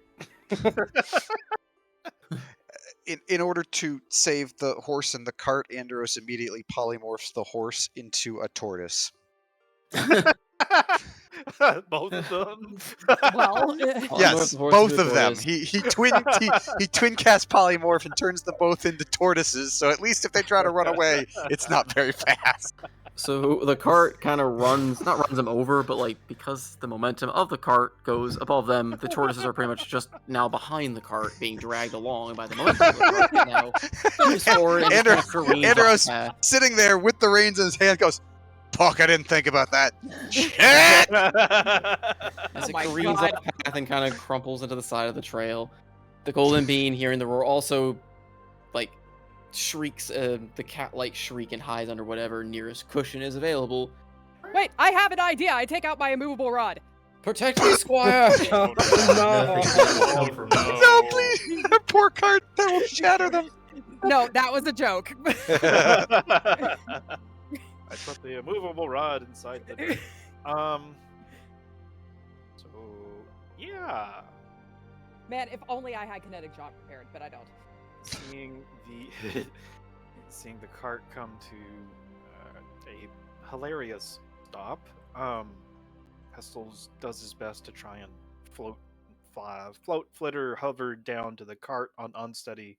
In order to save the horse and the cart, Andros immediately polymorphs the horse into a tortoise. Both of them. Well, Yes, both of them. He twin cast polymorph and turns them both into tortoises. So at least if they try to run away, it's not very fast. So the cart kind of not runs them over, but like because the momentum of the cart goes above them, the tortoises are pretty much just now behind the cart, being dragged along by the momentum of the cart. Now moves forward and just kind of careens off Andros the path. sitting there with the reins in his hand goes, "Fuck! I didn't think about that." Shit! As it my careens God. off the path and kind of crumples into the side of the trail. The golden bean, hearing the roar, also like shrieks the cat-like shriek and hides under whatever nearest cushion is available. wait, I have an idea. I take out my immovable rod. Protect me, squire! no. Nothing will come from me. No, please! That poor cart that will shatter them. No, that was a joke. I put the immovable rod inside the. So yeah, Man, if only I had kinetic shot prepared, but I don't. seeing the cart come to a hilarious stop. Pestles does his best to try and flitter, hover down to the cart on unsteady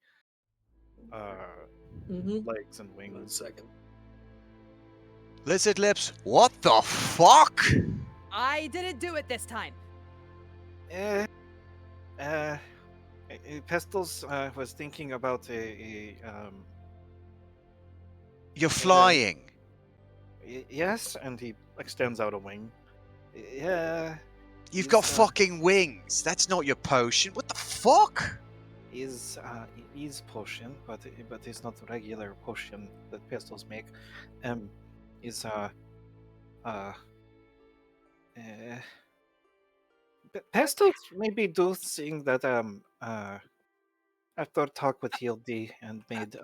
legs and wings. 1 second. Lizard lips, what the fuck? I didn't do it this time. Pestles was thinking about You're flying. yes, and he extends out a wing. Yeah, You've got He's, fucking wings. That's not your potion. What the fuck? is potion, but it's not regular potion that Pestles make. Is Pestles maybe do think that after talk with Hildy and made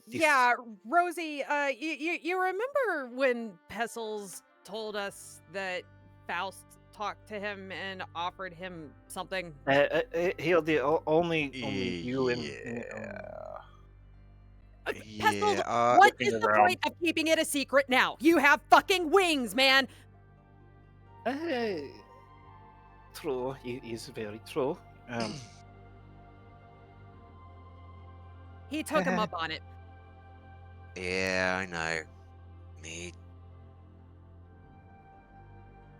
Yeah, Rosie, you remember when Pestles told us that Faust talked to him and offered him something? Hildy only you and Pestles, Yeah, what looking is the around. point of keeping it a secret now? You have fucking wings, man. True, is very true. He took him up on it. Yeah, I know. Me.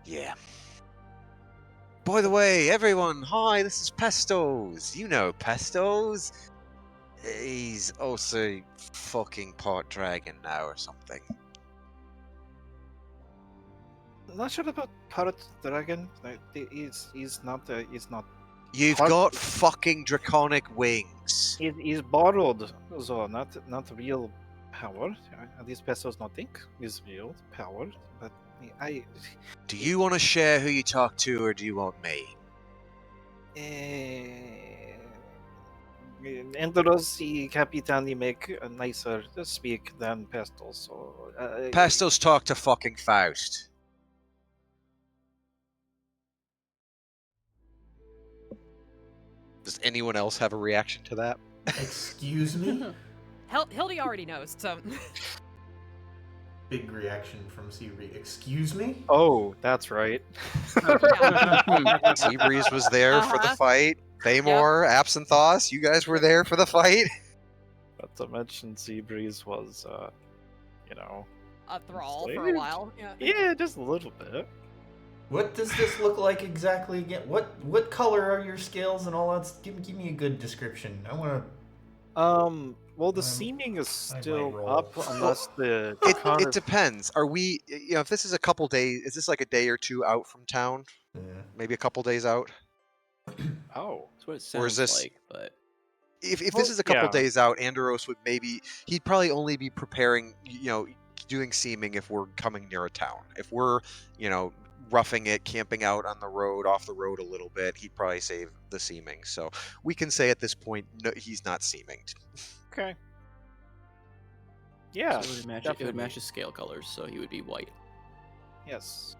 Yeah. By the way, everyone, hi, this is Pestos. You know Pestos. He's also fucking part dragon now or something. Not sure about Parrot Dragon. He's not. He's not. You've Part- got fucking draconic wings. He's borrowed, so not real power. These pesos not think is real power, but I. Do you want to share who you talk to, or do you want me? Endoros y Capitani make a nicer speak than Pestos. So, Pastos talk to fucking Faust. Does anyone else have a reaction to that? Excuse me? Hildy already knows, so. Big reaction from Seabreeze. Excuse me? Oh, that's right. Seabreeze was there for the Uh-huh. fight. Thamor, Absinthoss, you guys were there for the fight. Not to mention Seabreeze was, A thrall for a enslaved? while. Yeah. Yeah, just a little bit. What does this look like exactly again? What color are your scales and all that? Give me a good description. I want to. Well, the I'm- seeming is I might still roll. up unless the It depends. Are we, if this is a couple days, is this like a day or two out from town? Yeah. Maybe a couple days out? Oh, That's what it Or is sounds this- like, but If Well, this is a couple yeah. days out, Andros would he'd probably only be preparing, doing seaming if we're coming near a town. If we're, roughing it, camping out on the road, off the road a little bit, he'd probably save the seaming. So we can say at this point, no, he's not seaming. okay. Yeah, so it would match definitely. his scale colors, so he would be white, Yes.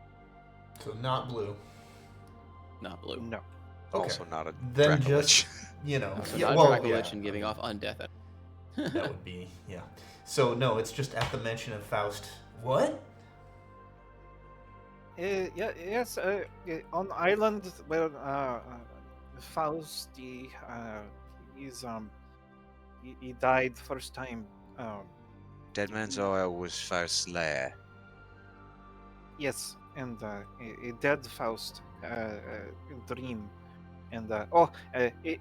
So not blue. not blue. No. Okay. Also not a Then Dracolich. just So yeah, not well, Dracolich yeah, and giving I mean, off undeath. that would be yeah. So no, it's just at the mention of Faust. What? Yeah, yes, on island where Faust, he died first time. Dead Man's Oil was Faust's lair. Yes, and a dead Faust dream, and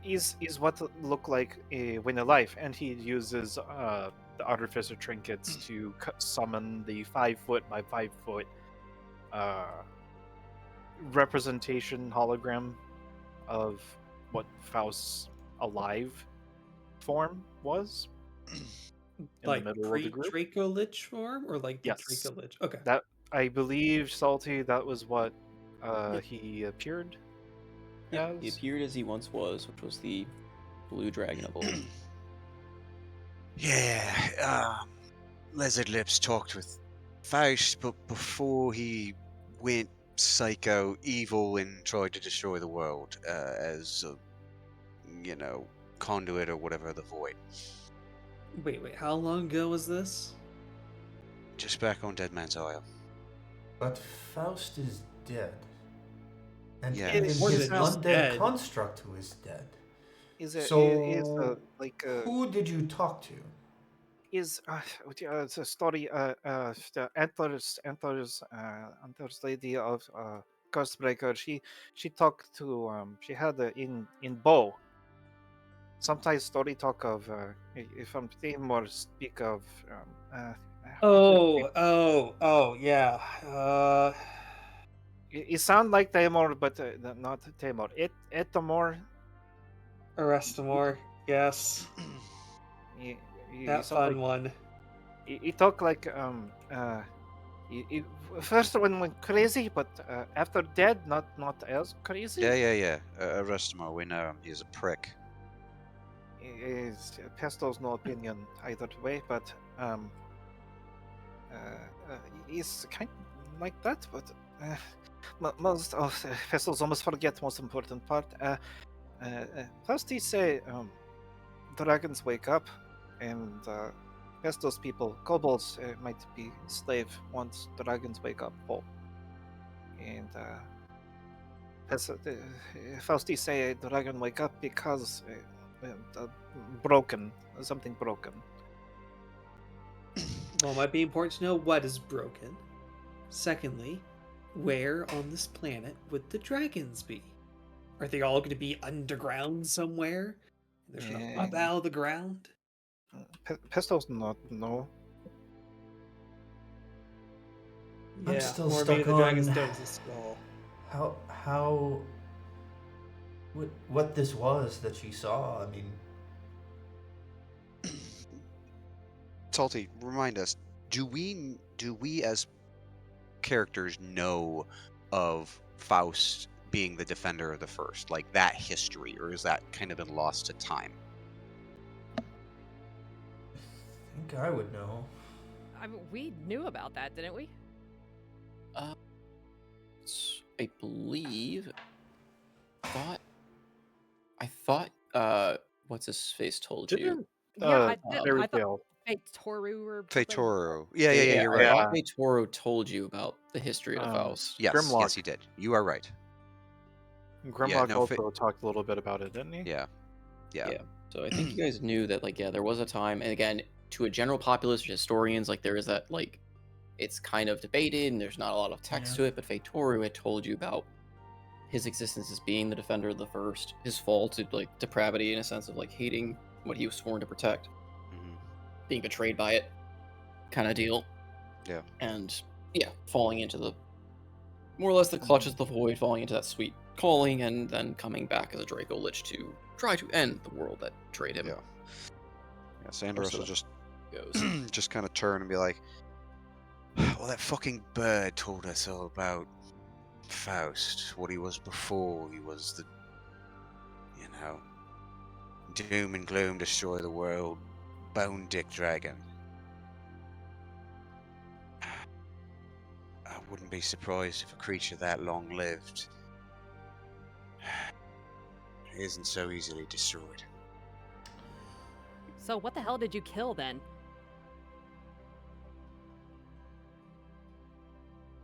is what look like when alive, and he uses the artificer trinkets to summon the 5 foot by 5 foot representation hologram of what Faust's alive form was. In Like the middle of the pre group. Draco Lich form, or like the Yes. Draco Lich? Okay. That I believe, Salty, that was what Yep. he appeared Yep, he as. appeared as he once was, which was the blue dragon of old. Yeah, Lizard Lips talked with Faust, but before he went psycho evil and tried to destroy the world as a, conduit or whatever of the void. Wait, how long ago was this? Just back on Dead Man's Isle. But Faust is dead. And Yeah. even Is- More his than Faust undead dead. construct who is dead. Is it So who who did you talk to? is it's a story the antlers lady of Ghostbreaker. She talked to she had in Bow. Sometimes story talk of if I'm saying more speak of Oh, yeah. it sound like Tamor, but not Tamor. Etamor. Arestamor. Yes. That fun one. He talk like he first one went crazy, but after dead, not as crazy. Yeah. Arrest him. We know him. He's a prick. Is Pesto's no opinion either way, but he's kind of like that. But most of Pesto's almost forget most important part. First he say dragons wake up, and Pesto's people, kobolds, might be slave once dragons wake up. Oh. And Fausti say dragon wake up because broken, something broken. Well, it might be important to know what is broken. Secondly, where on this planet would the dragons be? Are they all going to be underground somewhere? They're going to up out of the ground? Pesto's not no. Yeah, I'm still or stuck maybe the dragons on don't exist at all. how what this was that she saw. I mean, Salty, remind us. Do we as characters know of Faust being the defender of the first, like that history, or is that kind of been lost to time? think I would know. I mean, we knew about that, didn't we? I believe. I thought. What's his face told you? Didn't Yeah, I did. Fairy I thought Tale? Fate Toru or something. Feitoru. Yeah, you're I right. thought Toro told you about the history of Um, Faust. Yes, Grimlock. yes, he did. You are right. Grimlock no, also talked a little bit about it, didn't he? Yeah. So I think you guys knew that, like, yeah, there was a time, and again, to a general populace, historians, like, there is that, like, it's kind of debated, and there's not a lot of text Yeah. to it, but Feitoru had told you about his existence as being the defender of the first, his fall to, like, depravity in a sense of, like, hating what he was sworn to protect, being betrayed by it, kind of deal. Yeah. And, yeah, falling into the, more or less the clutches of the void, falling into that sweet calling, and then coming back as a Draco Lich to try to end the world that betrayed him. Yeah. Yeah, Sandros so will that just goes. just kind of turn and be like, well, that fucking bird told us all about Faust, what he was before he was the, doom and gloom, destroy the world, bone dick dragon. I wouldn't be surprised if a creature that long lived isn't so easily destroyed. So what the hell did you kill then?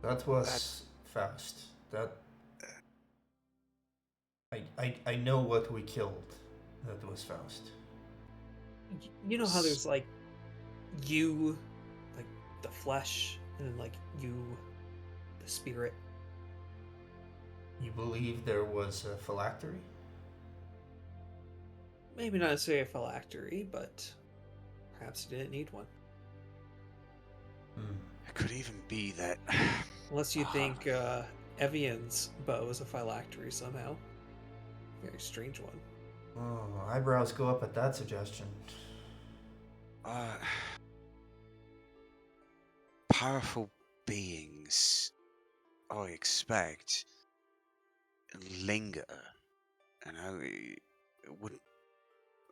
That was Faust. That I know what we killed. That was Faust. You know how there's like you, like the flesh, and then like you, the spirit. You believe there was a phylactery? Maybe not necessarily a phylactery, but perhaps you didn't need one. It could even be that. Unless you think Evian's bow is a phylactery somehow. Very strange one. Oh, eyebrows go up at that suggestion. Powerful beings, I expect, linger. It wouldn't.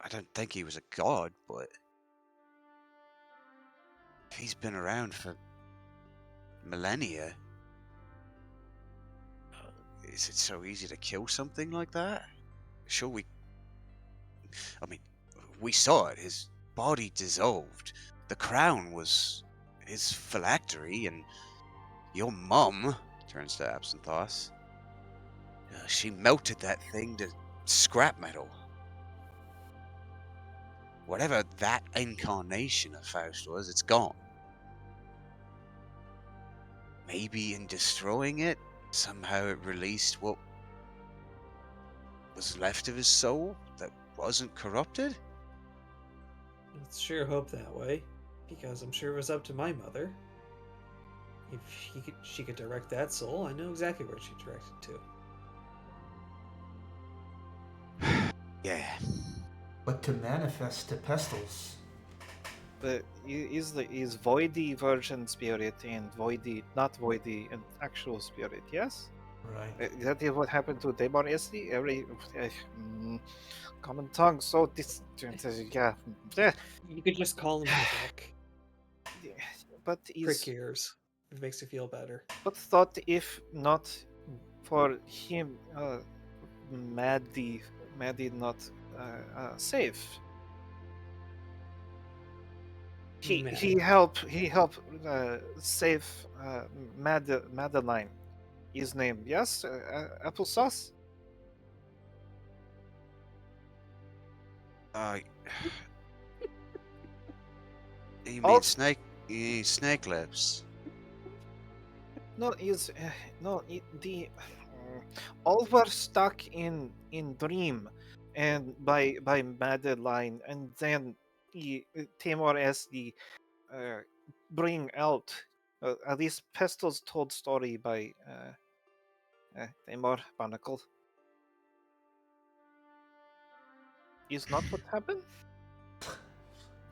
I don't think he was a god, but if he's been around for millennia, is it so easy to kill something like that? Sure, we saw it. His body dissolved. The crown was his phylactery, and your mum, turns to Absinthoss, she melted that thing to scrap metal. Whatever that incarnation of Faust was, it's gone. Maybe in destroying it, somehow it released what was left of his soul that wasn't corrupted? Let's sure hope that way, because I'm sure it was up to my mother. If she could direct that soul, I know exactly where she directed to. Yeah. But to manifest the pestles. Is Voidy Virgin Spirit and Voidy, not Voidy, an actual spirit, yes? Right. That is what happened to Demon SD? Common tongue, so this. Yeah. You could just call him Vivek. But Prick ears. It makes you feel better. But thought if not for him, Maddie not safe. He helped save Madeline. His name, yes, applesauce. You mean snake? You mean snake lips? No, all were stuck in dream, and by Madeline, and then Timor as the bring out. At least Pestil's told story by Timor Barnacle. Is not what happened?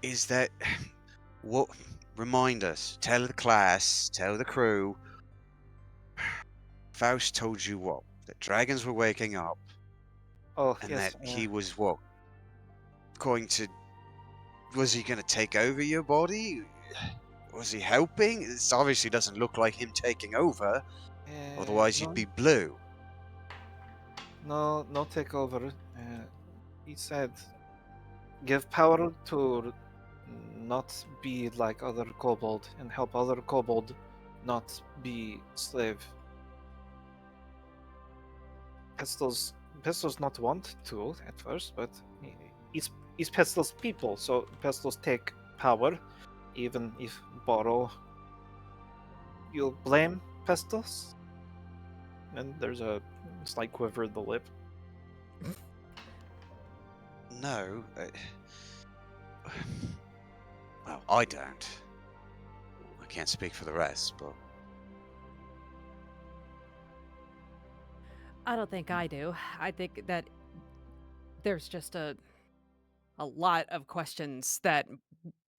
Is that what? Remind us. Tell the class. Tell the crew. Faust told you what? That dragons were waking up. Oh, and yes. that he was what? Going to Was he going to take over your body? Was he helping? It obviously doesn't look like him taking over. Otherwise, you'd No, be blue. no takeover. He said, give power to not be like other kobold and help other kobold not be slave. Pestil's not want to at first, but he's Pestil's people, so Pestil's take power, even if borrow. You'll blame Pestil's? And there's a slight quiver in the lip. No. Well, I don't. I can't speak for the rest, but I don't think I do. I think that there's just a lot of questions that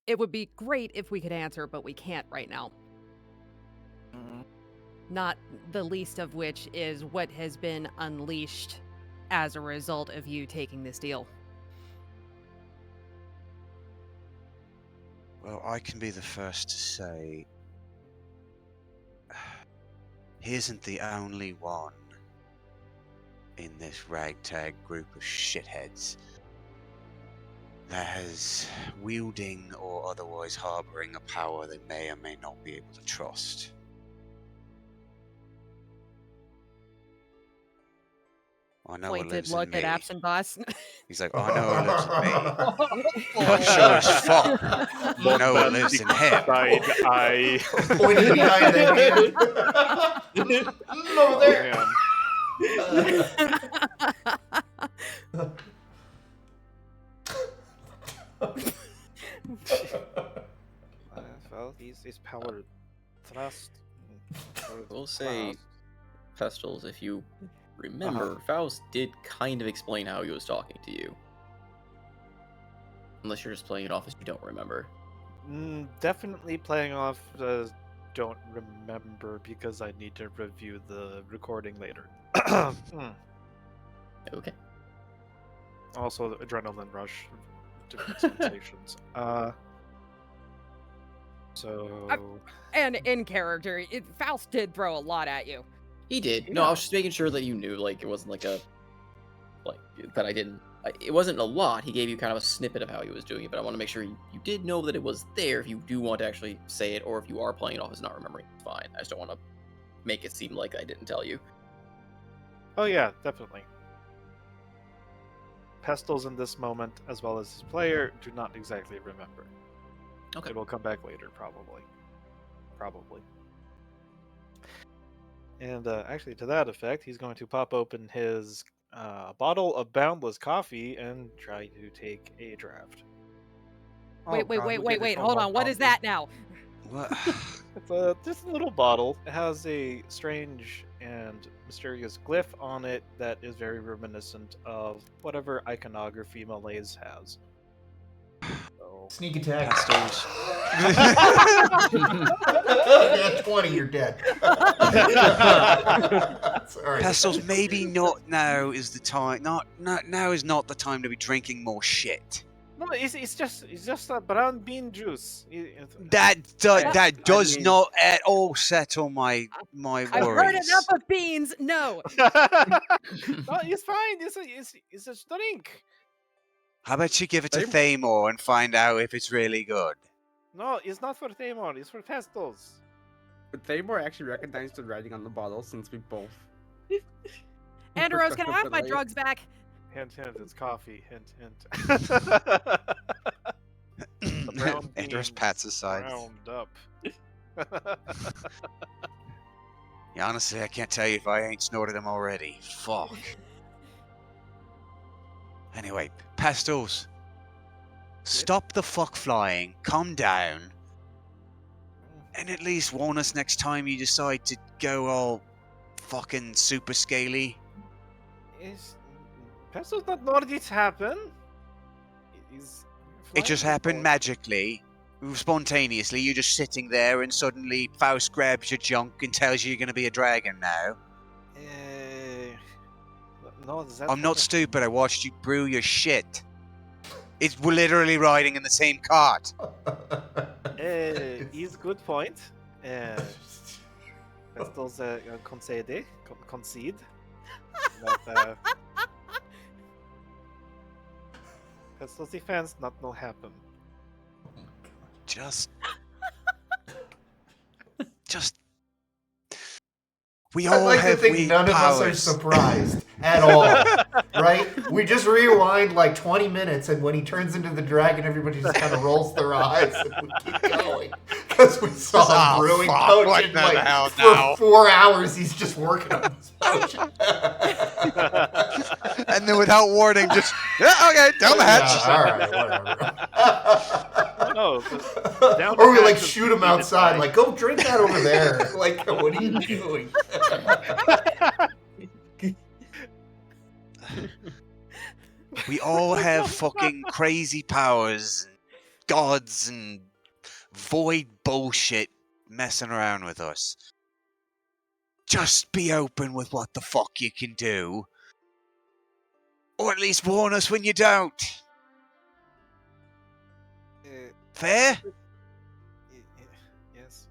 it would be great if we could answer, but we can't right now. Not the least of which is what has been unleashed as a result of you taking this deal. well, I can be the first to say he isn't the only one in this ragtag group of shitheads that has wielding or otherwise harboring a power they may or may not be able to trust. I know what Pointed lives in look at me. Absent Boss. He's like, I know what lives in me. I sure as fuck know what lives in him. I Pointed behind that hand. Over there. Well, he's power thrust. We'll say, Pestles, if you remember, Faust did kind of explain how he was talking to you. Unless you're just playing it off as you don't remember. Definitely playing off don't remember because I need to review the recording later. Okay. Also, the adrenaline rush, different sensations. And in character, Faust did throw a lot at you. He did. No, I was just making sure that you knew, like, it wasn't like that I didn't. It wasn't a lot. He gave you kind of a snippet of how he was doing it, but I want to make sure you did know that it was there if you do want to actually say it, or if you are playing it off as not remembering, it's fine. I just don't want to make it seem like I didn't tell you. Oh yeah, definitely. Pestles in this moment, as well as his player, do not exactly remember. Okay. It will come back later, probably. And actually, to that effect, he's going to pop open his bottle of Boundless coffee and try to take a draft. Wait, hold on. What is that now? What? It's just a little bottle. It has a strange and mysterious glyph on it that is very reminiscent of whatever iconography Malays has. So, Sneak attack. Pastels. At 20, you're dead. Sorry. Pestles, maybe not now is the time. Not now is not the time to be drinking more shit. no, it's just a brown bean juice. That does mean- not at all settle my worries. I've heard enough of beans. No. No, it's fine. It's a drink. How about you give it to Thamor and find out if it's really good? No, it's not for Thamor. It's for Pestles. But Thamor actually recognized the writing on the bottle since we both. Andros, can I have my drugs back? Hint, hint. It's coffee. Hint, hint. Andros pats his side. Ground up. Yeah, honestly, I can't tell you if I ain't snorted them already. Fuck. Anyway, Pastels. Stop the fuck flying, calm down, and at least warn us next time you decide to go all fucking super scaly. Pestles not know this happen. It just happened magically, spontaneously. You're just sitting there and suddenly Faust grabs your junk and tells you you're going to be a dragon now. No, I'm not stupid, I watched you brew your shit. We're literally riding in the same cart. Is good point. Pestil's concede. But Pestil's defense not no happen. Just. We I'd all like to have think weird none of us are powers. surprised at all, right? We just rewind like 20 minutes, and when he turns into the dragon, everybody just kind of rolls their eyes, and we keep going because we saw him brewing What potion the like hell for now? 4 hours. He's just working on this potion. And then without warning, just okay, down the hatch. Yeah, all right, whatever. No, down or the we hatch like is shoot him completed outside, by- like go drink that over there. Like, what are you doing? We all have fucking crazy powers, gods, and void bullshit messing around with us. Just be open with what the fuck you can do. Or at least warn us when you don't. Fair? Yes.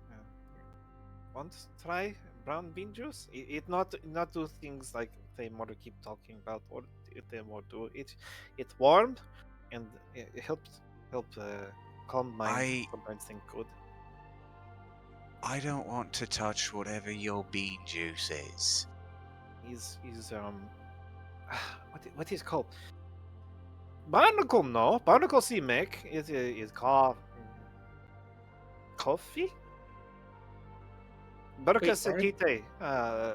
Want to try brown bean juice? It not do things like they more keep talking about, or they more do it. It's warm, and it helps calm mind. Sometimes think good. I don't want to touch whatever your bean juice is. He's what is called? Barnacle no. Barnacle see make is coffee. Barnacle Wait, Sekite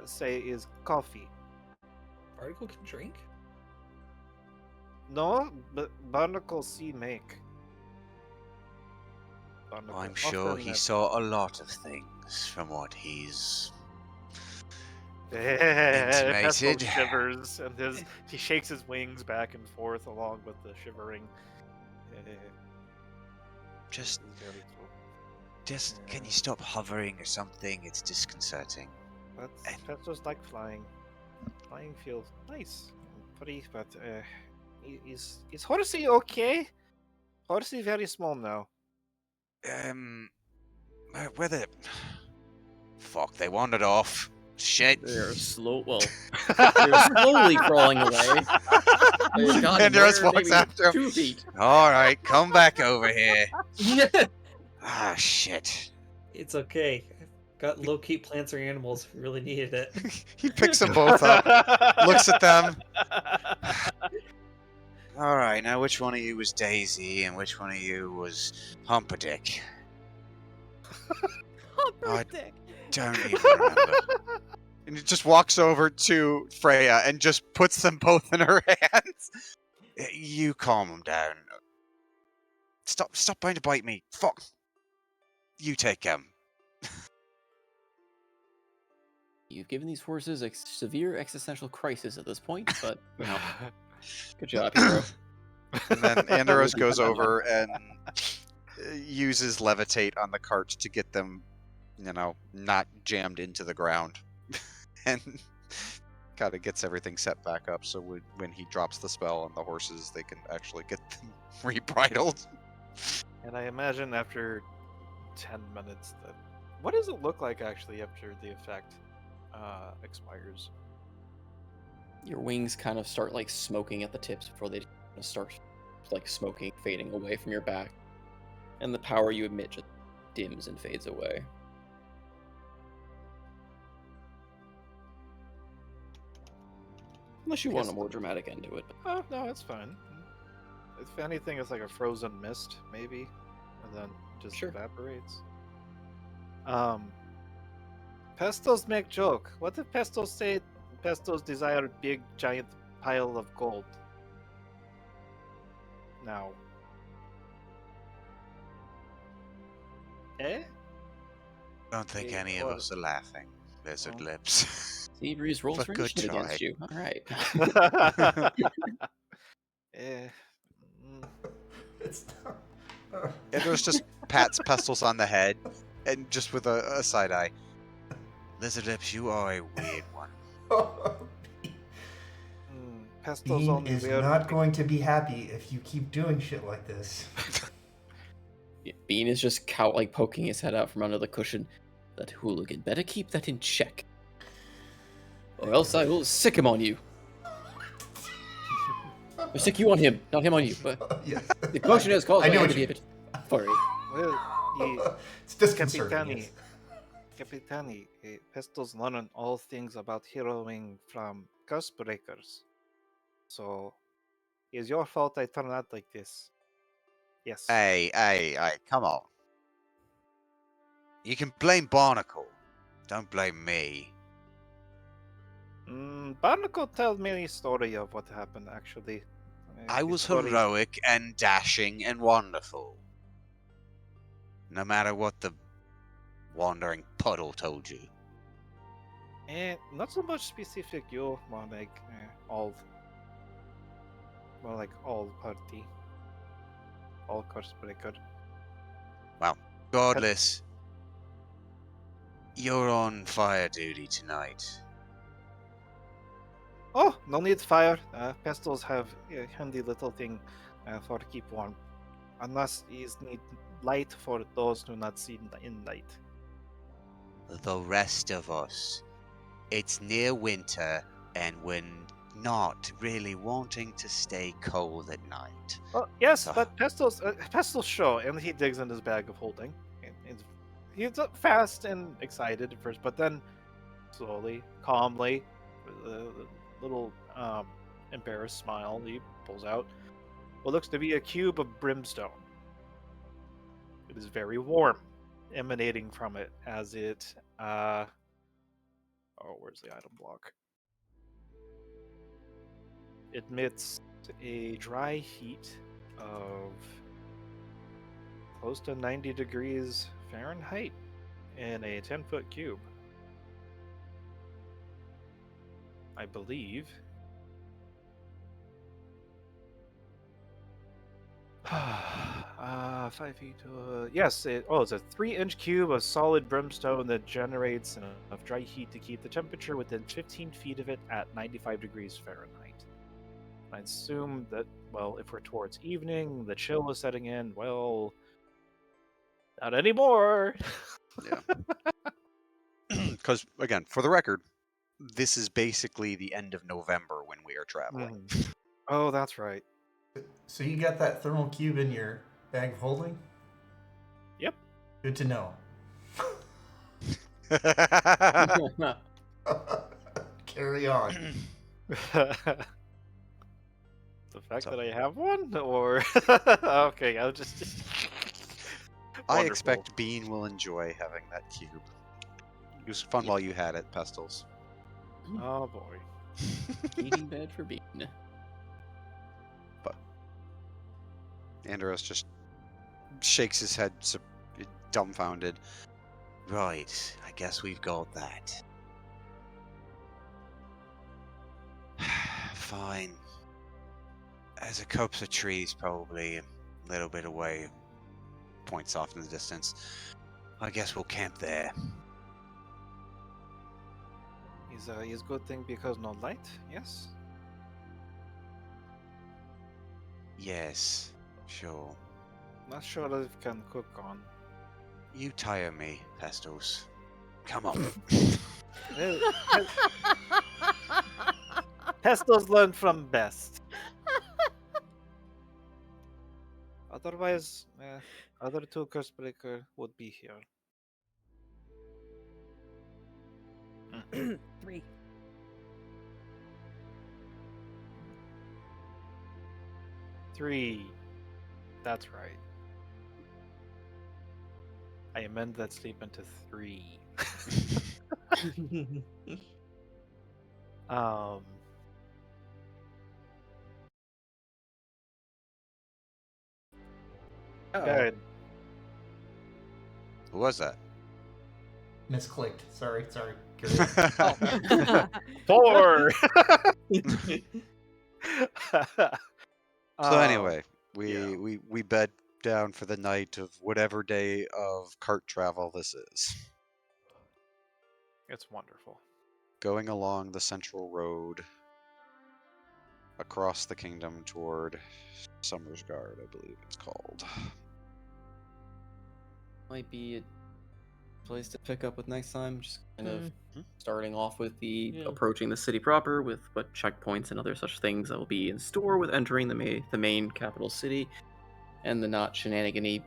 say is coffee. Barnacle can drink? No, but Barnacle see make. Barnacle I'm sure often he have- saw a lot of things from what he's Pestle intimated. shivers, and he shakes his wings back and forth along with the shivering. Just, Very cool. can you stop hovering or something? It's disconcerting. But Pestil's like flying. Flying feels nice, and free, but is Horsey okay? Horsey very small now. Where the fuck? They wandered off. Shit. They're slowly crawling away. They've gotten Andros where walks maybe after him. 2 feet. All right, come back over here. Ah, shit. It's okay. I've got low-key plants or animals if we really needed it. He picks them both up, looks at them. All right, now which one of you was Daisy and which one of you was Humperdinck? Humperdinck. Don't even remember. And he just walks over to Freya and just puts them both in her hands. You calm them down. Stop trying to bite me. Fuck. You take them. You've given these horses a severe existential crisis at this point, but you know, good job, hero. And then Andros goes over and uses levitate on the cart to get them, not jammed into the ground. And kind of gets everything set back up so when he drops the spell on the horses, they can actually get them rebridled. And I imagine after 10 minutes, what does it look like actually after the effect expires? Your wings kind of start like smoking at the tips before they start like smoking, fading away from your back, and the power you emit just dims and fades away. Unless you want a more dramatic end to it. Oh, no, it's fine. If anything, it's like a frozen mist, maybe, and then just evaporates. Pestos make joke. What if Pestos say Pestos desire a big, giant pile of gold? Now. Eh? I don't think any of us are laughing. Lizard lips. Seabreeze rolls But for good initiative try. against you. All right. It's Andros just pats Pestles on the head and just with a side eye. Lizard lips, you are a weird one. Pestil's Bean only is weird. not going to be happy if you keep doing shit like this. Yeah, Bean is just poking his head out from under the cushion. That hooligan better keep that in check, or else I will sick him on you. Or sick you on him, not him on you. But Yes. the question is caused I by know him what to be you a bit furry. Well, It's disconcerting. Capitani, Yes. Capitani, Pestil's learning all things about heroing from curse breakers. So, it's your fault I turned out like this. Yes. Hey, come on. You can blame Barnacle. Don't blame me. Barnacle told me a story of what happened, actually. I The was story- heroic and dashing and wonderful. No matter what the wandering puddle told you. Not so much specific you, more like all. More like all party. All curse breaker. Well, regardless, you're on fire duty tonight. Oh, no need fire. Pestles have a handy little thing for keep warm. Unless is need light for those who not see in light. The rest of us, it's near winter and we're not really wanting to stay cold at night. Oh yes, So- but Pestles show, and he digs in his bag of holding. He's fast and excited at first, but then slowly, calmly, with a little embarrassed smile, he pulls out what looks to be a cube of brimstone. It is very warm, emanating from it as it. Oh, where's the item block? It emits a dry heat of close to 90 degrees Fahrenheit in a 10-foot cube. I believe. 5 feet. Yes. It's a 3-inch cube of solid brimstone that generates enough dry heat to keep the temperature within 15 feet of it at 95 degrees Fahrenheit. I assume that, well, if we're towards evening, the chill is setting in. Well, not anymore. Yeah. Because, again, for the record, this is basically the end of November when we are traveling. Oh, that's right. So you got that thermal cube in your bag of holding? Yep. Good to know. Carry on. The fact So- that I have one, or okay, I'll just. I Wonderful. expect Bean will enjoy having that cube. It was fun while you had it, Pestles. Oh boy. Eating bad for Bean. Andros just shakes his head, dumbfounded. Right, I guess we've got that. Fine. There's a copse of trees probably a little bit away. Points off in the distance. I guess we'll camp there. Is good thing because no light? Yes. Yes, sure. Not sure if can cook on. You tire me, Pestles. Come on. Pestos learn from best. Otherwise, other two curse breaker would be here. 3. 3. That's right. I amend that statement to 3. Um. Good. Who was that? Misclicked. Sorry. Carry on. 4. So anyway, yeah. we bed down for the night of whatever day of cart travel this is. It's wonderful. Going along the central road. across the kingdom toward Summersguard, I believe it's called. Might be a place to pick up with next time. Just kind of Hmm. starting off with the Yeah. approaching the city proper, with what checkpoints and other such things that will be in store with entering the main capital city, and the not shenanigan-y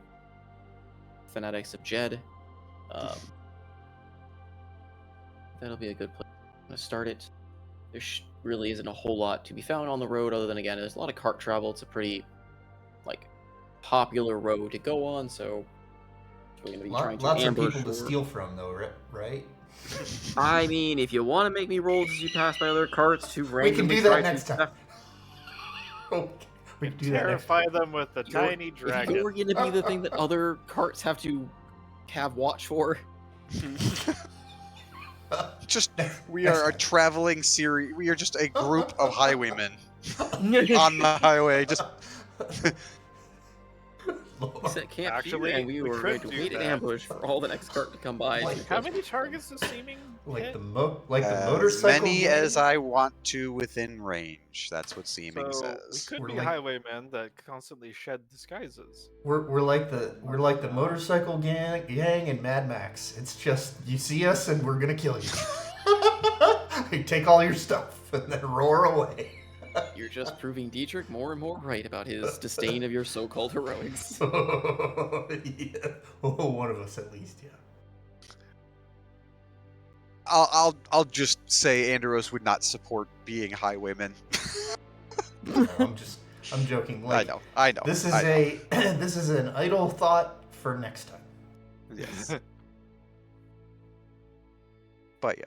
fanatics of Jed. That'll be a good place to start it. There really isn't a whole lot to be found on the road, other than, again, there's a lot of cart travel. It's a pretty popular road to go on, so we're going to be trying to Lots of ambush people to or... steal from, though, right? I mean, if you want to make me roll as you pass by other carts to We randomly can do try that next to time. Okay. We can do that next Terrify time. them with the tiny If dragon. you're going to be the thing that other carts have to have watch for, Just we are a traveling series. We are just a group of highwaymen on the highway. Just we set camp Actually, here, and we we were could going to do wait in that. ambush for all the next cart to come by. Like, to How just- many targets does seeming like hit? the as motorcycle many gang? as I want to within range. That's what seeming So we says. could We're be like- highwaymen that constantly shed disguises. We're like the motorcycle gang in Mad Max. It's just you see us and we're gonna kill you. You take all your stuff and then roar away. You're just proving Dietrich more and more right about his disdain of your so-called heroics. Yeah. Oh, one of us at least, yeah. I'll just say Andros would not support being highwaymen. No, I'm joking. Like, I know. This is I know. this is an idle thought for next time. Yes. But yeah.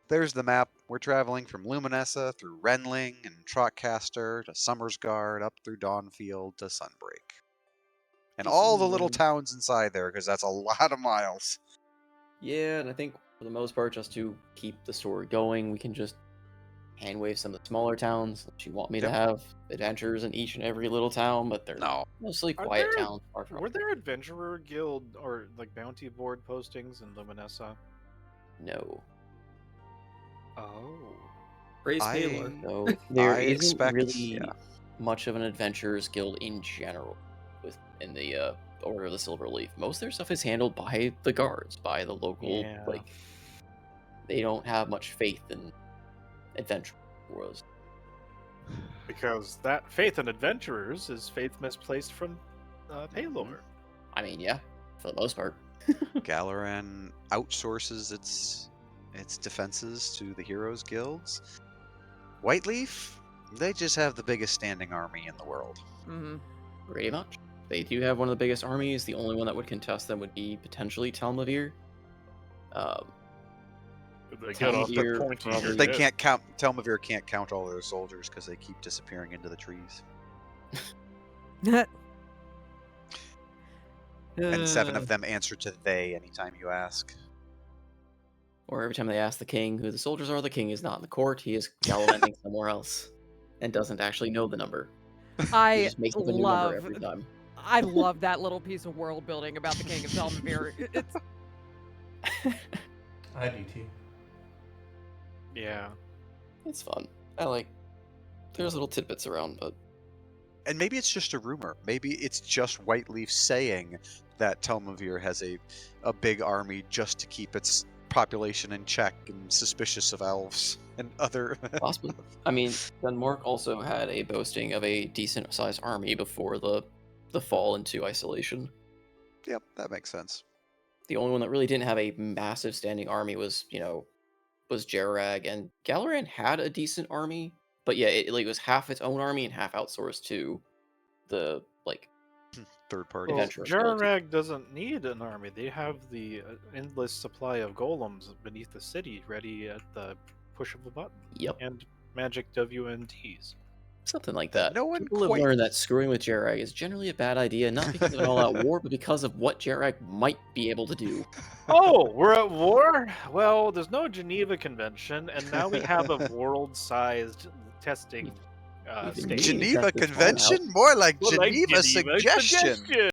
There's the map. We're traveling from Luminessa through Renling and Trotcaster to Summersguard, up through Dawnfield to Sunbreak. And all the little towns inside there, because that's a lot of miles. Yeah, and I think for the most part, just to keep the story going, we can just hand wave some of the smaller towns. If you want me to Yep. have adventures in each and every little town, but they're No. mostly Are quiet there- towns. Far from Were there adventurer guild or like bounty board postings in Luminessa? no. Oh. Praise I- Paylor. So there I isn't expect- really yeah. much of an adventurers guild in general in the Order of the Silver Leaf. Most of their stuff is handled by the guards, by the local Yeah. they don't have much faith in adventure was. Because that faith in adventurers is faith misplaced from Paylor. I mean, yeah, for the most part. Galaran outsources its defenses to the Heroes Guilds. Whiteleaf, they just have the biggest standing army in the world. Mm-hmm. Pretty much. They do have one of the biggest armies. The only one that would contest them would be potentially Talmavir. They get off the Here, pointy probably- They can't count. Telmavir can't count all their soldiers because they keep disappearing into the trees. And 7 of them answer to they anytime you ask. Or every time they ask the king who the soldiers are, the king is not in the court. He is gallivanting somewhere else and doesn't actually know the number. He I just makes up a new number every time. I love that little piece of world building about the King of Dalmavir. It's I do too. Yeah. It's fun. There's little tidbits around, but And maybe it's just a rumor. Maybe it's just Whiteleaf saying that Telmavir has a big army just to keep its population in check and suspicious of elves and other. possibly. I mean, Denmark also had a boasting of a decent sized army before the fall into isolation. Yep, that makes sense. The only one that really didn't have a massive standing army was Jerag, and Galaran had a decent army, but yeah, it was half its own army and half outsourced to the Third party. Well, Adventurers Guild. Jarrag doesn't need an army. They have the endless supply of golems beneath the city ready at the push of a button. Yep, And magic WNDs. something like that. No one People have quite- learned that screwing with Jerag is generally a bad idea, not because of an all-out war, but because of what Jerag might be able to do. Oh, we're at war? Well, there's no Geneva Convention, and now we have a world-sized testing We've station. Geneva Geneva That's the farmhouse. Convention? More like Well, like Geneva Geneva suggestion.